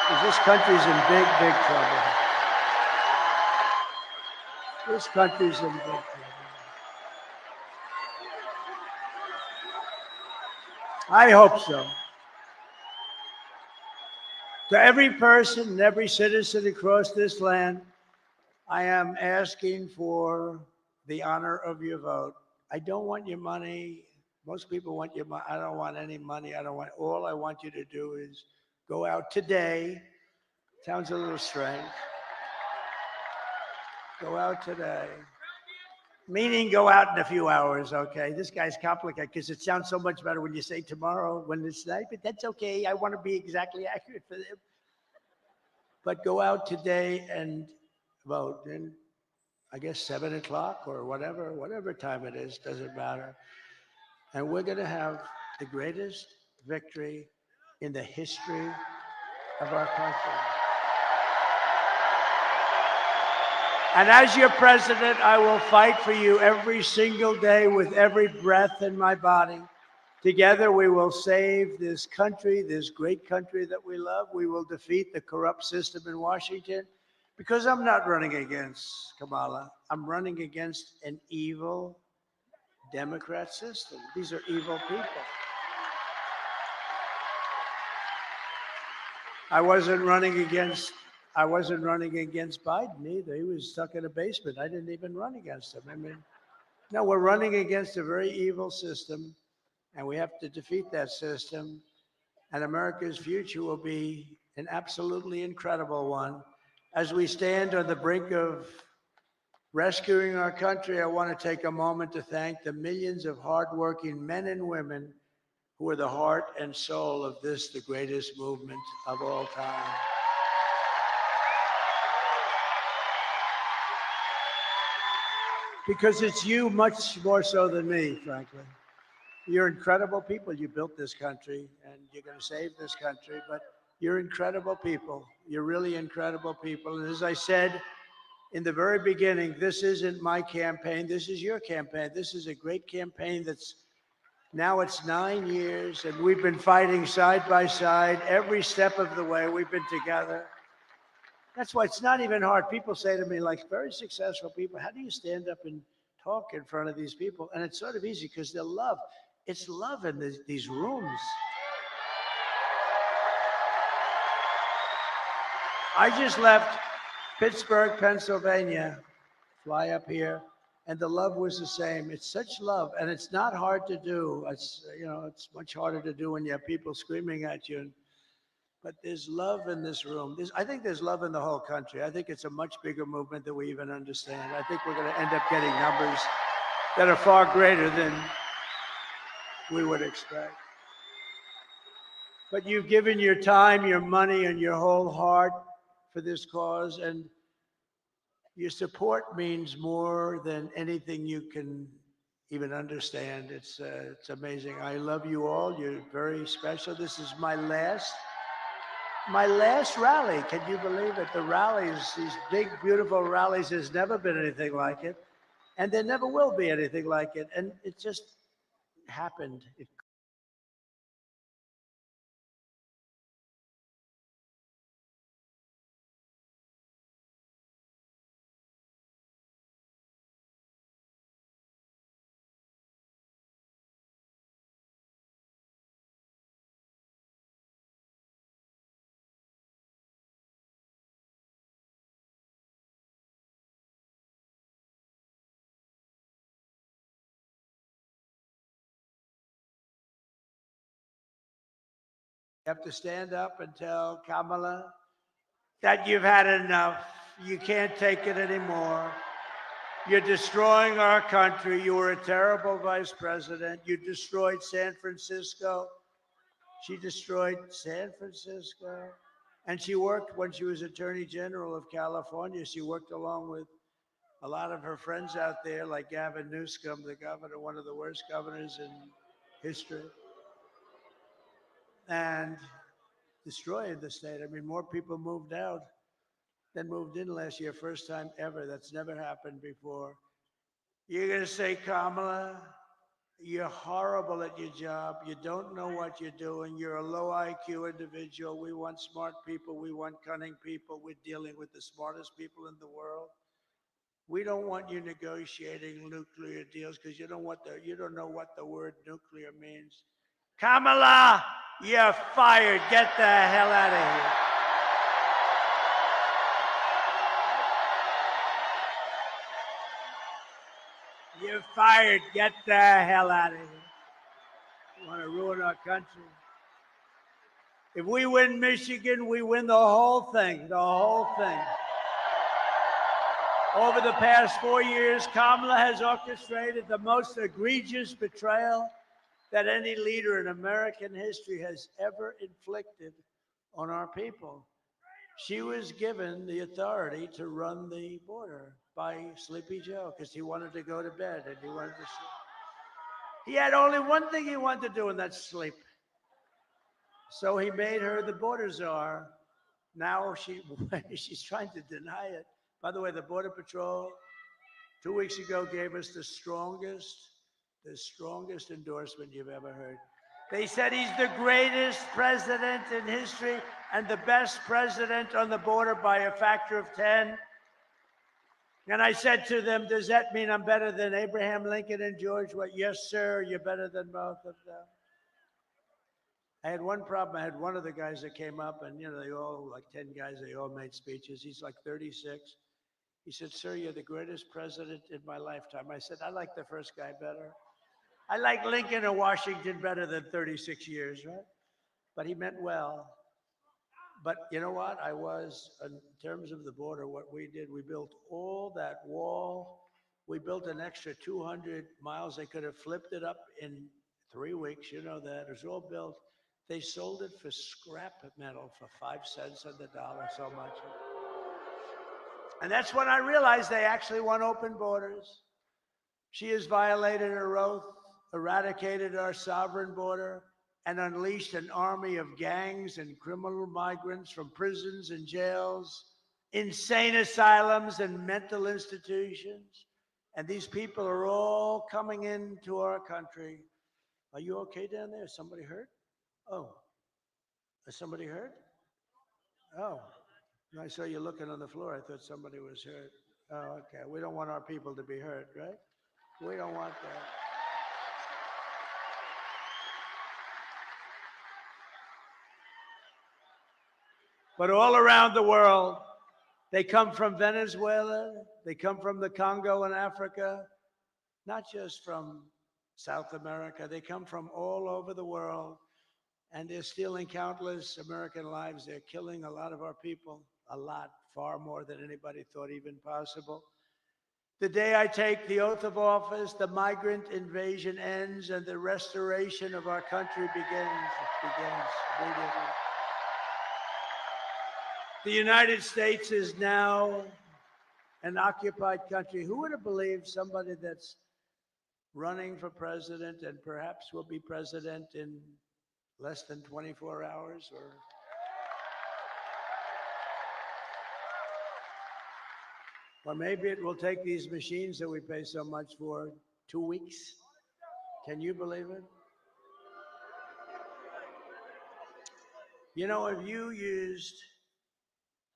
because this country's in big, big trouble. This country's in big trouble. I hope so. To every person and every citizen across this land, I am asking for the honor of your vote. I don't want your money. Most people want your money. I don't want any money. All I want you to do is go out today. Sounds a little strange. Go out today. Meaning go out in a few hours, okay? This guy's complicated because it sounds so much better when you say tomorrow when it's night, but that's okay. I want to be exactly accurate for them. But go out today and vote. And I guess 7 o'clock or whatever time it is, doesn't matter. And we're going to have the greatest victory in the history of our country. And as your president, I will fight for you every single day with every breath in my body. Together, we will save this country, this great country that we love. We will defeat the corrupt system in Washington, because I'm not running against Kamala. I'm running against an evil Democrat system. These are evil people. I wasn't running against Biden either. He was stuck in a basement. I didn't even run against him. No, we're running against a very evil system, and we have to defeat that system. And America's future will be an absolutely incredible one As we stand on the brink of rescuing our country, I want to take a moment to thank the millions of hardworking men and women who are the heart and soul of this, the greatest movement of all time. Because it's you much more so than me, frankly. You're incredible people. You built this country, and you're going to save this country, but you're incredible people. You're really incredible people. And as I said in the very beginning, this isn't my campaign. This is your campaign. This is a great campaign that's now it's 9 years, and we've been fighting side by side every step of the way. We've been together. That's why it's not even hard. People say to me, like very successful people, how do you stand up and talk in front of these people? And it's sort of easy because they're love. It's love in these rooms. I just left Pittsburgh, Pennsylvania, fly up here, and the love was the same. It's such love, and it's not hard to do. It's, you know, it's much harder to do when you have people screaming at you. But there's love in this room. I think there's love in the whole country. I think it's a much bigger movement than we even understand. I think we're going to end up getting numbers that are far greater than we would expect. But you've given your time, your money, and your whole heart for this cause, and your support means more than anything you can even understand. It's amazing. I love you all. You're very special. This is my last rally. Can you believe it? The rallies, these big, beautiful rallies, there's never been anything like it. And there never will be anything like it. And it just happened. You have to stand up and tell Kamala that you've had enough. You can't take it anymore. You're destroying our country. You were a terrible vice president. You destroyed San Francisco. She destroyed San Francisco. And she worked, when she was Attorney General of California, she worked along with a lot of her friends out there, like Gavin Newsom, the governor, one of the worst governors in history, and destroyed the state. I mean, more people moved out than moved in last year, first time ever. That's never happened before. You're going to say, Kamala, you're horrible at your job. You don't know what you're doing. You're a low IQ individual. We want smart people. We want cunning people. We're dealing with the smartest people in the world. We don't want you negotiating nuclear deals because you don't know what the word nuclear means. Kamala, you're fired. Get the hell out of here. You're fired. Get the hell out of here. You want to ruin our country. If we win Michigan, we win the whole thing, the whole thing. Over the past 4 years, Kamala has orchestrated the most egregious betrayal that any leader in American history has ever inflicted on our people. She was given the authority to run the border by Sleepy Joe because he wanted to go to bed and he wanted to sleep. He had only one thing he wanted to do, and that's sleep. So he made her the border czar. Now she's trying to deny it. By the way, the Border Patrol 2 weeks ago gave us the strongest endorsement you've ever heard. They said he's the greatest president in history and the best president on the border by a factor of 10. And I said to them, does that mean I'm better than Abraham Lincoln and George? What? Yes, sir, you're better than both of them. I had one problem. I had one of the guys that came up, and they all, like 10 guys, they all made speeches. He's like 36. He said, sir, you're the greatest president in my lifetime. I said, I like the first guy better. I like Lincoln and Washington better than 36 years, right? But he meant well. But you know what? In terms of the border, what we did, we built all that wall. We built an extra 200 miles. They could have flipped it up in 3 weeks. You know that. It was all built. They sold it for scrap metal for 5 cents on the dollar, so much. And that's when I realized they actually want open borders. She has violated her oath, eradicated our sovereign border, and unleashed an army of gangs and criminal migrants from prisons and jails, insane asylums and mental institutions. And these people are all coming into our country. Are you okay down there? Is somebody hurt? Oh, is somebody hurt? Oh, I saw you looking on the floor. I thought somebody was hurt. Oh, okay. We don't want our people to be hurt, right? We don't want that. But all around the world, they come from Venezuela, they come from the Congo in Africa, not just from South America, they come from all over the world, and they're stealing countless American lives. They're killing a lot of our people, a lot, far more than anybody thought even possible. The day I take the oath of office, the migrant invasion ends and the restoration of our country begins immediately. The United States is now an occupied country. Who would have believed somebody that's running for president and perhaps will be president in less than 24 hours or maybe it will take these machines that we pay so much for 2 weeks. Can you believe it? You know, if you used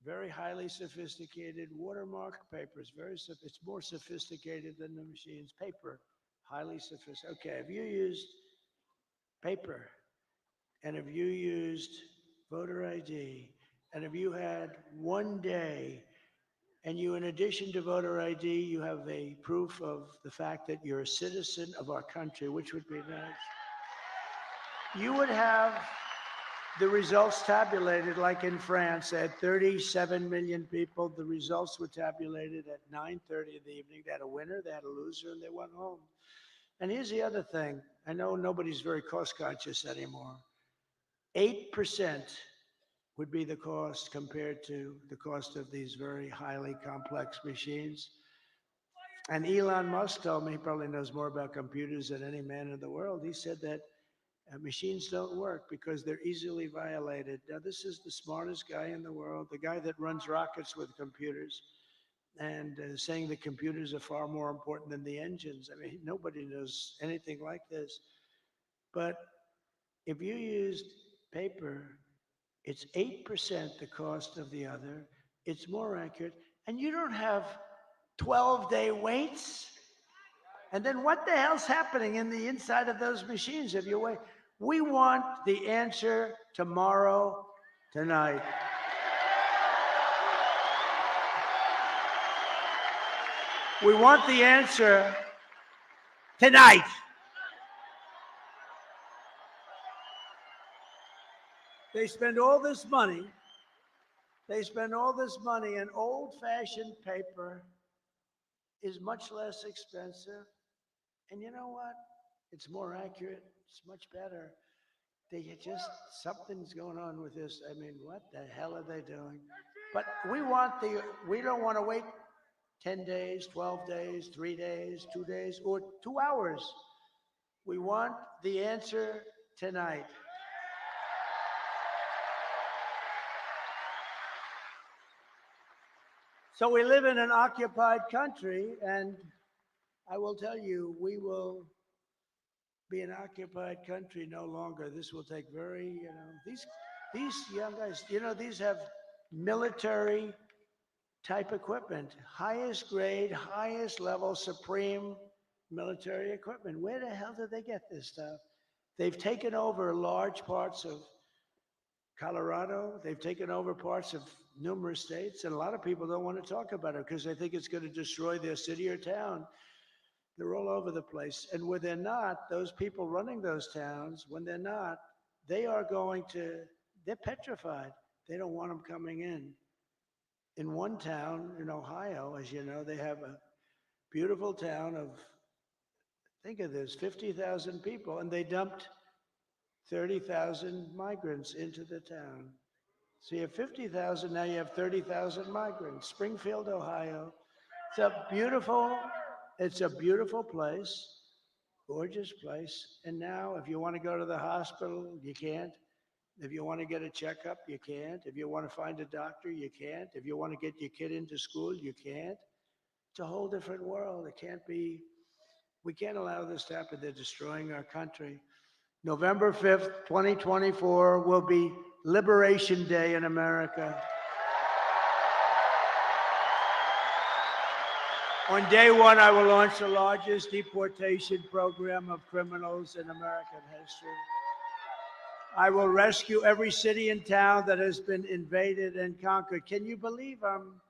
very highly sophisticated watermark papers, it's more sophisticated than the machines. Paper, highly sophisticated. Okay, if you used paper, and if you used voter ID, and if you had 1 day, and you, in addition to voter ID, you have a proof of the fact that you're a citizen of our country, which would be nice, you would have the results tabulated like in France. They had 37 million people. The results were tabulated at 9:30 in the evening. They had a winner, they had a loser, and they went home. And here's the other thing. I know nobody's very cost conscious anymore. 8% would be the cost compared to the cost of these very highly complex machines. And Elon Musk told me, he probably knows more about computers than any man in the world. He said that machines don't work because they're easily violated. Now, this is the smartest guy in the world, the guy that runs rockets with computers, and saying the computers are far more important than the engines. I mean, nobody knows anything like this. But if you used paper, it's 8% the cost of the other. It's more accurate. And you don't have 12-day waits. And then what the hell's happening in the inside of those machines if you wait? We want the answer tomorrow, tonight. We want the answer tonight. They spend all this money. And old-fashioned paper is much less expensive. And you know what? It's more accurate. It's much better. Something's going on with this. I mean, what the hell are they doing? But we don't want to wait 10 days, 12 days, 3 days, 2 days, or 2 hours. We want the answer tonight. So we live in an occupied country, and I will tell you, we will be an occupied country no longer. This will take these young guys, these have military type equipment, highest grade, highest level, supreme military equipment. Where the hell did they get this stuff? They've taken over large parts of Colorado. They've taken over parts of numerous states, and a lot of people don't want to talk about it because they think it's going to destroy their city or town. They're all over the place. And when they're not, those people running those towns, when they're not, they're petrified. They don't want them coming in. In one town in Ohio, as you know, they have a beautiful town of, think of this, 50,000 people, and they dumped 30,000 migrants into the town. So you have 50,000, now you have 30,000 migrants. Springfield, Ohio. It's a beautiful place, gorgeous place. And now if you want to go to the hospital, you can't. If you want to get a checkup, you can't. If you want to find a doctor, you can't. If you want to get your kid into school, you can't. It's a whole different world. It can't be, we can't allow this to happen. They're destroying our country. November 5th, 2024 will be Liberation Day in America. On day one, I will launch the largest deportation program of criminals in American history. I will rescue every city and town that has been invaded and conquered. Can you believe I'm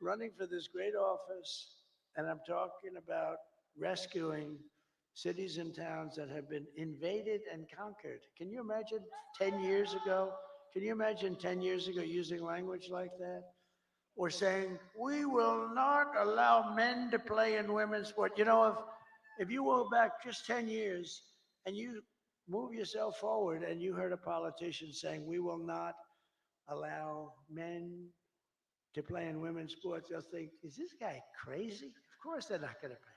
running for this great office and I'm talking about rescuing cities and towns that have been invaded and conquered? Can you imagine 10 years ago? Can you imagine 10 years ago using language like that? Or saying, we will not allow men to play in women's sport. You know, if you go back just 10 years and you move yourself forward and you heard a politician saying, we will not allow men to play in women's sports, they'll think, is this guy crazy? Of course they're not going to pay.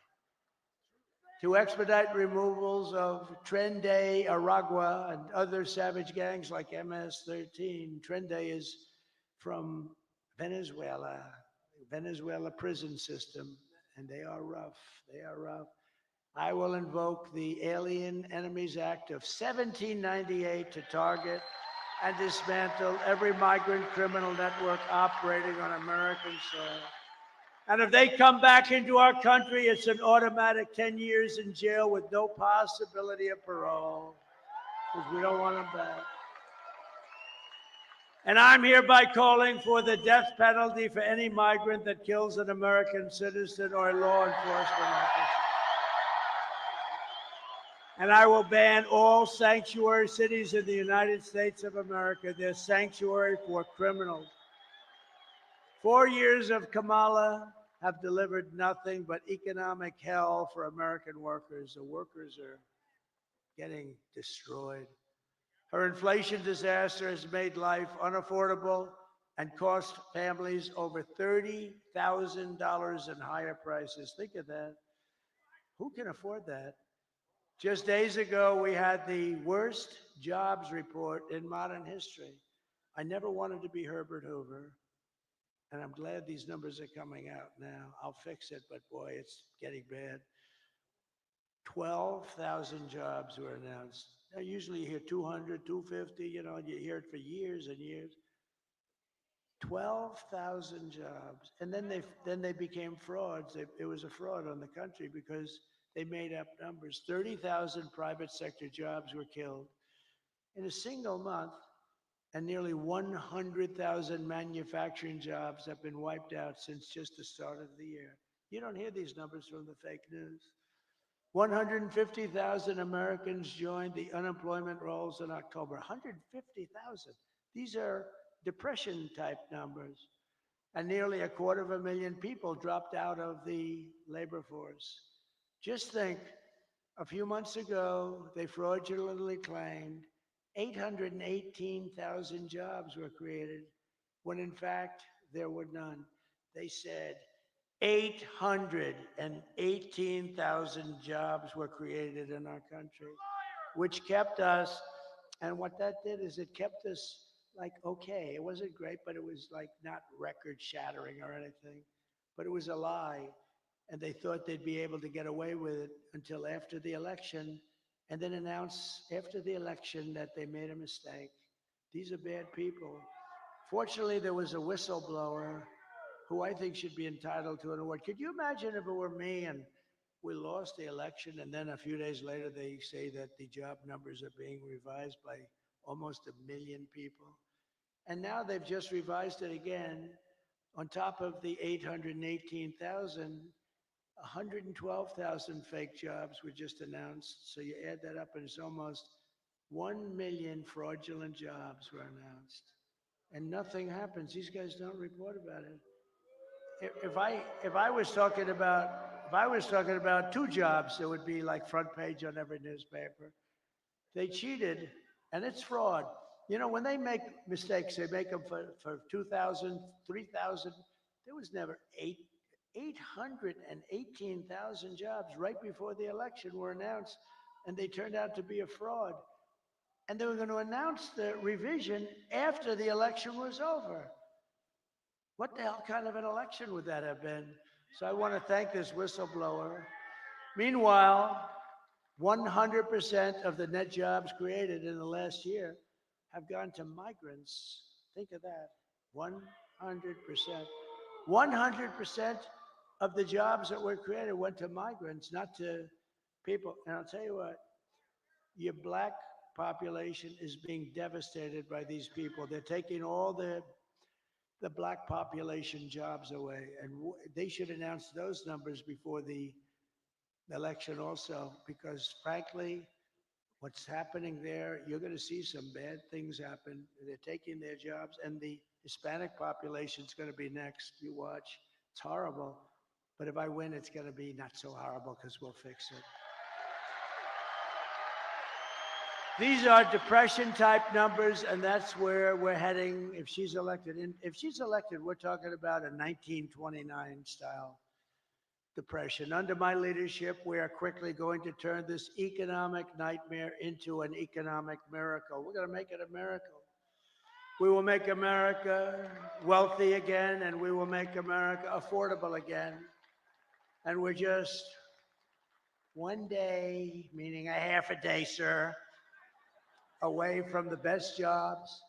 To expedite removals of Tren de Aragua and other savage gangs like MS-13. Tren de is from Venezuela prison system, and they are rough. They are rough. I will invoke the Alien Enemies Act of 1798 to target and dismantle every migrant criminal network operating on American soil. And if they come back into our country, it's an automatic 10 years in jail with no possibility of parole, because we don't want them back. And I'm hereby calling for the death penalty for any migrant that kills an American citizen or a law enforcement officer. And I will ban all sanctuary cities in the United States of America. They're sanctuary for criminals. 4 years of Kamala have delivered nothing but economic hell for American workers. The workers are getting destroyed. Her inflation disaster has made life unaffordable and cost families over $30,000 in higher prices. Think of that. Who can afford that? Just days ago, we had the worst jobs report in modern history. I never wanted to be Herbert Hoover, and I'm glad these numbers are coming out now. I'll fix it, but boy, it's getting bad. 12,000 jobs were announced. Now, usually you hear 200, 250, you know, you hear it for years and years. 12,000 jobs. And then they became frauds. It was a fraud on the country because they made up numbers. 30,000 private sector jobs were killed in a single month, and nearly 100,000 manufacturing jobs have been wiped out since just the start of the year. You don't hear these numbers from the fake news. 150,000 Americans joined the unemployment rolls in October. 150,000. These are depression-type numbers. And nearly 250,000 people dropped out of the labor force. Just think, a few months ago, they fraudulently claimed 818,000 jobs were created, when in fact, there were none. They said 818,000 jobs were created in our country, which kept us, and what that did is it kept us like, okay, it wasn't great, but it was like not record shattering or anything, but it was a lie. And they thought they'd be able to get away with it until after the election, and then announce after the election that they made a mistake. These are bad people. Fortunately, there was a whistleblower who I think should be entitled to an award. Could you imagine if it were me and we lost the election and then a few days later they say that the job numbers are being revised by almost 1 million people? And now they've just revised it again. On top of the 818,000, 112,000 fake jobs were just announced. So you add that up and it's almost 1 million fraudulent jobs were announced. and nothing happens. These guys don't report about it. If I was talking about 2 jobs, it would be like front page on every newspaper. They cheated, and it's fraud. You know, when they make mistakes, they make them for 2,000, 3,000. There was never 818,000 jobs right before the election were announced, and they turned out to be a fraud. And they were going to announce the revision after the election was over. What the hell kind of an election would that have been? So I want to thank this whistleblower. Meanwhile, 100% of the net jobs created in the last year have gone to migrants. Think of that, 100%. 100% of the jobs that were created went to migrants, not to people. And I'll tell you what, your black population is being devastated by these people. They're taking all the black population jobs away, and they should announce those numbers before the election also, because frankly, what's happening there, you're going to see some bad things happen. They're taking their jobs, and the Hispanic population is going to be next. You watch. It's horrible. But if I win, it's going to be not so horrible because we'll fix it. These are depression type numbers, and that's where we're heading if she's elected. If she's elected, we're talking about a 1929 style depression. Under my leadership, we are quickly going to turn this economic nightmare into an economic miracle. We're going to make it a miracle. We will make America wealthy again, and we will make America affordable again. And we're just one day, meaning a half a day, sir, away from the best jobs,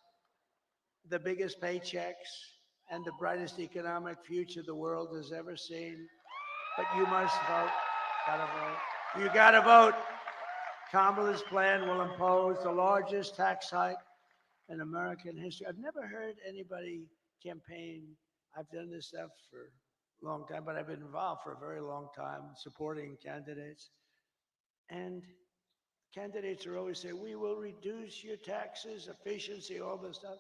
the biggest paychecks, and the brightest economic future the world has ever seen. But you must vote. Gotta vote. You gotta vote. Kamala's plan will impose the largest tax hike in American history. I've never heard anybody campaign. I've done this stuff for a long time, but I've been involved for a very long time supporting candidates. And candidates are always saying, we will reduce your taxes, efficiency, all this stuff.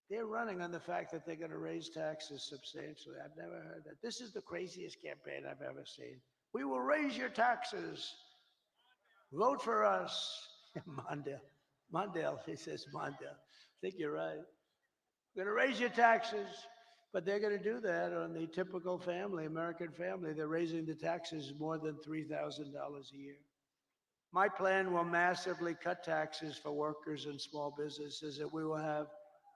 They're running on the fact that they're going to raise taxes substantially. I've never heard that. This is the craziest campaign I've ever seen. We will raise your taxes. Vote for us. Mondale, he says Mondale. I think you're right. We're going to raise your taxes. But they're going to do that on the typical family, American family. They're raising the taxes more than $3,000 a year. My plan will massively cut taxes for workers and small businesses, and we will have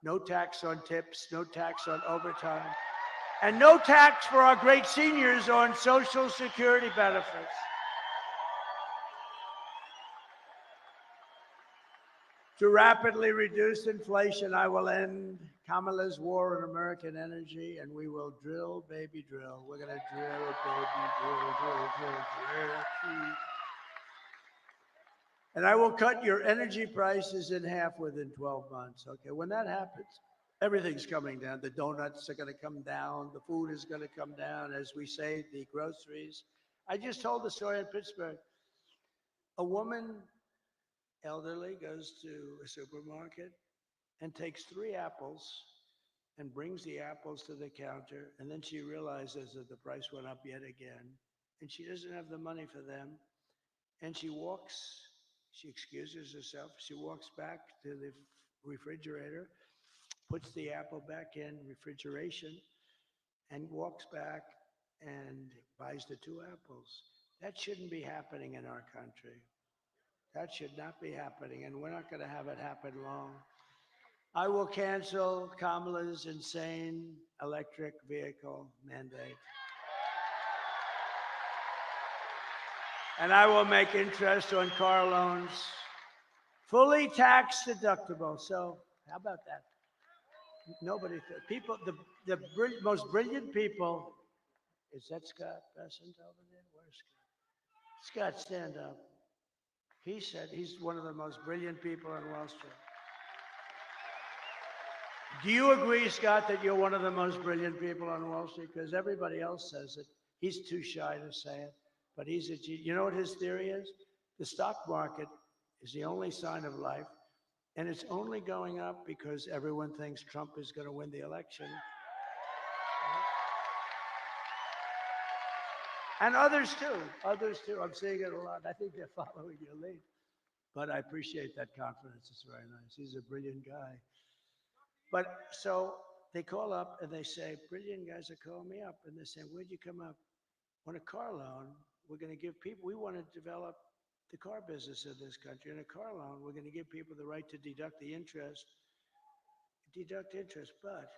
no tax on tips, no tax on overtime, and no tax for our great seniors on Social Security benefits. To rapidly reduce inflation, I will end Kamala's war on American energy, and we will drill, baby, drill. We're going to drill, baby, drill. And I will cut your energy prices in half within 12 months. Okay, when that happens, everything's coming down. The donuts are going to come down. The food is going to come down. As we say, the groceries. I just told the story in Pittsburgh. A woman, elderly, goes to a supermarket and takes 3 apples and brings the apples to the counter. And then she realizes that the price went up yet again. And she doesn't have the money for them. And she excuses herself. She walks back to the refrigerator, puts the apple back in refrigeration, and walks back and buys the 2 apples. That shouldn't be happening in our country. That should not be happening, and we're not going to have it happen long. I will cancel Kamala's insane electric vehicle mandate. And I will make interest on car loans fully tax deductible. So how about that? Nobody, people, the most brilliant people, is that Scott Bessent over there? Where's Scott? Scott, stand up. He said he's one of the most brilliant people on Wall Street. Do you agree, Scott, that you're one of the most brilliant people on Wall Street? Because everybody else says it. He's too shy to say it. But he's a genius. You know what his theory is? The stock market is the only sign of life. And it's only going up because everyone thinks Trump is going to win the election. And others too. Others too. I'm seeing it a lot. I think they're following your lead. But I appreciate that confidence. It's very nice. He's a brilliant guy. But so they call up and they say, brilliant guys are calling me up. And they say, where'd you come up? Want a car loan? We're going to give people, we want to develop the car business of this country. In a car loan, we're going to give people the right to deduct the interest. Deduct interest, but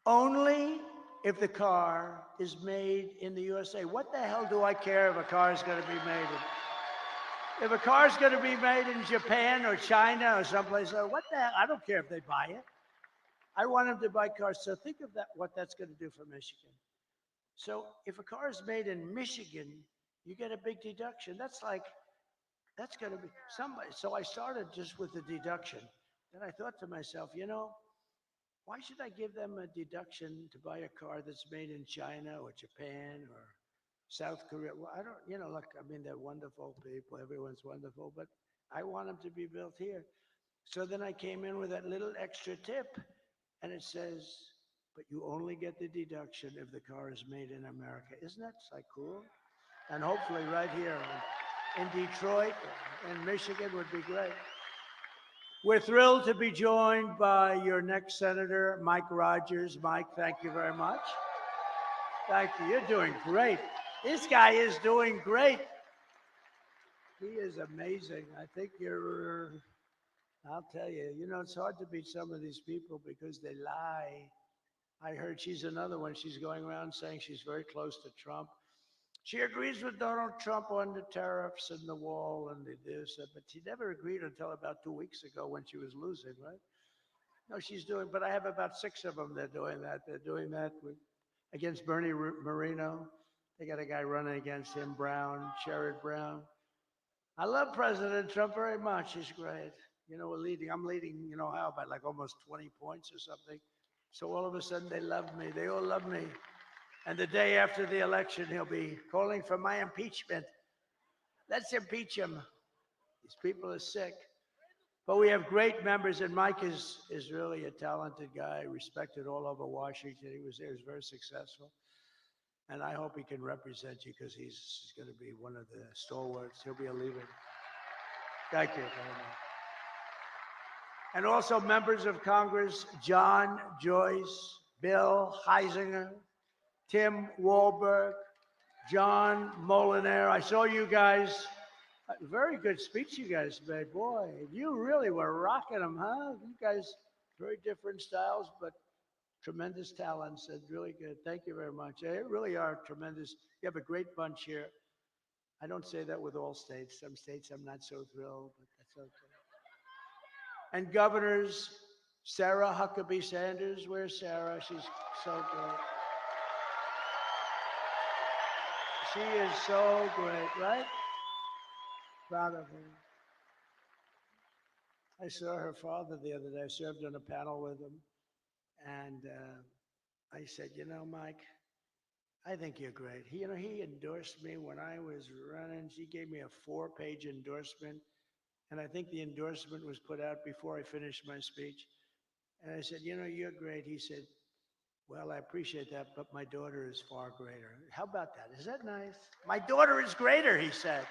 only if the car is made in the USA. What the hell do I care if a car is going to be made in? If a car is going to be made in Japan or China or someplace else, what the hell? I don't care if they buy it. I want them to buy cars. So think of that, what that's going to do for Michigan. So if a car is made in Michigan, you get a big deduction. That's going to be somebody. So I started just with the deduction. Then I thought to myself, you know, why should I give them a deduction to buy a car that's made in China or Japan or South Korea? Well, I don't, you know, look, I mean, they're wonderful people. Everyone's wonderful, but I want them to be built here. So then I came in with that little extra tip, and it says, but you only get the deduction if the car is made in America. Isn't that like cool? And hopefully right here in Detroit and Michigan would be great. We're thrilled to be joined by your next senator, Mike Rogers. Mike, thank you very much. Thank you. You're doing great. This guy is doing great. He is amazing. I think I'll tell you, you know, it's hard to beat some of these people because they lie. I heard she's another one. She's going around saying she's very close to Trump. She agrees with Donald Trump on the tariffs and the wall and the this, but she never agreed until about 2 weeks ago when she was losing, right? No, she's doing, but I have about 6 of them that are doing that. They're doing that against Bernie Moreno. They got a guy running against him, Brown, Sherrod Brown. I love President Trump very much. He's great. You know, I'm leading, you know how, by like almost 20 points or something. So all of a sudden they love me. They all love me. And the day after the election, he'll be calling for my impeachment. Let's impeach him. These people are sick. But we have great members, and Mike is really a talented guy, respected all over Washington. He was there, he was very successful. And I hope he can represent you because he's going to be one of the stalwarts. He'll be a leader. Thank you very much. And also members of Congress, John Joyce, Bill Heisinger, Tim Walberg, John Molinaire. I saw you guys. Very good speech you guys made. Boy, you really were rocking them, huh? You guys, very different styles, but tremendous talents and really good. Thank you very much. They really are tremendous. You have a great bunch here. I don't say that with all states. Some states I'm not so thrilled, but that's okay. And governors, Sarah Huckabee Sanders. Where's Sarah? She's so great. She is so great, right? Proud of her. I saw her father the other day. I served on a panel with him. And I said, you know, Mike, I think you're great. He endorsed me when I was running. He gave me a 4-page endorsement. And I think the endorsement was put out before I finished my speech. And I said, you know, you're great. He said, well, I appreciate that, but my daughter is far greater. How about that? Is that nice? My daughter is greater, he said.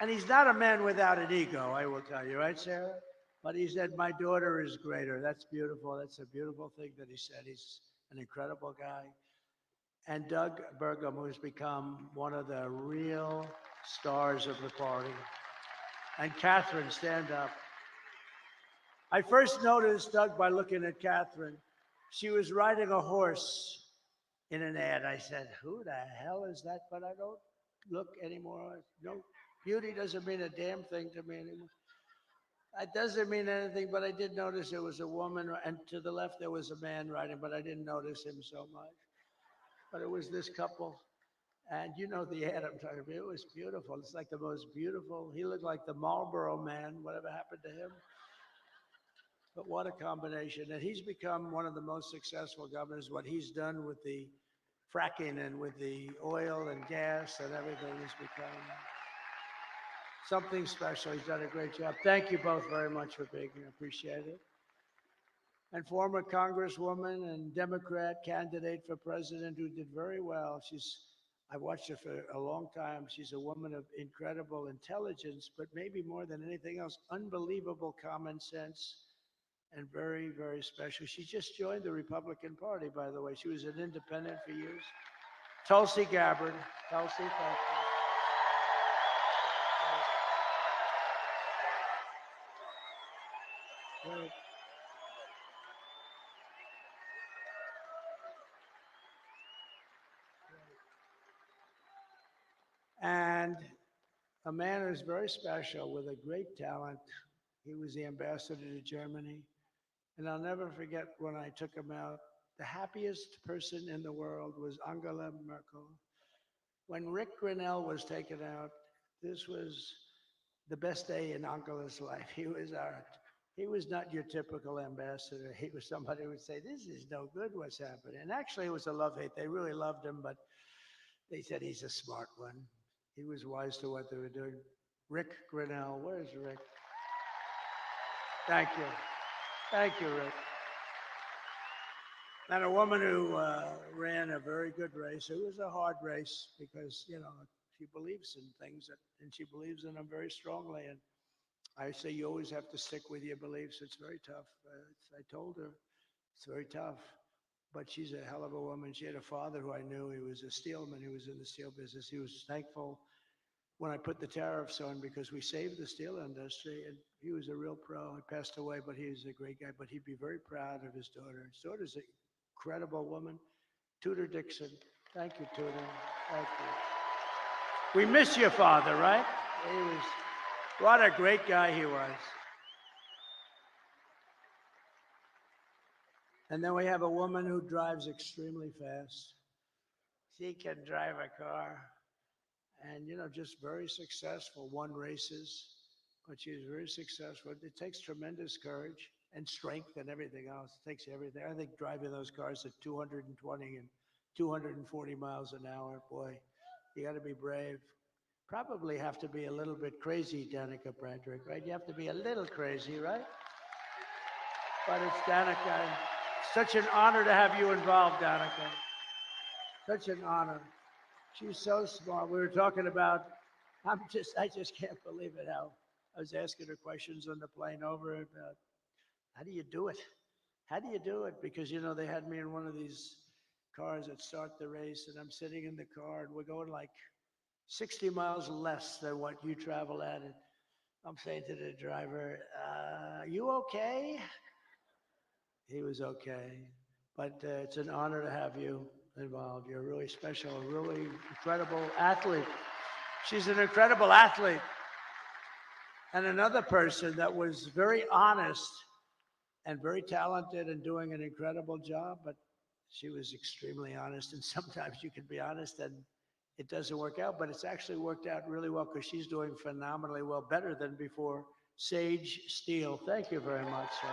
And he's not a man without an ego, I will tell you, right, Sarah? But he said, my daughter is greater. That's beautiful. That's a beautiful thing that he said. He's an incredible guy. And Doug Burgum, who's become one of the real stars of the party. And Catherine, stand up. I first noticed Doug by looking at Catherine. She was riding a horse in an ad. I said, who the hell is that? But I don't look anymore. No, beauty doesn't mean a damn thing to me anymore. It doesn't mean anything, but I did notice there was a woman, and to the left there was a man riding, but I didn't notice him so much. But it was this couple. And you know the ad I'm talking about. It was beautiful. It's like the most beautiful. He looked like the Marlboro Man. Whatever happened to him? But what a combination. And he's become one of the most successful governors. What he's done with the fracking and with the oil and gas and everything has become. something special. He's done a great job. Thank you both very much for being here. Appreciate it. And former Congresswoman and Democrat candidate for president who did very well. I've watched her for a long time. She's a woman of incredible intelligence, but maybe more than anything else, unbelievable common sense and very, very special. She just joined the Republican Party, by the way. She was an independent for years. Tulsi Gabbard. Tulsi, thank you. Great. And a man who's very special with a great talent. He was the ambassador to Germany. And I'll never forget when I took him out, the happiest person in the world was Angela Merkel. When Rick Grinnell was taken out, this was the best day in Angela's life. He was not your typical ambassador. He was somebody who would say, this is no good, what's happening? And actually it was a love-hate. They really loved him, but they said he's a smart one. He was wise to what they were doing. Rick Grinnell, where's Rick? Thank you. Thank you, Rick. And a woman who ran a very good race. It was a hard race because, you know, she believes in things and she believes in them very strongly. And I say you always have to stick with your beliefs. It's very tough. I told her it's very tough, but she's a hell of a woman. She had a father who I knew. He was a steelman. He was in the steel business. He was thankful when I put the tariffs on because we saved the steel industry, and he was a real pro. He passed away, but he was a great guy. But he'd be very proud of his daughter. His daughter's an incredible woman. Tudor Dixon. Thank you, Tudor. Thank you. We miss your father, right? He was, what a great guy he was. And then we have a woman who drives extremely fast. She can drive a car. And, you know, just very successful, won races, but she was very successful. It takes tremendous courage and strength and everything else. It takes everything. I think driving those cars at 220 and 240 miles an hour, boy, you got to be brave. Probably have to be a little bit crazy, Danica Bradrick, right? You have to be a little crazy, right? But it's Danica. Such an honor to have you involved, Danica. Such an honor. She's so smart. We were talking about, I just can't believe it how I was asking her questions on the plane over about how do you do it? How do you do it? Because, you know, they had me in one of these cars that start the race and I'm sitting in the car and we're going like 60 miles less than what you travel at. And I'm saying to the driver, you okay? He was okay. But it's an honor to have you involved. You're really special, a really incredible athlete. She's an incredible athlete. And another person that was very honest and very talented and doing an incredible job, but she was extremely honest. And sometimes you can be honest and it doesn't work out, but it's actually worked out really well because she's doing phenomenally well, better than before. Sage Steele, thank you very much, sir.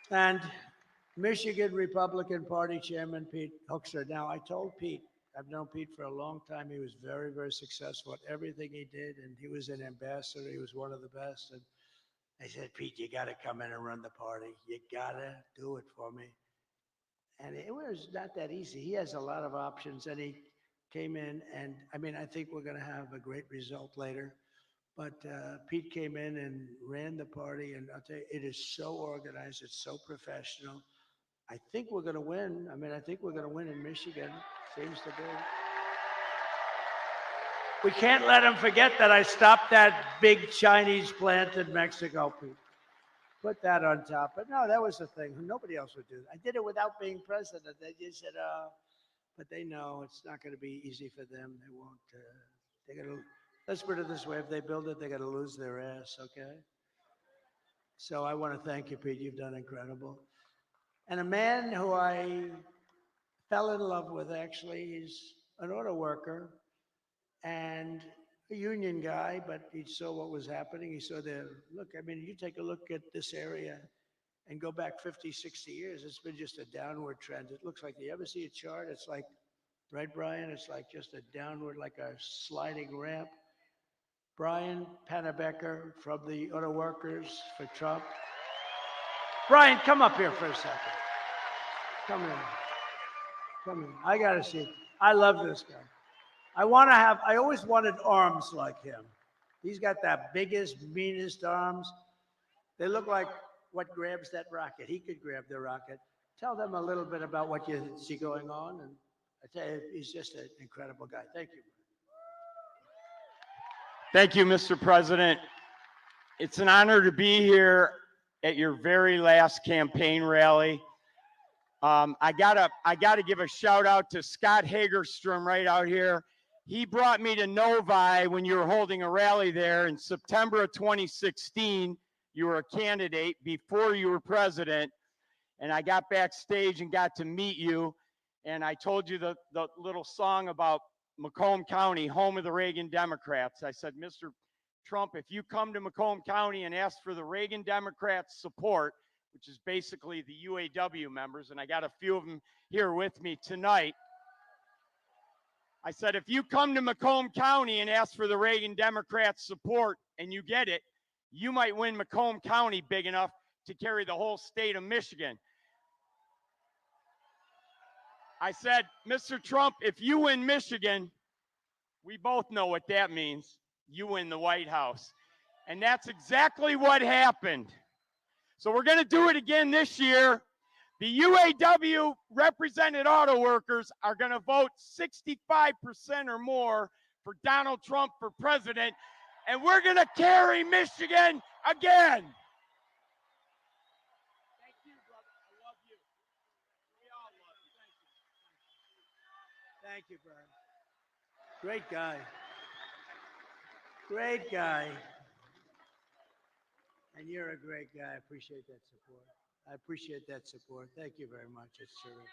And Michigan Republican Party Chairman Pete Hoekstra. Now, I told Pete, I've known Pete for a long time. He was very, very successful at everything he did, and he was an ambassador. He was one of the best. And I said, Pete, you got to come in and run the party. You got to do it for me. And it was not that easy. He has a lot of options, and he came in, and I mean, I think we're going to have a great result later. But Pete came in and ran the party, and I'll tell you, it is so organized. It's so professional. I think we're going to win. I mean, I think we're going to win in Michigan. Seems to be. We can't let them forget that I stopped that big Chinese plant in Mexico, Pete. Put that on top. But no, that was the thing. Nobody else would do that. I did it without being president. They just said, but they know it's not going to be easy for them. They won't. They're going to. Let's put it this way, if they build it, they're going to lose their ass, okay? So I want to thank you, Pete. You've done incredible. And a man who I fell in love with, actually, he's an auto worker and a union guy, but he saw what was happening. He saw look, I mean, you take a look at this area, and go back 50, 60 years, it's been just a downward trend. It looks like, you ever see a chart? It's like, right, Brian? It's like just a downward, like a sliding ramp. Brian Pannebecker from the Auto Workers for Trump. Brian, come up here for a second. Come in. Come in. I got to see. I love this guy. I always wanted arms like him. He's got that biggest, meanest arms. They look like what grabs that rocket. He could grab the rocket. Tell them a little bit about what you see going on. And I tell you, he's just an incredible guy. Thank you. Thank you, Mr. President. It's an honor to be here at your very last campaign rally. I gotta give a shout out to Scott Hagerstrom right out here. He brought me to Novi when you were holding a rally there in September of 2016. You were a candidate before you were president, and I got backstage and got to meet you. And I told you the little song about Macomb County, home of the Reagan Democrats. I said, Mr. Trump, if you come to Macomb County and ask for the Reagan Democrats support, which is basically the UAW members, and I got a few of them here with me tonight. I said, if you come to Macomb County and ask for the Reagan Democrats support and you get it, you might win Macomb County big enough to carry the whole state of Michigan. I said, Mr. Trump, if you win Michigan, we both know what that means. You win the White House. And that's exactly what happened. So we're going to do it again this year. The UAW represented auto workers are going to vote 65% or more for Donald Trump for president. And we're going to carry Michigan again. Thank you, brother. I love you. We all love you. Thank you, Brian. Great guy. Great guy. And you're a great guy. I appreciate that support. I appreciate that support. Thank you very much. It's terrific.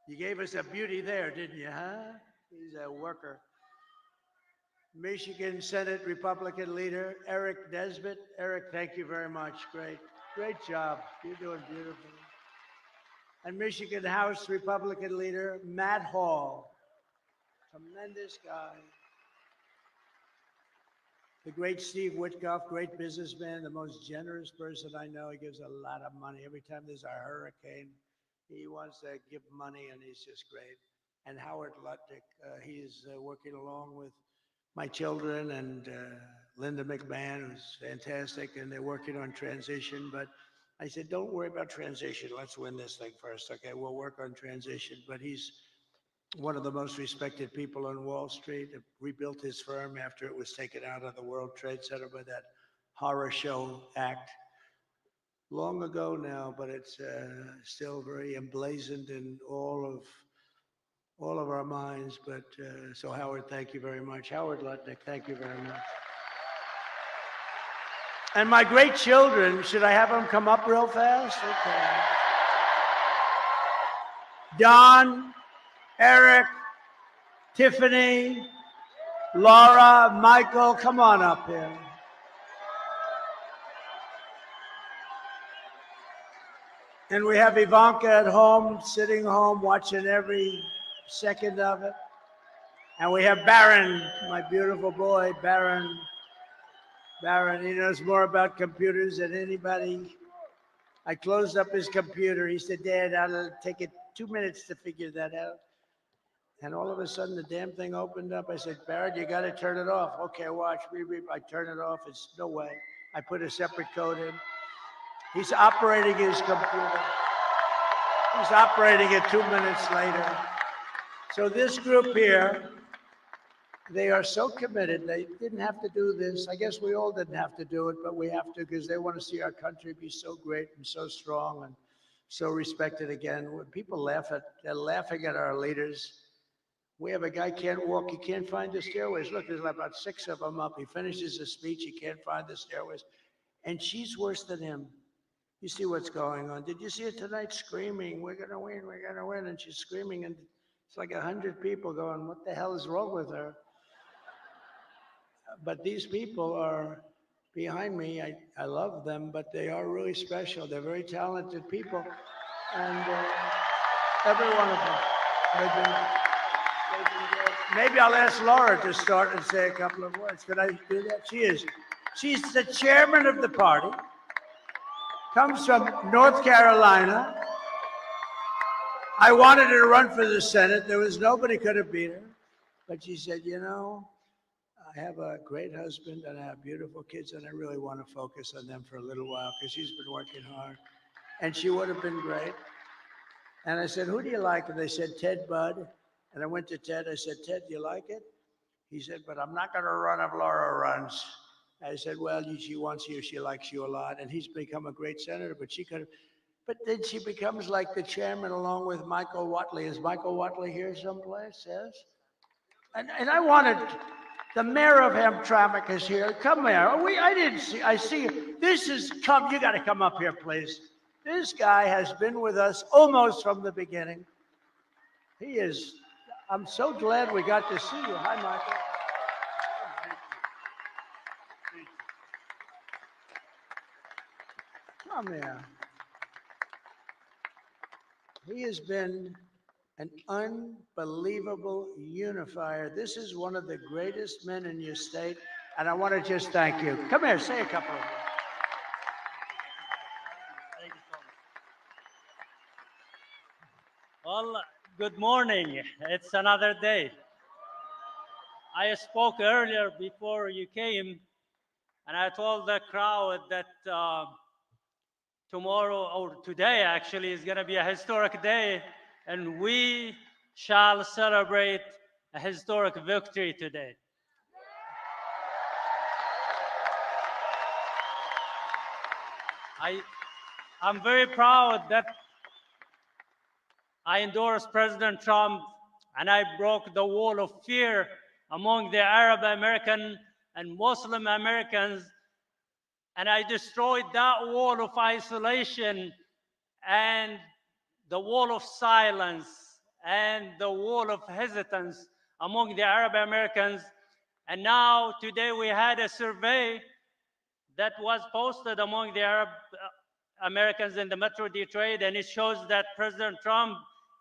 You gave us a beauty there, didn't you, huh? He's a worker. Michigan Senate Republican leader, Eric Nesbitt. Eric, thank you very much. Great job. You're doing beautiful. And Michigan House Republican leader, Matt Hall. Tremendous guy. The great Steve Witkoff, great businessman, the most generous person I know. He gives a lot of money. Every time there's a hurricane, he wants to give money, and he's just great. And Howard Lutnick, he's working along with my children and Linda McMahon, who's fantastic, and they're working on transition. But I said, don't worry about transition. Let's win this thing first. Okay, we'll work on transition. But he's one of the most respected people on Wall Street, rebuilt his firm after it was taken out of the World Trade Center by that horror show act. Long ago now, but it's still very emblazoned in all of our minds. But so Howard, thank you very much. Howard Lutnick, thank you very much. And my great children, should I have them come up real fast? Okay. Don, Eric, Tiffany, Laura, Michael, come on up here. And we have Ivanka at home, sitting home, watching every second of it. And we have Barron, my beautiful boy, Barron. Barron, he knows more about computers than anybody. I closed up his computer. He said, Dad, I'll take it 2 minutes to figure that out. And all of a sudden, the damn thing opened up. I said, Barron, you got to turn it off. Okay, watch. I turn it off. It's no way. I put a separate code in. He's operating his computer. He's operating it 2 minutes later. So this group here, they are so committed. They didn't have to do this. I guess we all didn't have to do it, but we have to because they want to see our country be so great and so strong and so respected again. When people they're laughing at our leaders. We have a guy can't walk. He can't find the stairways. Look, there's about 6 of them up. He finishes his speech. He can't find the stairways. And she's worse than him. You see what's going on. Did you see it tonight screaming, we're going to win, we're going to win. And she's screaming, and it's like 100 people going, what the hell is wrong with her? But these people are behind me. I love them, but they are really special. They're very talented people. And every one of them. They've been great. Maybe I'll ask Laura to start and say a couple of words. Could I do that? She's the chairman of the party, comes from North Carolina. I wanted her to run for the Senate. There was nobody could have beat her. But she said, you know, I have a great husband and I have beautiful kids, and I really want to focus on them for a little while because she's been working hard. And she would have been great. And I said, who do you like? And they said, Ted Budd. And I went to Ted. I said, Ted, do you like it? He said, but I'm not going to run if Laura runs. I said, well, she wants you. She likes you a lot. And he's become a great senator, but she could have. But then she becomes like the chairman along with Michael Watley. Is Michael Watley here someplace? Yes. And I wanted, the mayor of Hamtramck is here. Come here. I didn't see, I see you. This is, you got to come up here, please. This guy has been with us almost from the beginning. He is, I'm so glad we got to see you. Hi, Michael. Come here. He has been an unbelievable unifier. This is one of the greatest men in your state, and I want to just thank you. Come here, say a couple of words. Well, good morning. It's another day. I spoke earlier before you came, and I told the crowd that tomorrow, or today actually, is going to be a historic day, and we shall celebrate a historic victory today. I'm very proud that I endorsed President Trump, and I broke the wall of fear among the Arab American and Muslim Americans, and I destroyed that wall of isolation and the wall of silence and the wall of hesitance among the Arab Americans. And now, today, we had a survey that was posted among the Arab Americans in the Metro Detroit, and it shows that President Trump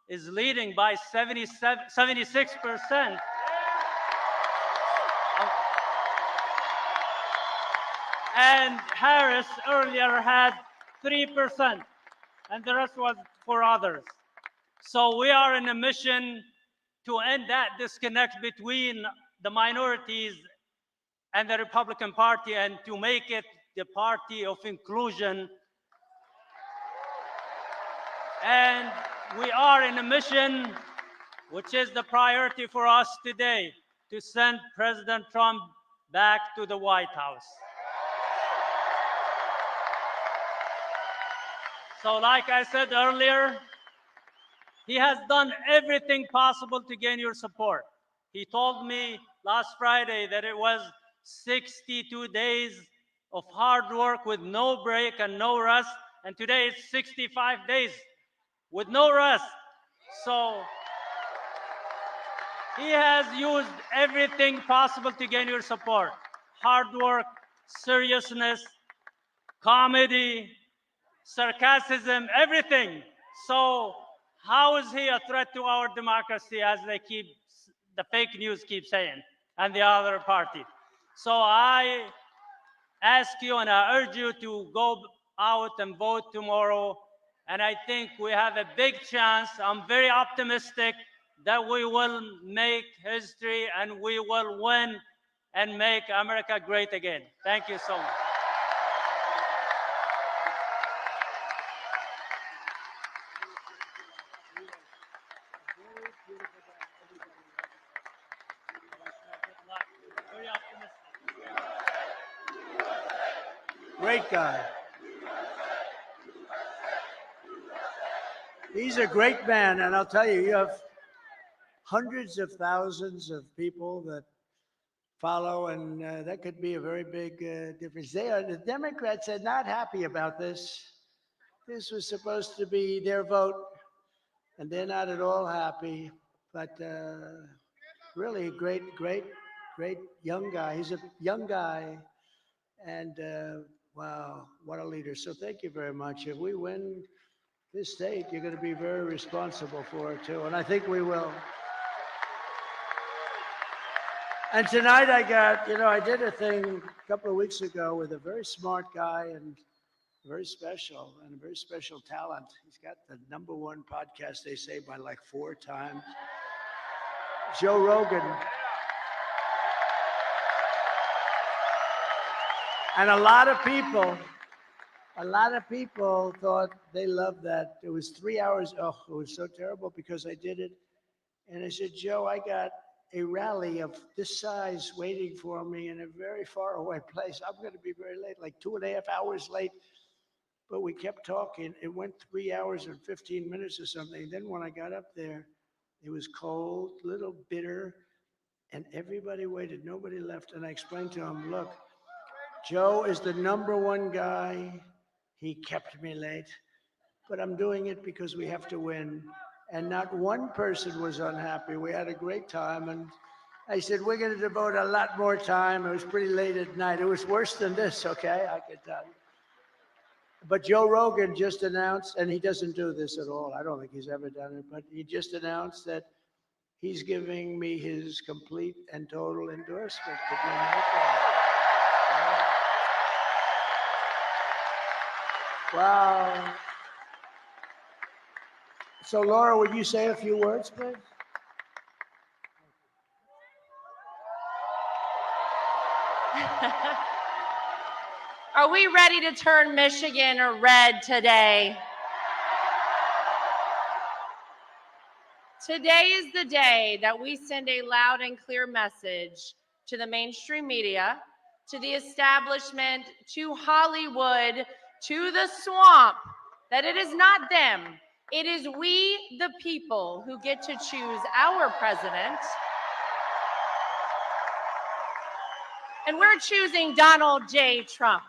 is leading by 76%. And Harris earlier had 3%, and the rest was for others. So we are in a mission to end that disconnect between the minorities and the Republican Party and to make it the party of inclusion. And we are in a mission, which is the priority for us today, to send President Trump back to the White House. So like I said earlier, he has done everything possible to gain your support. He told me last Friday that it was 62 days of hard work with no break and no rest, and today it's 65 days with no rest. So he has used everything possible to gain your support. Hard work, seriousness, comedy, sarcasm, everything. So how is he a threat to our democracy, as the fake news keep saying, and the other party? So I ask you and I urge you to go out and vote tomorrow. And I think we have a big chance. I'm very optimistic that we will make history and we will win and make America great again. Thank you so much. Very optimistic. Great guy. He's a great man, and I'll tell you, you have hundreds of thousands of people that follow, and that could be a very big difference. The Democrats are not happy about this. This was supposed to be their vote, and they're not at all happy. But really great young guy. He's a young guy, And wow, what a leader. So thank you very much. If we win this state, you're going to be very responsible for it too. And I think we will. And tonight I got, I did a thing a couple of weeks ago with a very smart guy and very special and a very special talent. He's got the #1 podcast, they say, by like 4 times. Joe Rogan. And a lot of people thought they loved that. It was 3 hours. Oh, it was so terrible because I did it. And I said, Joe, I got a rally of this size waiting for me in a very far away place. I'm going to be very late, like 2.5 hours late. But we kept talking. It went 3 hours and 15 minutes or something. Then when I got up there, it was cold, a little bitter, and everybody waited. Nobody left. And I explained to him, look, Joe is the #1 guy. He kept me late, but I'm doing it because we have to win. And not one person was unhappy. We had a great time. And I said, we're going to devote a lot more time. It was pretty late at night. It was worse than this, okay? I can tell you. But Joe Rogan just announced, and he doesn't do this at all. I don't think he's ever done it, but he just announced that he's giving me his complete and total endorsement to be an Wow. So, Laura, would you say a few words, please? Are we ready to turn Michigan red today? Today is the day that we send a loud and clear message to the mainstream media, to the establishment, to Hollywood, to the swamp, that it is not them. It is we, the people, who get to choose our president. And we're choosing Donald J. Trump.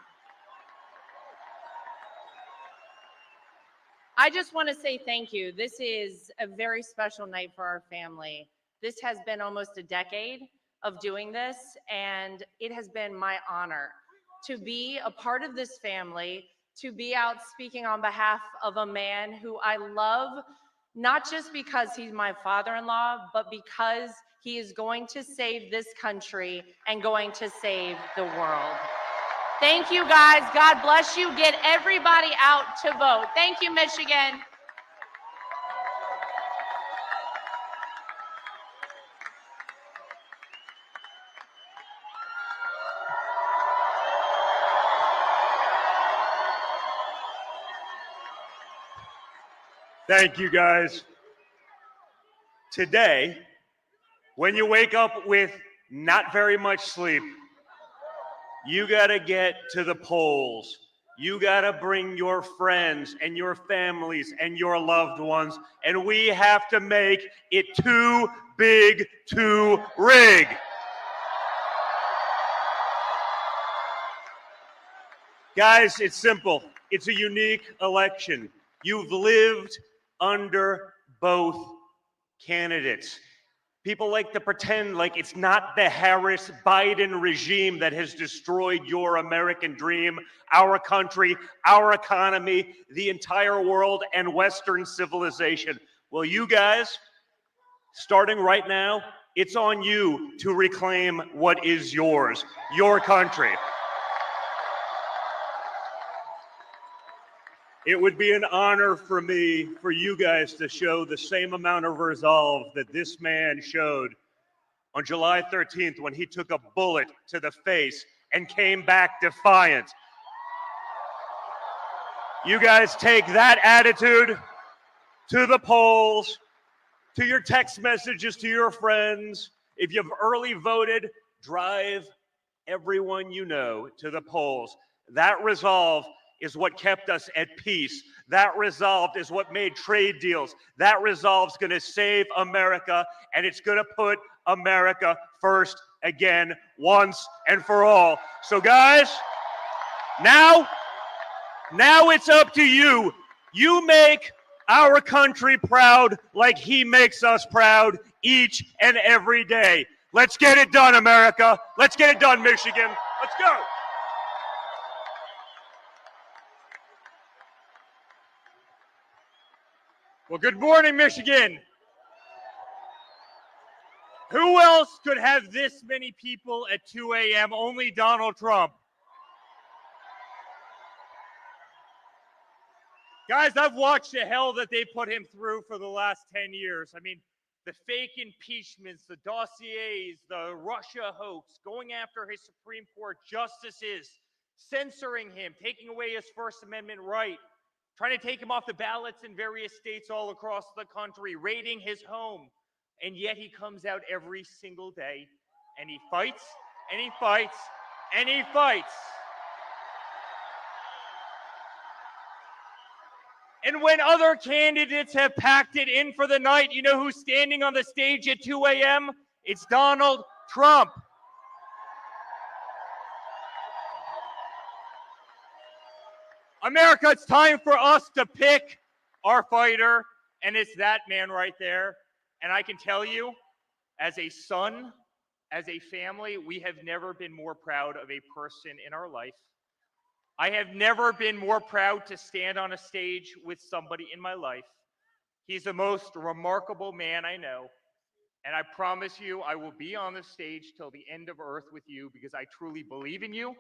I just want to say thank you. This is a very special night for our family. This has been almost a decade of doing this, and it has been my honor to be a part of this family, to be out speaking on behalf of a man who I love, not just because he's my father-in-law, but because he is going to save this country and going to save the world. Thank you, guys. God bless you. Get everybody out to vote. Thank you, Michigan. Thank you, guys. Today, when you wake up with not very much sleep, you got to get to the polls. You got to bring your friends and your families and your loved ones, and we have to make it too big to rig. Guys, it's simple. It's a unique election. You've lived under both candidates. People like to pretend like it's not the Harris-Biden regime that has destroyed your American dream, our country, our economy, the entire world, and Western civilization. Well, you guys, starting right now, it's on you to reclaim what is yours, your country. It would be an honor for me, for you guys to show the same amount of resolve that this man showed on July 13th when he took a bullet to the face and came back defiant. You guys take that attitude to the polls, to your text messages to your friends. If you've early voted, drive everyone you know to the polls. That resolve is what kept us at peace. That resolve is what made trade deals. That resolve's going to save America, and it's going to put America first again, once and for all. So guys, now it's up to you. You make our country proud like he makes us proud each and every day. Let's get it done, America. Let's get it done, Michigan. Let's go. Well, good morning, Michigan. Who else could have this many people at 2 a.m.? Only Donald Trump. Guys, I've watched the hell that they put him through for the last 10 years. I mean, the fake impeachments, the dossiers, the Russia hoax, going after his Supreme Court justices, censoring him, taking away his First Amendment right, trying to take him off the ballots in various states all across the country, raiding his home. And yet he comes out every single day and he fights and he fights and he fights. And when other candidates have packed it in for the night, you know who's standing on the stage at 2 a.m.? It's Donald Trump. America, it's time for us to pick our fighter, and it's that man right there. And I can tell you, as a son, as a family, we have never been more proud of a person in our life. I have never been more proud to stand on a stage with somebody in my life. He's the most remarkable man I know. And I promise you, I will be on the stage till the end of earth with you because I truly believe in you.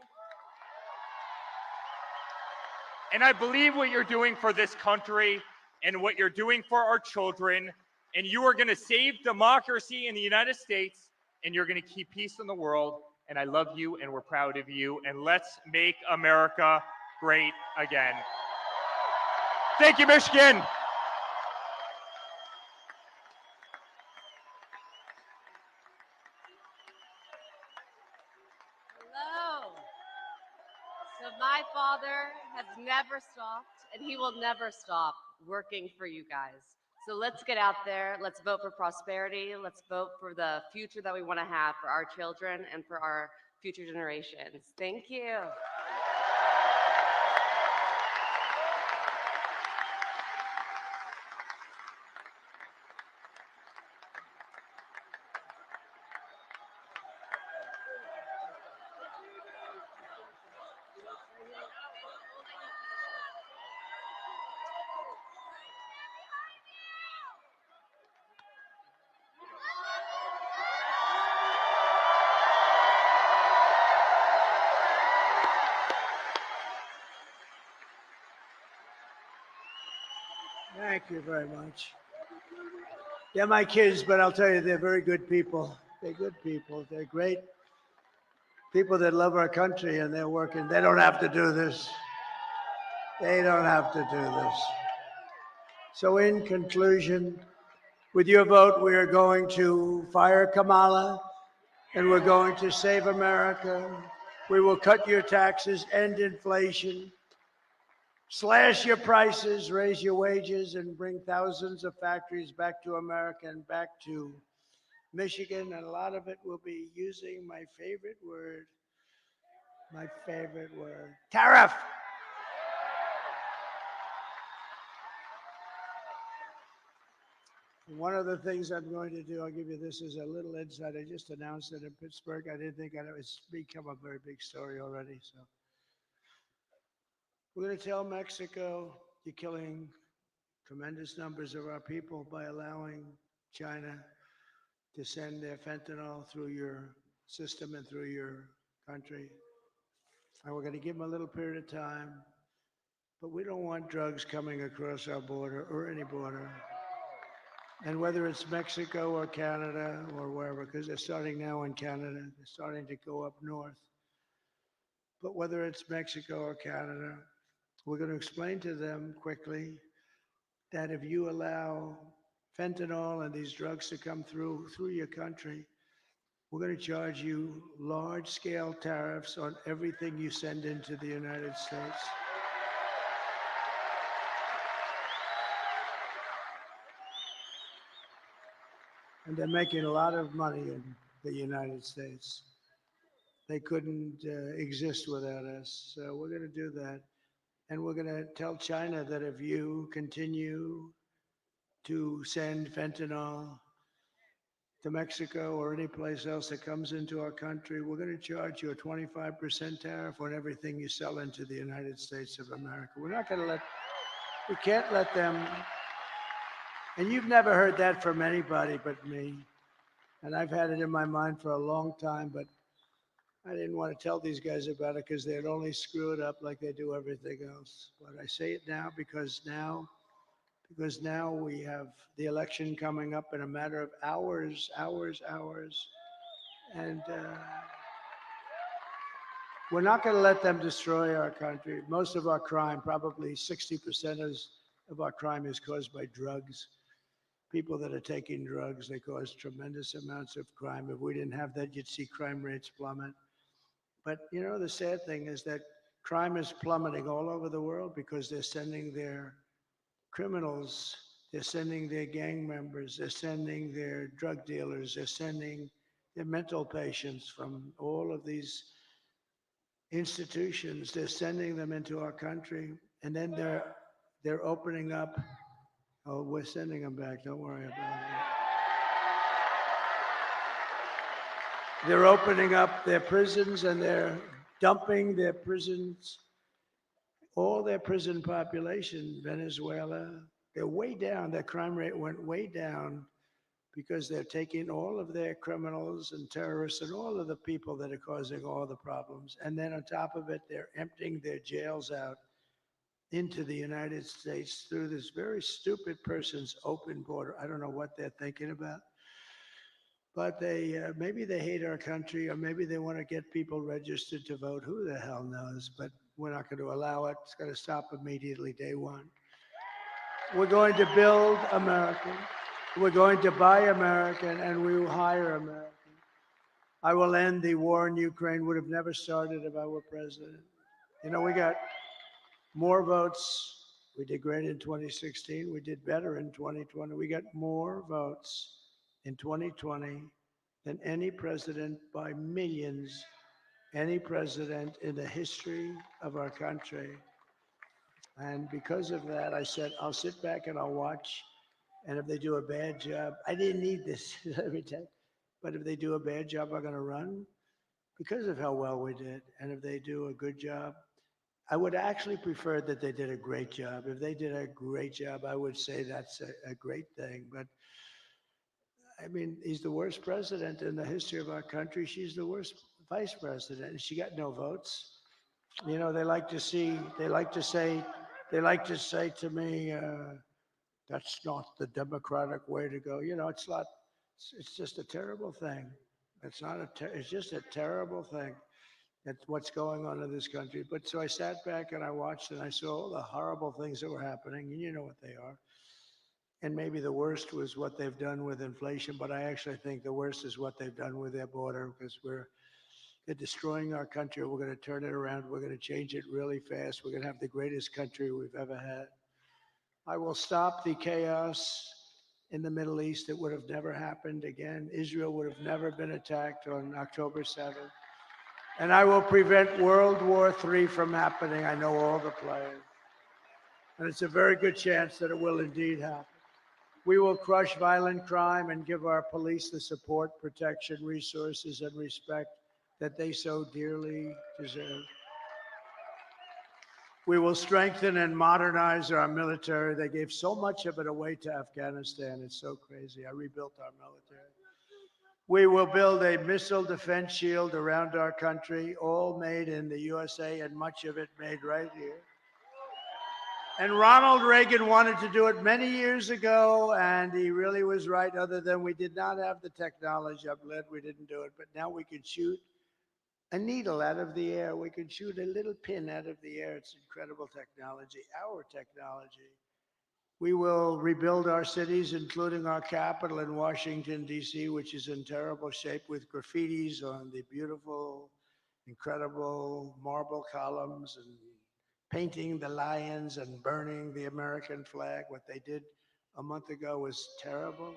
And I believe what you're doing for this country and what you're doing for our children. And you are going to save democracy in the United States, and you're going to keep peace in the world. And I love you, and we're proud of you. And let's make America great again. Thank you, Michigan. Hello. So my father has never stopped, and he will never stop working for you guys. So let's get out there. Let's vote for prosperity. Let's vote for the future that we want to have for our children and for our future generations. Thank you. Thank you very much. They're my kids, but I'll tell you, they're very good people. They're good people. They're great people that love our country, and they're working. They don't have to do this. They don't have to do this. So in conclusion, with your vote, we are going to fire Kamala, and we're going to save America. We will cut your taxes, end inflation, slash your prices, raise your wages, and bring thousands of factories back to America and back to Michigan. And a lot of it will be using my favorite word, tariff. One of the things I'm going to do, I'll give you this as a little insight. I just announced it in Pittsburgh. I didn't think it's become a very big story already. So we're going to tell Mexico, you're killing tremendous numbers of our people by allowing China to send their fentanyl through your system and through your country. And we're going to give them a little period of time. But we don't want drugs coming across our border or any border. And whether it's Mexico or Canada or wherever, because they're starting now in Canada, they're starting to go up north. But whether it's Mexico or Canada, we're going to explain to them quickly that if you allow fentanyl and these drugs to come through your country, we're going to charge you large-scale tariffs on everything you send into the United States. And they're making a lot of money in the United States. They couldn't exist without us. So we're going to do that. And we're going to tell China that if you continue to send fentanyl to Mexico or any place else that comes into our country, we're going to charge you a 25% tariff on everything you sell into the United States of America. We're not going to we can't let them And you've never heard that from anybody but me. And I've had it in my mind for a long time, but I didn't want to tell these guys about it because they'd only screw it up like they do everything else. But I say it now because now we have the election coming up in a matter of hours. And we're not going to let them destroy our country. Most of our crime, probably 60% of our crime is caused by drugs. People that are taking drugs, they cause tremendous amounts of crime. If we didn't have that, you'd see crime rates plummet. But you know, the sad thing is that crime is plummeting all over the world because they're sending their criminals, they're sending their gang members, they're sending their drug dealers, they're sending their mental patients from all of these institutions. They're sending them into our country, and then they're opening up. Oh, we're sending them back. Don't worry about it. They're opening up their prisons and they're dumping their prisons, all their prison population, Venezuela. They're way down. Their crime rate went way down because they're taking all of their criminals and terrorists and all of the people that are causing all the problems. And then on top of it, they're emptying their jails out into the United States through this very stupid person's open border. I don't know what they're thinking about, but maybe they hate our country, or maybe they want to get people registered to vote. Who the hell knows? But we're not going to allow it. It's going to stop immediately, day one. We're going to build American. We're going to buy American, and we will hire American. I will end the war in Ukraine. Would have never started if I were president. You know, we got more votes. We did great in 2016. We did better in 2020. We got more votes in 2020 than any president by millions, any president in the history of our country. And because of that, I said, I'll sit back and I'll watch. And if they do a bad job, I didn't need this, let me tell you. But if they do a bad job, I'm going to run because of how well we did. And if they do a good job, I would actually prefer that they did a great job. If they did a great job, I would say that's a great thing. But I mean, he's the worst president in the history of our country. She's the worst vice president, and she got no votes. You know, they like to say to me, that's not the democratic way to go. You know, it's not. It's just a terrible thing. It's just a terrible thing. That's what's going on in this country. But so I sat back and I watched and I saw all the horrible things that were happening, and you know what they are. And maybe the worst was what they've done with inflation, but I actually think the worst is what they've done with their border, because they're destroying our country. We're going to turn it around. We're going to change it really fast. We're going to have the greatest country we've ever had. I will stop the chaos in the Middle East. It would have never happened again. Israel would have never been attacked on October 7th. And I will prevent World War III from happening. I know all the players. And it's a very good chance that it will indeed happen. We will crush violent crime and give our police the support, protection, resources, and respect that they so dearly deserve. We will strengthen and modernize our military. They gave so much of it away to Afghanistan. It's so crazy. I rebuilt our military. We will build a missile defense shield around our country, all made in the USA and much of it made right here. And Ronald Reagan wanted to do it many years ago, and he really was right, other than we did not have the technology. I'm glad we didn't do it, but now we can shoot a needle out of the air. We can shoot a little pin out of the air. It's incredible technology, our technology. We will rebuild our cities, including our capital in Washington, D.C., which is in terrible shape, with graffitis on the beautiful, incredible marble columns, and painting the lions and burning the American flag. What they did a month ago was terrible.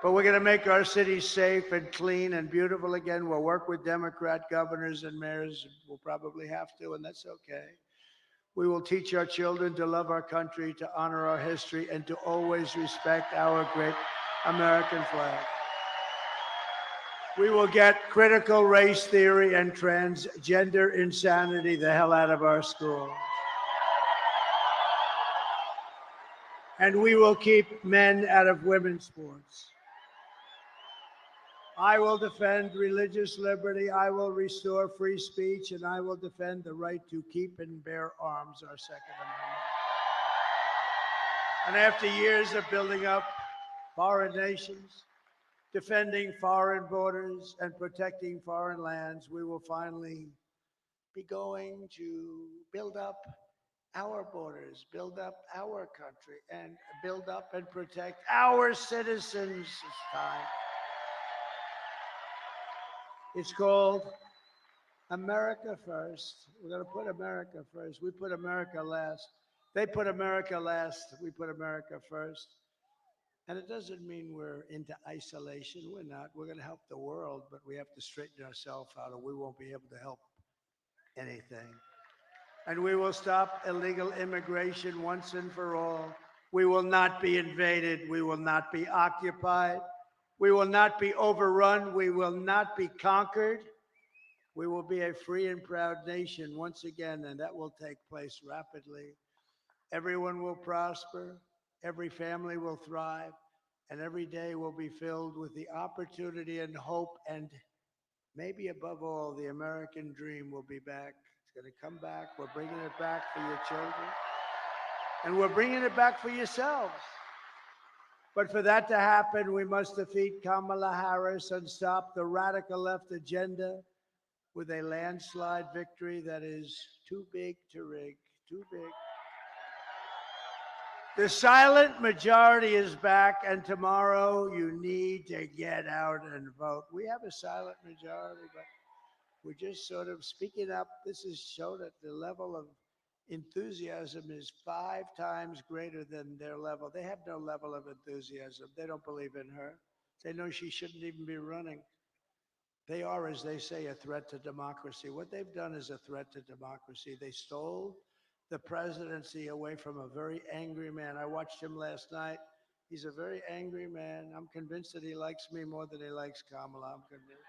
But we're going to make our cities safe and clean and beautiful again. We'll work with Democrat governors and mayors. We'll probably have to, and that's okay. We will teach our children to love our country, to honor our history, and to always respect our great American flag. We will get critical race theory and transgender insanity the hell out of our schools. And we will keep men out of women's sports. I will defend religious liberty. I will restore free speech, and I will defend the right to keep and bear arms, our Second Amendment. And after years of building up foreign nations, defending foreign borders, and protecting foreign lands, we will finally be going to build up our borders, build up our country, and build up and protect our citizens. It's time. It's called America First. We're going to put America first. We put America last. They put America last. We put America first. And it doesn't mean we're into isolation. We're not. We're going to help the world, but we have to straighten ourselves out or we won't be able to help anything. And we will stop illegal immigration once and for all. We will not be invaded. We will not be occupied. We will not be overrun. We will not be conquered. We will be a free and proud nation once again, and that will take place rapidly. Everyone will prosper. Every family will thrive. And every day will be filled with the opportunity and hope. And maybe above all, the American dream will be back. It's going to come back. We're bringing it back for your children. And we're bringing it back for yourselves. But for that to happen, we must defeat Kamala Harris and stop the radical left agenda with a landslide victory that is too big to rig, too big. The silent majority is back, and tomorrow you need to get out and vote. We have a silent majority, but we're just sort of speaking up. This has shown that the level of enthusiasm is 5 times greater than their level. They have no level of enthusiasm. They don't believe in her. They know she shouldn't even be running. They are, as they say, a threat to democracy. What they've done is a threat to democracy. They stole the presidency away from a very angry man. I watched him last night. He's a very angry man. I'm convinced that he likes me more than he likes Kamala. I'm convinced.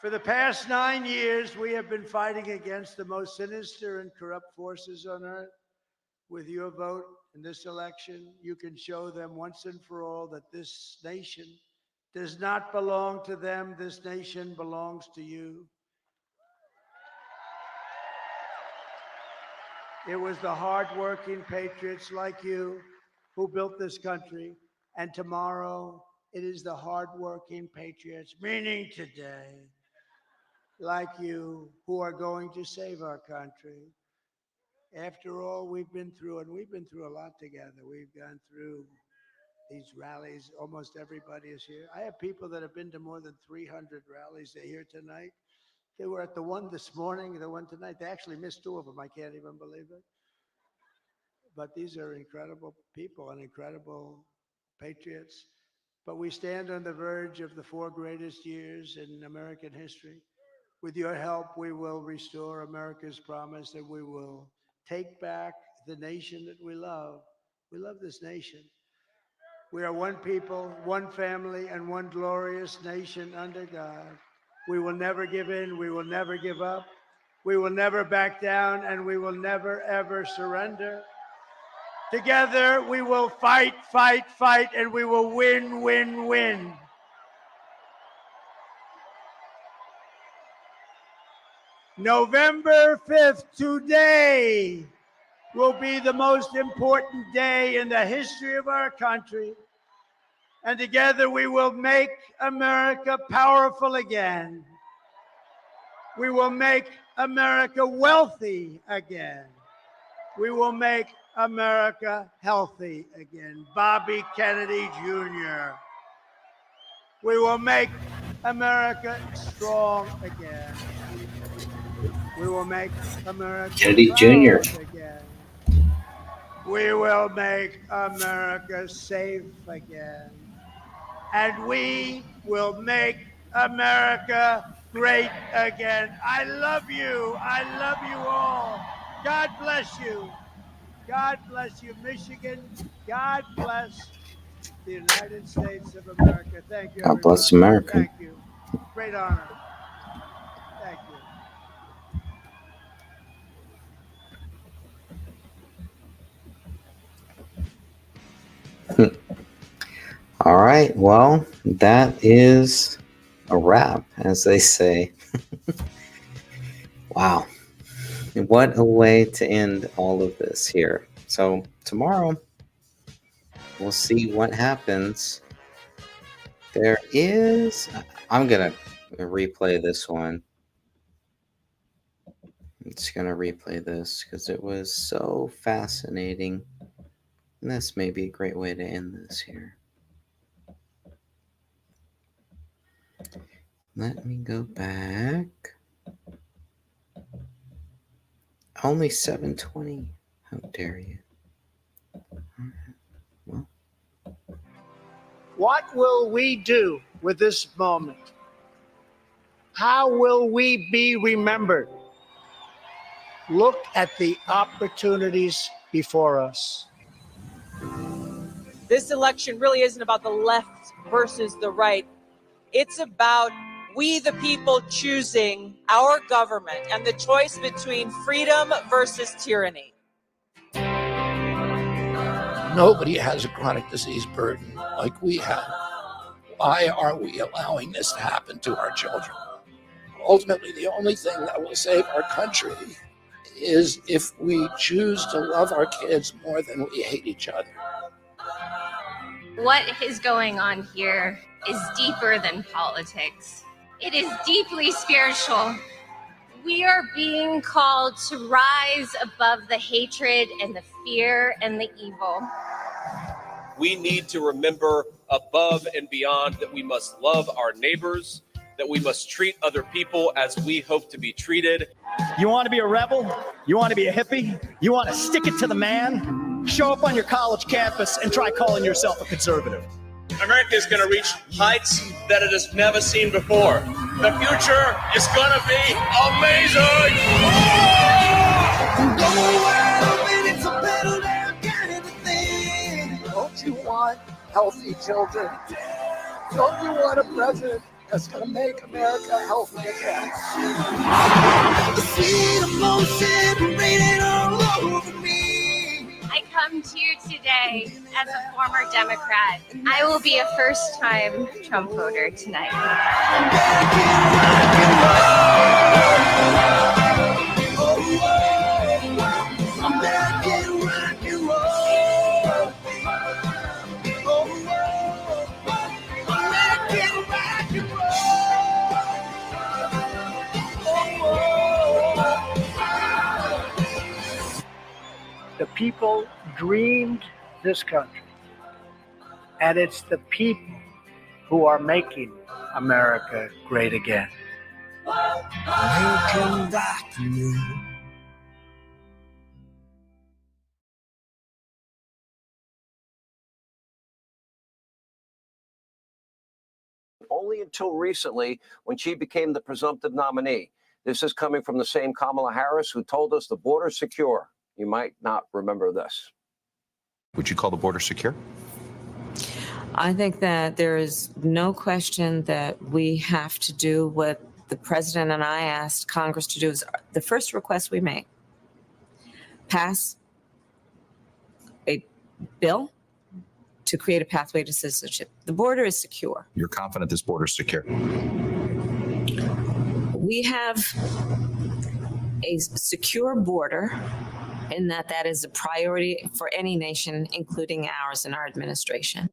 For the past 9 years, we have been fighting against the most sinister and corrupt forces on earth. With your vote in this election, you can show them once and for all that this nation does not belong to them. This nation belongs to you. It was the hardworking patriots like you who built this country. And tomorrow, it is the hardworking patriots, meaning today, like you, who are going to save our country. After all we've been through, and we've been through a lot together. We've gone through these rallies. Almost everybody is here. I have people that have been to more than 300 rallies. They're here tonight. They were at the one this morning, the one tonight. They actually missed 2 of them. I can't even believe it. But these are incredible people and incredible patriots. But we stand on the verge of the 4 greatest years in American history. With your help, we will restore America's promise, and we will take back the nation that we love. We love this nation. We are one people, one family, and one glorious nation under God. We will never give in. We will never give up. We will never back down, and we will never, ever surrender. Together, we will fight, fight, fight, and we will win, win, win. November 5th, today, will be the most important day in the history of our country. And together we will make America powerful again. We will make America wealthy again. We will make America healthy again. Bobby Kennedy Jr. We will make America strong again. We will make America Kennedy Jr. proud again. We will make America safe again. And we will make America great again. I love you. I love you all. God bless you. God bless you, Michigan. God bless the United States of America. Thank you, God bless everybody. America. Thank you. Great honor. Thank you. All right. Well, that is a wrap, as they say. Wow. What a way to end all of this here. So tomorrow, we'll see what happens. There is, I'm going to replay this one. I'm just going to replay this because it was so fascinating. And this may be a great way to end this here. Let me go back. Only 7:20. How dare you? What will we do with this moment? How will we be remembered? Look at the opportunities before us. This election really isn't about the left versus the right. It's about we, the people, choosing our government and the choice between freedom versus tyranny. Nobody has a chronic disease burden like we have. Why are we allowing this to happen to our children? Ultimately, the only thing that will save our country is if we choose to love our kids more than we hate each other. What is going on here is deeper than politics. It is deeply spiritual. We are being called to rise above the hatred and the fear and the evil. We need to remember above and beyond that we must love our neighbors, that we must treat other people as we hope to be treated. You want to be a rebel? You want to be a hippie? You want to stick it to the man? Show up on your college campus and try calling yourself a conservative. America is going to reach heights that it has never seen before. The future is going to be amazing. Don't you want healthy children? Don't you want a president that's going to make America healthy again? I come to you today as a former Democrat. I will be a first-time Trump voter tonight. The people dreamed this country, and it's the people who are making America great again. Only until recently when she became the presumptive nominee. This is coming from the same Kamala Harris who told us the border's secure. You might not remember this. Would you call the border secure? I think that there is no question that we have to do what the president and I asked Congress to do. Is the first request we make. Pass a bill to create a pathway to citizenship. The border is secure. You're confident this border is secure? We have a secure border in that is a priority for any nation, including ours and our administration.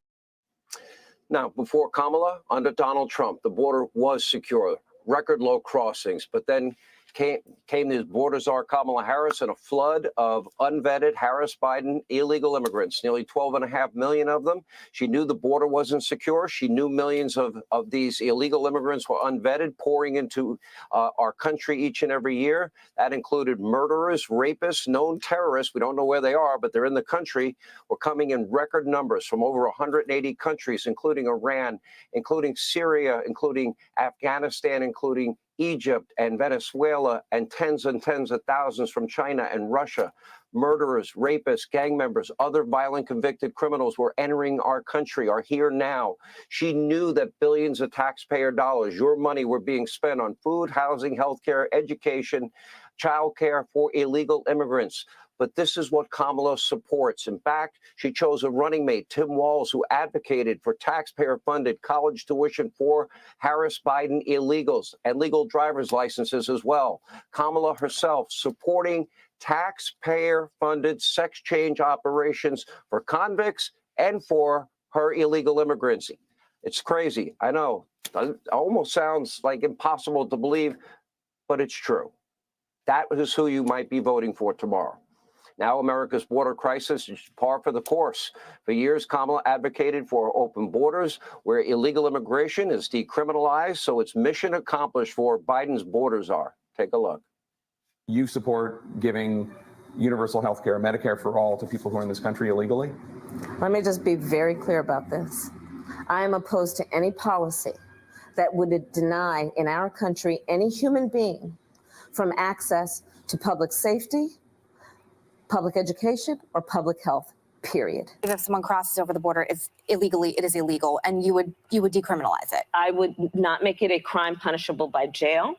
Now, before Kamala, under Donald Trump, the border was secure, record low crossings, but then came this border czar Kamala Harris and a flood of unvetted Harris-Biden illegal immigrants, nearly 12.5 million of them. She knew the border wasn't secure. She knew millions of these illegal immigrants were unvetted, pouring into our country each and every year. That included murderers, rapists, known terrorists. We don't know where they are, but they're in the country. We're coming in record numbers from over 180 countries, including Iran, including Syria, including Afghanistan, including Egypt and Venezuela, and tens of thousands from China and Russia. Murderers, rapists, gang members, other violent convicted criminals were entering our country, are here now. She knew that billions of taxpayer dollars, your money, were being spent on food, housing, healthcare, education, childcare for illegal immigrants. But this is what Kamala supports. In fact, she chose a running mate, Tim Walz, who advocated for taxpayer-funded college tuition for Harris Biden illegals and legal driver's licenses as well. Kamala herself supporting taxpayer-funded sex change operations for convicts and for her illegal immigrants. It's crazy. I know. It almost sounds like impossible to believe, but it's true. That is who you might be voting for tomorrow. Now, America's border crisis is par for the course. For years, Kamala advocated for open borders where illegal immigration is decriminalized, so it's mission accomplished for Biden's borders are. Take a look. You support giving universal health care, Medicare for all, to people who are in this country illegally? Let me just be very clear about this. I am opposed to any policy that would deny in our country any human being from access to public safety, public education, or public health, period. If someone crosses over the border, it's illegally, it is illegal, and you would decriminalize it. I would not make it a crime punishable by jail.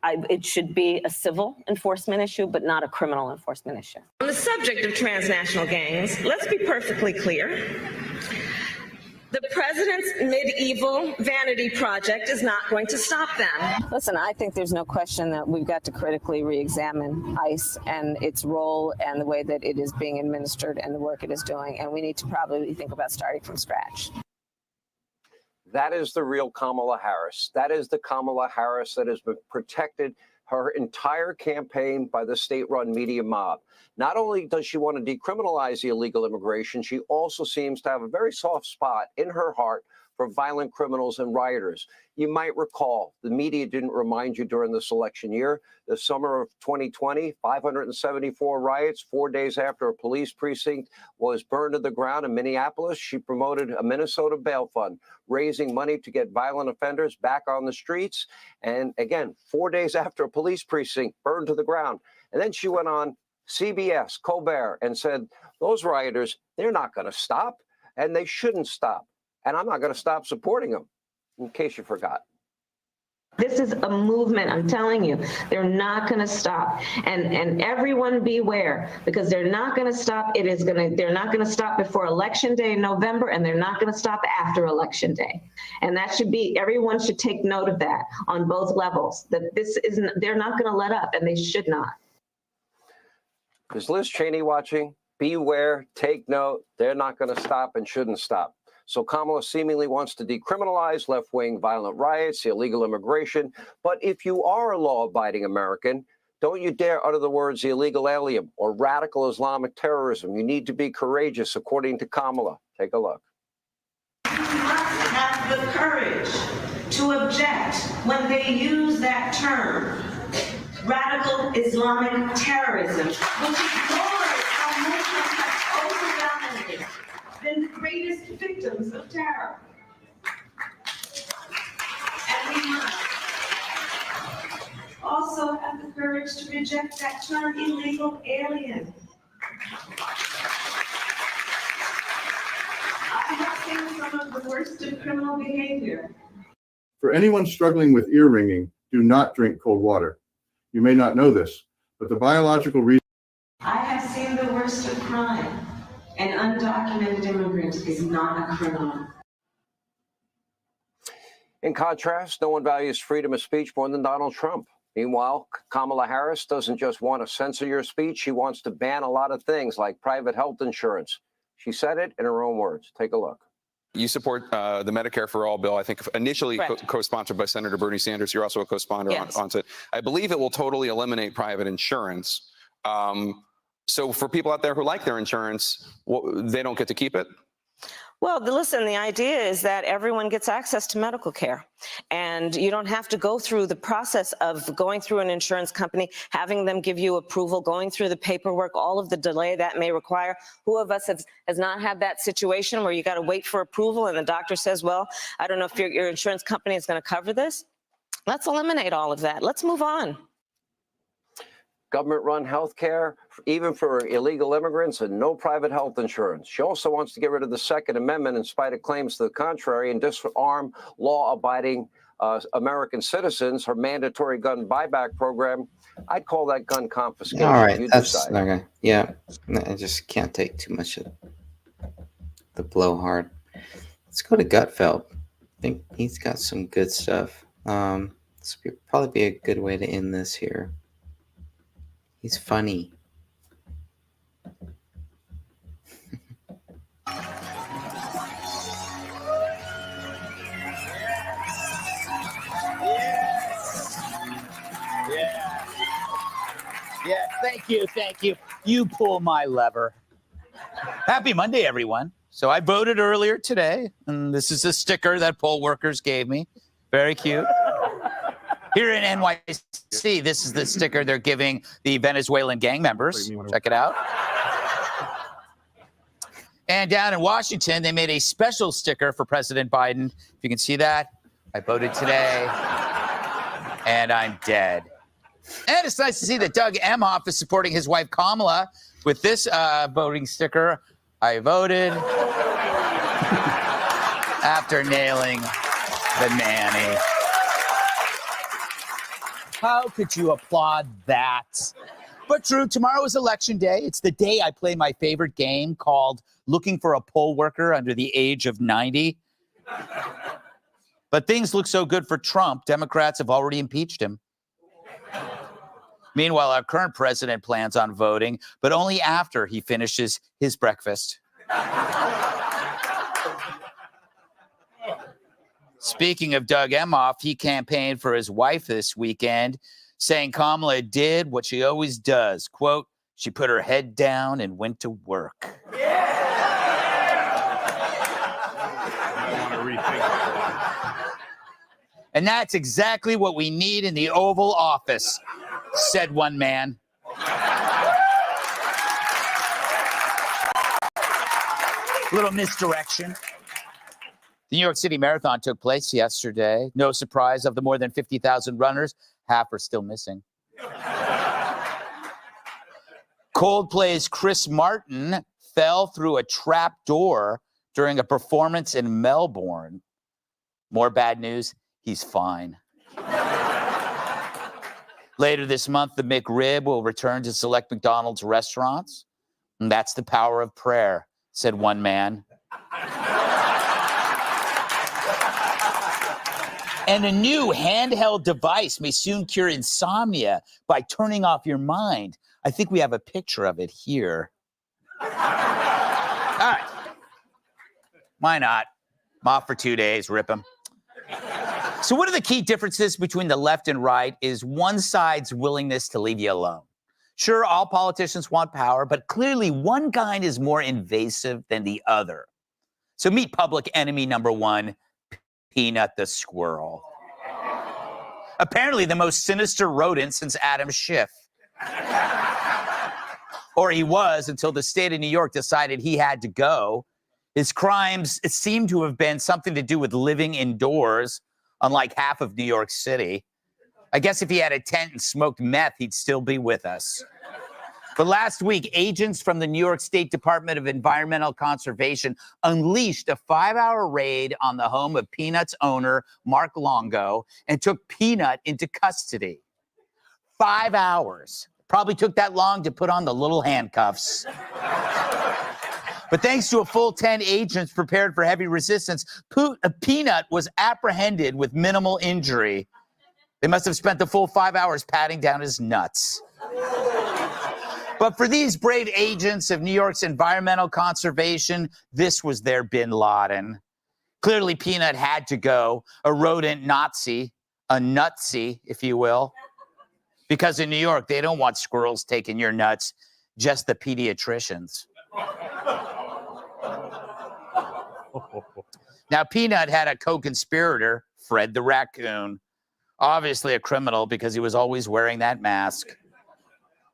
It should be a civil enforcement issue, but not a criminal enforcement issue. On the subject of transnational gangs, let's be perfectly clear. The president's medieval vanity project is not going to stop them. Listen, I think there's no question that we've got to critically re-examine ICE and its role and the way that it is being administered and the work it is doing. And we need to probably think about starting from scratch. That is the real Kamala Harris. That is the Kamala Harris that has been protected her entire campaign by the state-run media mob. Not only does she want to decriminalize the illegal immigration, she also seems to have a very soft spot in her heart for violent criminals and rioters. You might recall, the media didn't remind you during this election year, the summer of 2020, 574 riots, 4 days after a police precinct was burned to the ground in Minneapolis. She promoted a Minnesota bail fund, raising money to get violent offenders back on the streets. And again, 4 days after a police precinct burned to the ground. And then she went on CBS, Colbert, and said, those rioters, they're not going to stop, and they shouldn't stop. And I'm not going to stop supporting them, in case you forgot. This is a movement, I'm telling you. They're not going to stop. And everyone beware, because they're not going to stop. They're not going to stop before Election Day in November, and they're not going to stop after Election Day. And that should be, everyone should take note of that on both levels, that they're not going to let up, and they should not. Is Liz Cheney watching? Beware, take note. They're not going to stop and shouldn't stop. So Kamala seemingly wants to decriminalize left-wing violent riots, illegal immigration. But if you are a law-abiding American, don't you dare utter the words illegal alien or radical Islamic terrorism. You need to be courageous, according to Kamala. Take a look. You must have the courage to object when they use that term, radical Islamic terrorism, which ignores how Muslims have overwhelmingly been the greatest victims of terror. And we must also have the courage to reject that term, illegal alien. I have seen some of the worst of criminal behavior. For anyone struggling with ear ringing, do not drink cold water. You may not know this, but the biological reason. I have seen the worst of crime. An undocumented immigrant is not a criminal. In contrast, no one values freedom of speech more than Donald Trump. Meanwhile, Kamala Harris doesn't just want to censor your speech. She wants to ban a lot of things like private health insurance. She said it in her own words. Take a look. You support the Medicare for All bill, I think initially co-sponsored by Senator Bernie Sanders. You're also a co-sponsor on it. I believe it will totally eliminate private insurance. So for people out there who like their insurance, they don't get to keep it? Well, listen, the idea is that everyone gets access to medical care, and you don't have to go through the process of going through an insurance company, having them give you approval, going through the paperwork, all of the delay that may require. Who of us has not had that situation where you got to wait for approval and the doctor says, well, I don't know if your insurance company is going to cover this? Let's eliminate all of that. Let's move on. government-run health care, even for illegal immigrants, and no private health insurance. She also wants to get rid of the Second Amendment in spite of claims to the contrary and disarm law-abiding American citizens. Her mandatory gun buyback program, I'd call that gun confiscation. All right, You that's decide. okay. Yeah, I just can't take too much of the blowhard. Let's go to Gutfeld. I think he's got some good stuff. This would probably be a good way to end this here. He's funny. Yeah, thank you, thank you. You pull my lever. Happy Monday, everyone. So I voted earlier today, and this is a sticker that poll workers gave me. Very cute. Here in NYC, this is the sticker they're giving the Venezuelan gang members. Check it out. And down in Washington, they made a special sticker for President Biden. If you can see that, I voted today, and I'm dead. And it's nice to see that Doug Emhoff is supporting his wife Kamala with this voting sticker. I voted after nailing the nanny. How could you applaud that? But true, tomorrow is election day. It's the day I play my favorite game called Looking for a Poll Worker Under the Age of 90. But things look so good for Trump, Democrats have already impeached him. Meanwhile, our current president plans on voting, but only after he finishes his breakfast. Speaking of Doug Emhoff, he campaigned for his wife this weekend, saying Kamala did what she always does. Quote, she put her head down and went to work. And that's exactly what we need in the Oval Office, said one man. Little misdirection. The New York City Marathon took place yesterday. No surprise, of the more than 50,000 runners, half are still missing. Coldplay's Chris Martin fell through a trap door during a performance in Melbourne. More bad news, he's fine. Later this month, the McRib will return to select McDonald's restaurants. And that's the power of prayer, said one man. And a new handheld device may soon cure insomnia by turning off your mind. I think we have a picture of it here. All right. Why not? I'm off for 2 days, rip him. So one of the key differences between the left and right is one side's willingness to leave you alone. Sure, all politicians want power, but clearly one kind is more invasive than the other. So meet public enemy number one, Peanut the squirrel. Apparently the most sinister rodent since Adam Schiff. Or he was until the state of New York decided he had to go. His crimes seem to have been something to do with living indoors, unlike half of New York City. I guess if he had a tent and smoked meth, he'd still be with us. But last week, agents from the New York State Department of Environmental Conservation unleashed a 5-hour raid on the home of Peanut's owner, Mark Longo, and took Peanut into custody. 5 hours. Probably took that long to put on the little handcuffs. But thanks to a full 10 agents prepared for heavy resistance, Peanut was apprehended with minimal injury. They must have spent the full 5 hours patting down his nuts. But for these brave agents of New York's environmental conservation, this was their bin Laden. Clearly, Peanut had to go, a rodent Nazi, a nutsy, if you will. Because in New York, they don't want squirrels taking your nuts, just the pediatricians. Now, Peanut had a co-conspirator, Fred the raccoon. Obviously a criminal because he was always wearing that mask.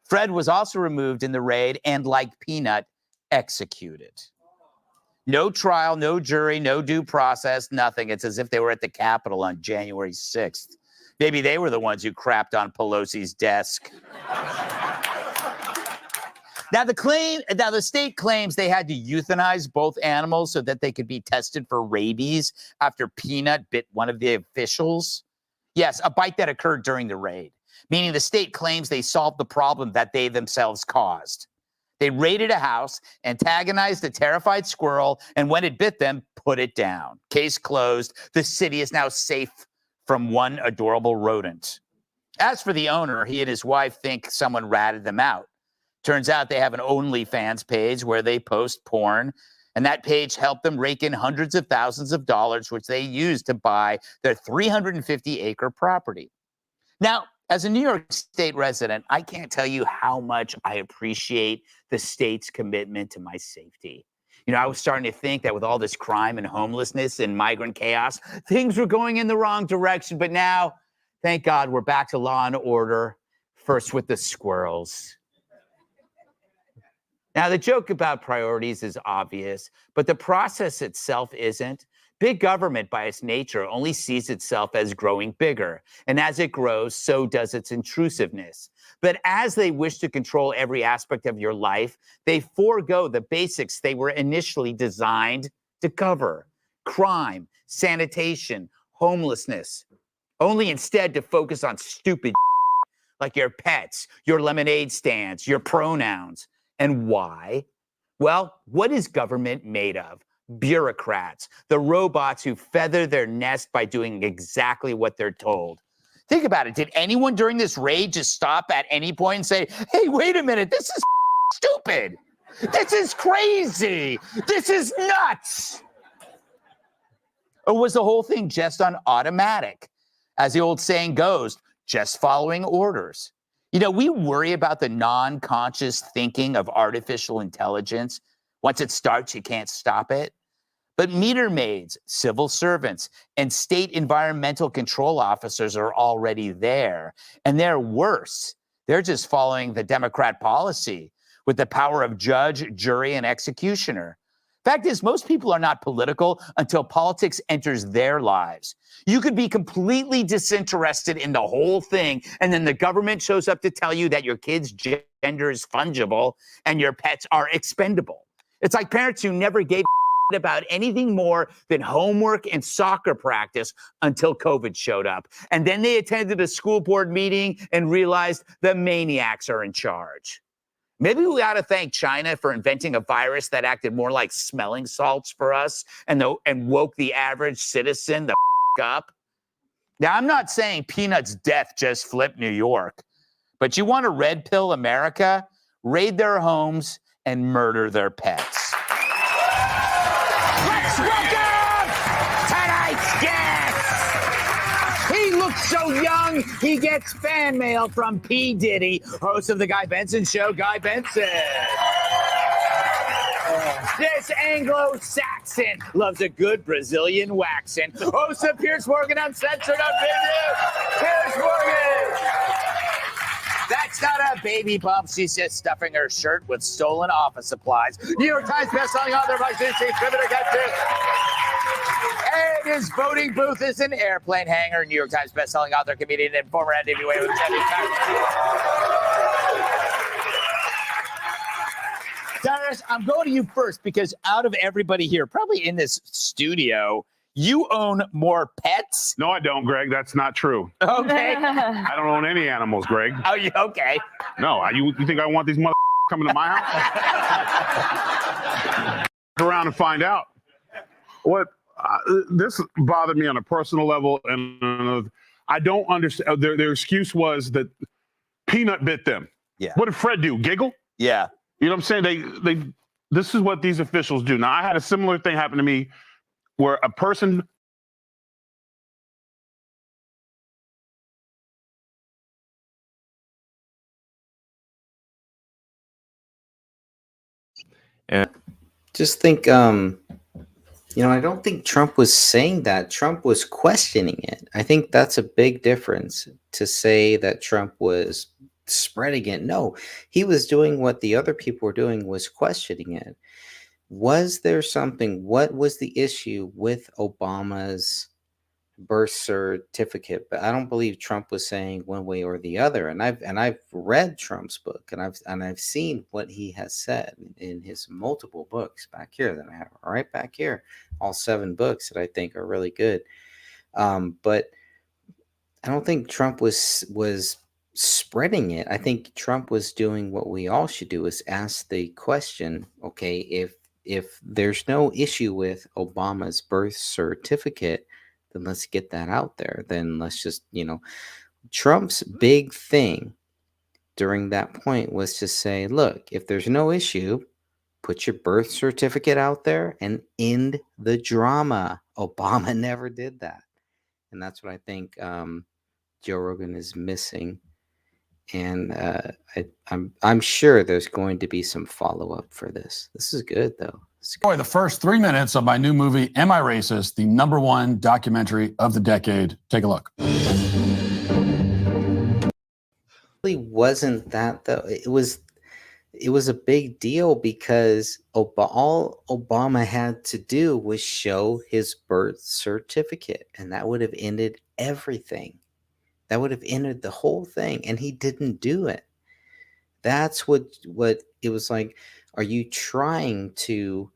Fred was also removed in the raid and, like Peanut, executed. No trial, no jury, no due process, nothing. It's as if they were at the Capitol on January 6th. Maybe they were the ones who crapped on Pelosi's desk. Now the state claims they had to euthanize both animals so that they could be tested for rabies after Peanut bit one of the officials. Yes, a bite that occurred during the raid, meaning the state claims they solved the problem that they themselves caused. They raided a house, antagonized a terrified squirrel, and when it bit them, put it down. Case closed. The city is now safe from one adorable rodent. As for the owner, he and his wife think someone ratted them out. Turns out they have an OnlyFans page where they post porn, and that page helped them rake in hundreds of thousands of dollars, which they used to buy their 350-acre property. Now, as a New York State resident, I can't tell you how much I appreciate the state's commitment to my safety. You know, I was starting to think that with all this crime and homelessness and migrant chaos, things were going in the wrong direction. But now, thank God, we're back to law and order, first with the squirrels. Now, the joke about priorities is obvious, but the process itself isn't. Big government, by its nature, only sees itself as growing bigger. And as it grows, so does its intrusiveness. But as they wish to control every aspect of your life, they forego the basics they were initially designed to cover: crime, sanitation, homelessness, only instead to focus on stupid like your pets, your lemonade stands, your pronouns. And why? Well, what is government made of? Bureaucrats, the robots who feather their nest by doing exactly what they're told. Think about it. Did anyone during this raid just stop at any point and say, hey, wait a minute, this is stupid. This is crazy. This is nuts. Or was the whole thing just on automatic? As the old saying goes, just following orders. You know, we worry about the non-conscious thinking of artificial intelligence. Once it starts, you can't stop it. But meter maids, civil servants, and state environmental control officers are already there. And they're worse. They're just following the Democrat policy with the power of judge, jury, and executioner. Fact is, most people are not political until politics enters their lives. You could be completely disinterested in the whole thing, and then the government shows up to tell you that your kid's gender is fungible and your pets are expendable. It's like parents who never gave about anything more than homework and soccer practice until COVID showed up. And then they attended a school board meeting and realized the maniacs are in charge. Maybe we ought to thank China for inventing a virus that acted more like smelling salts for us and woke the average citizen the up. Now, I'm not saying Peanut's death just flipped New York, but you want to red pill America, raid their homes, and murder their pets. Let's welcome tonight's guest. He looks so young, he gets fan mail from P. Diddy, host of The Guy Benson Show, Guy Benson. This Anglo-Saxon loves a good Brazilian waxing. Host of Piers Morgan Uncensored Opinion, Piers Morgan. That's not a baby bump. She's just stuffing her shirt with stolen office supplies. New York Times bestselling author, and his voting booth is an airplane hangar. New York Times bestselling author, comedian, and former NWA with Darius, I'm going to you first because out of everybody here, probably in this studio, you own more pets? No, I don't, Greg. That's not true. Okay. I don't own any animals, Greg. Oh, you okay? No, you think I want these mother coming to my house? Around and find out. What this bothered me on a personal level, and I don't understand. Their excuse was that Peanut bit them. Yeah. What did Fred do? Giggle? Yeah. You know what I'm saying? They. This is what these officials do. Now, I had a similar thing happen to me where a person. And just think, I don't think Trump was saying that. Trump was questioning it. I think that's a big difference to say that Trump was spreading it. No, he was doing what the other people were doing, was questioning it. Was there something? What was the issue with Obama's birth certificate, but I don't believe Trump was saying one way or the other. And I've read Trump's book, and I've seen what he has said in his multiple books back here that I have right back here, all 7 books that I think are really good. But I don't think Trump was spreading it. I think Trump was doing what we all should do, is ask the question, okay, if there's no issue with Obama's birth certificate, then let's get that out there. Then let's just, Trump's big thing during that point was to say, look, if there's no issue, put your birth certificate out there and end the drama. Obama never did that. And that's what I think Joe Rogan is missing. And I'm sure there's going to be some follow-up for this. This is good, though. Enjoy the first 3 minutes of my new movie, Am I Racist?, the #1 documentary of the decade. Take a look. It really wasn't that, though. It was a big deal because all Obama had to do was show his birth certificate, and that would have ended everything. That would have ended the whole thing, and he didn't do it. That's what it was like. Are you trying to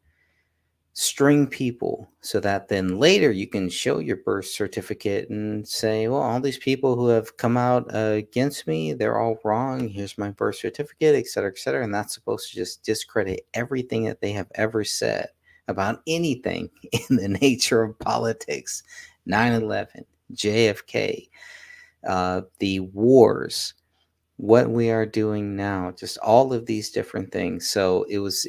string people so that then later you can show your birth certificate and say, well, all these people who have come out against me, they're all wrong. Here's my birth certificate, et cetera, et cetera. And that's supposed to just discredit everything that they have ever said about anything in the nature of politics, 9/11, JFK, the wars, what we are doing now, just all of these different things. So it was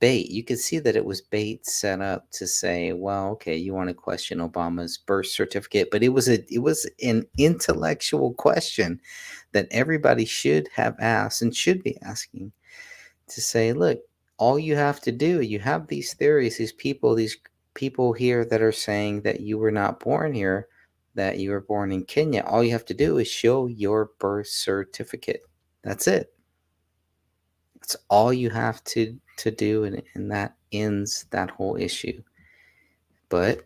bait. You could see that it was bait set up to say, well, okay, you want to question Obama's birth certificate, but it was an intellectual question that everybody should have asked and should be asking, to say, look, all you have to do, you have these theories, these people here that are saying that you were not born here, that you were born in Kenya. All you have to do is show your birth certificate. That's it. That's all you have to do, and that ends that whole issue. But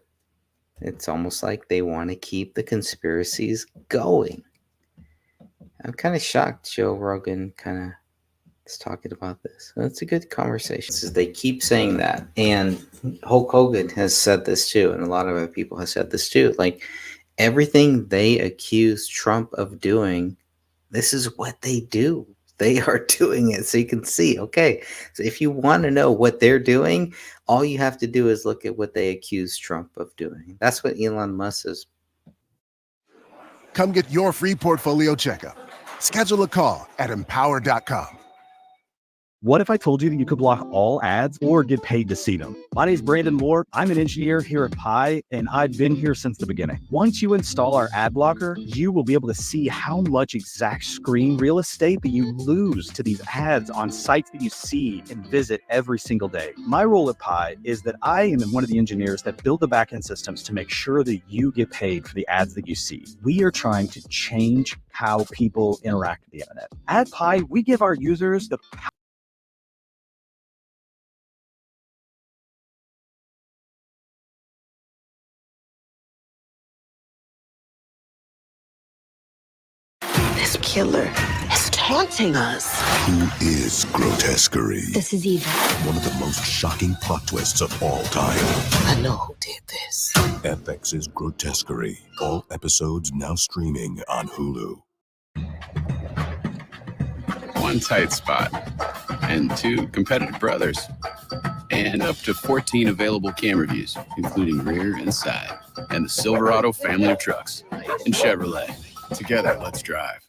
it's almost like they want to keep the conspiracies going. I'm kind of shocked Joe Rogan kind of is talking about this. It's a good conversation. They keep saying that. And Hulk Hogan has said this too, and a lot of other people have said this too. Like, everything they accuse Trump of doing, this is what they do. They are doing it. So you can see, okay, so if you want to know what they're doing, all you have to do is look at what they accuse Trump of doing. That's what Elon Musk is. Come get your free portfolio checkup. Schedule a call at empower.com. What if I told you that you could block all ads or get paid to see them? My name is Brandon Moore. I'm an engineer here at Pi, and I've been here since the beginning. Once you install our ad blocker, you will be able to see how much exact screen real estate that you lose to these ads on sites that you see and visit every single day. My role at Pi is that I am one of the engineers that build the backend systems to make sure that you get paid for the ads that you see. We are trying to change how people interact with the internet. At Pi, we give our users the power. This killer is taunting us. Who is Grotesquerie? This is evil. One of the most shocking plot twists of all time. I know who did this. FX's Grotesquerie. All episodes now streaming on Hulu. One tight spot and 2 competitive brothers and up to 14 available camera views, including rear and side, and the Silverado family of trucks in Chevrolet. Together, let's drive.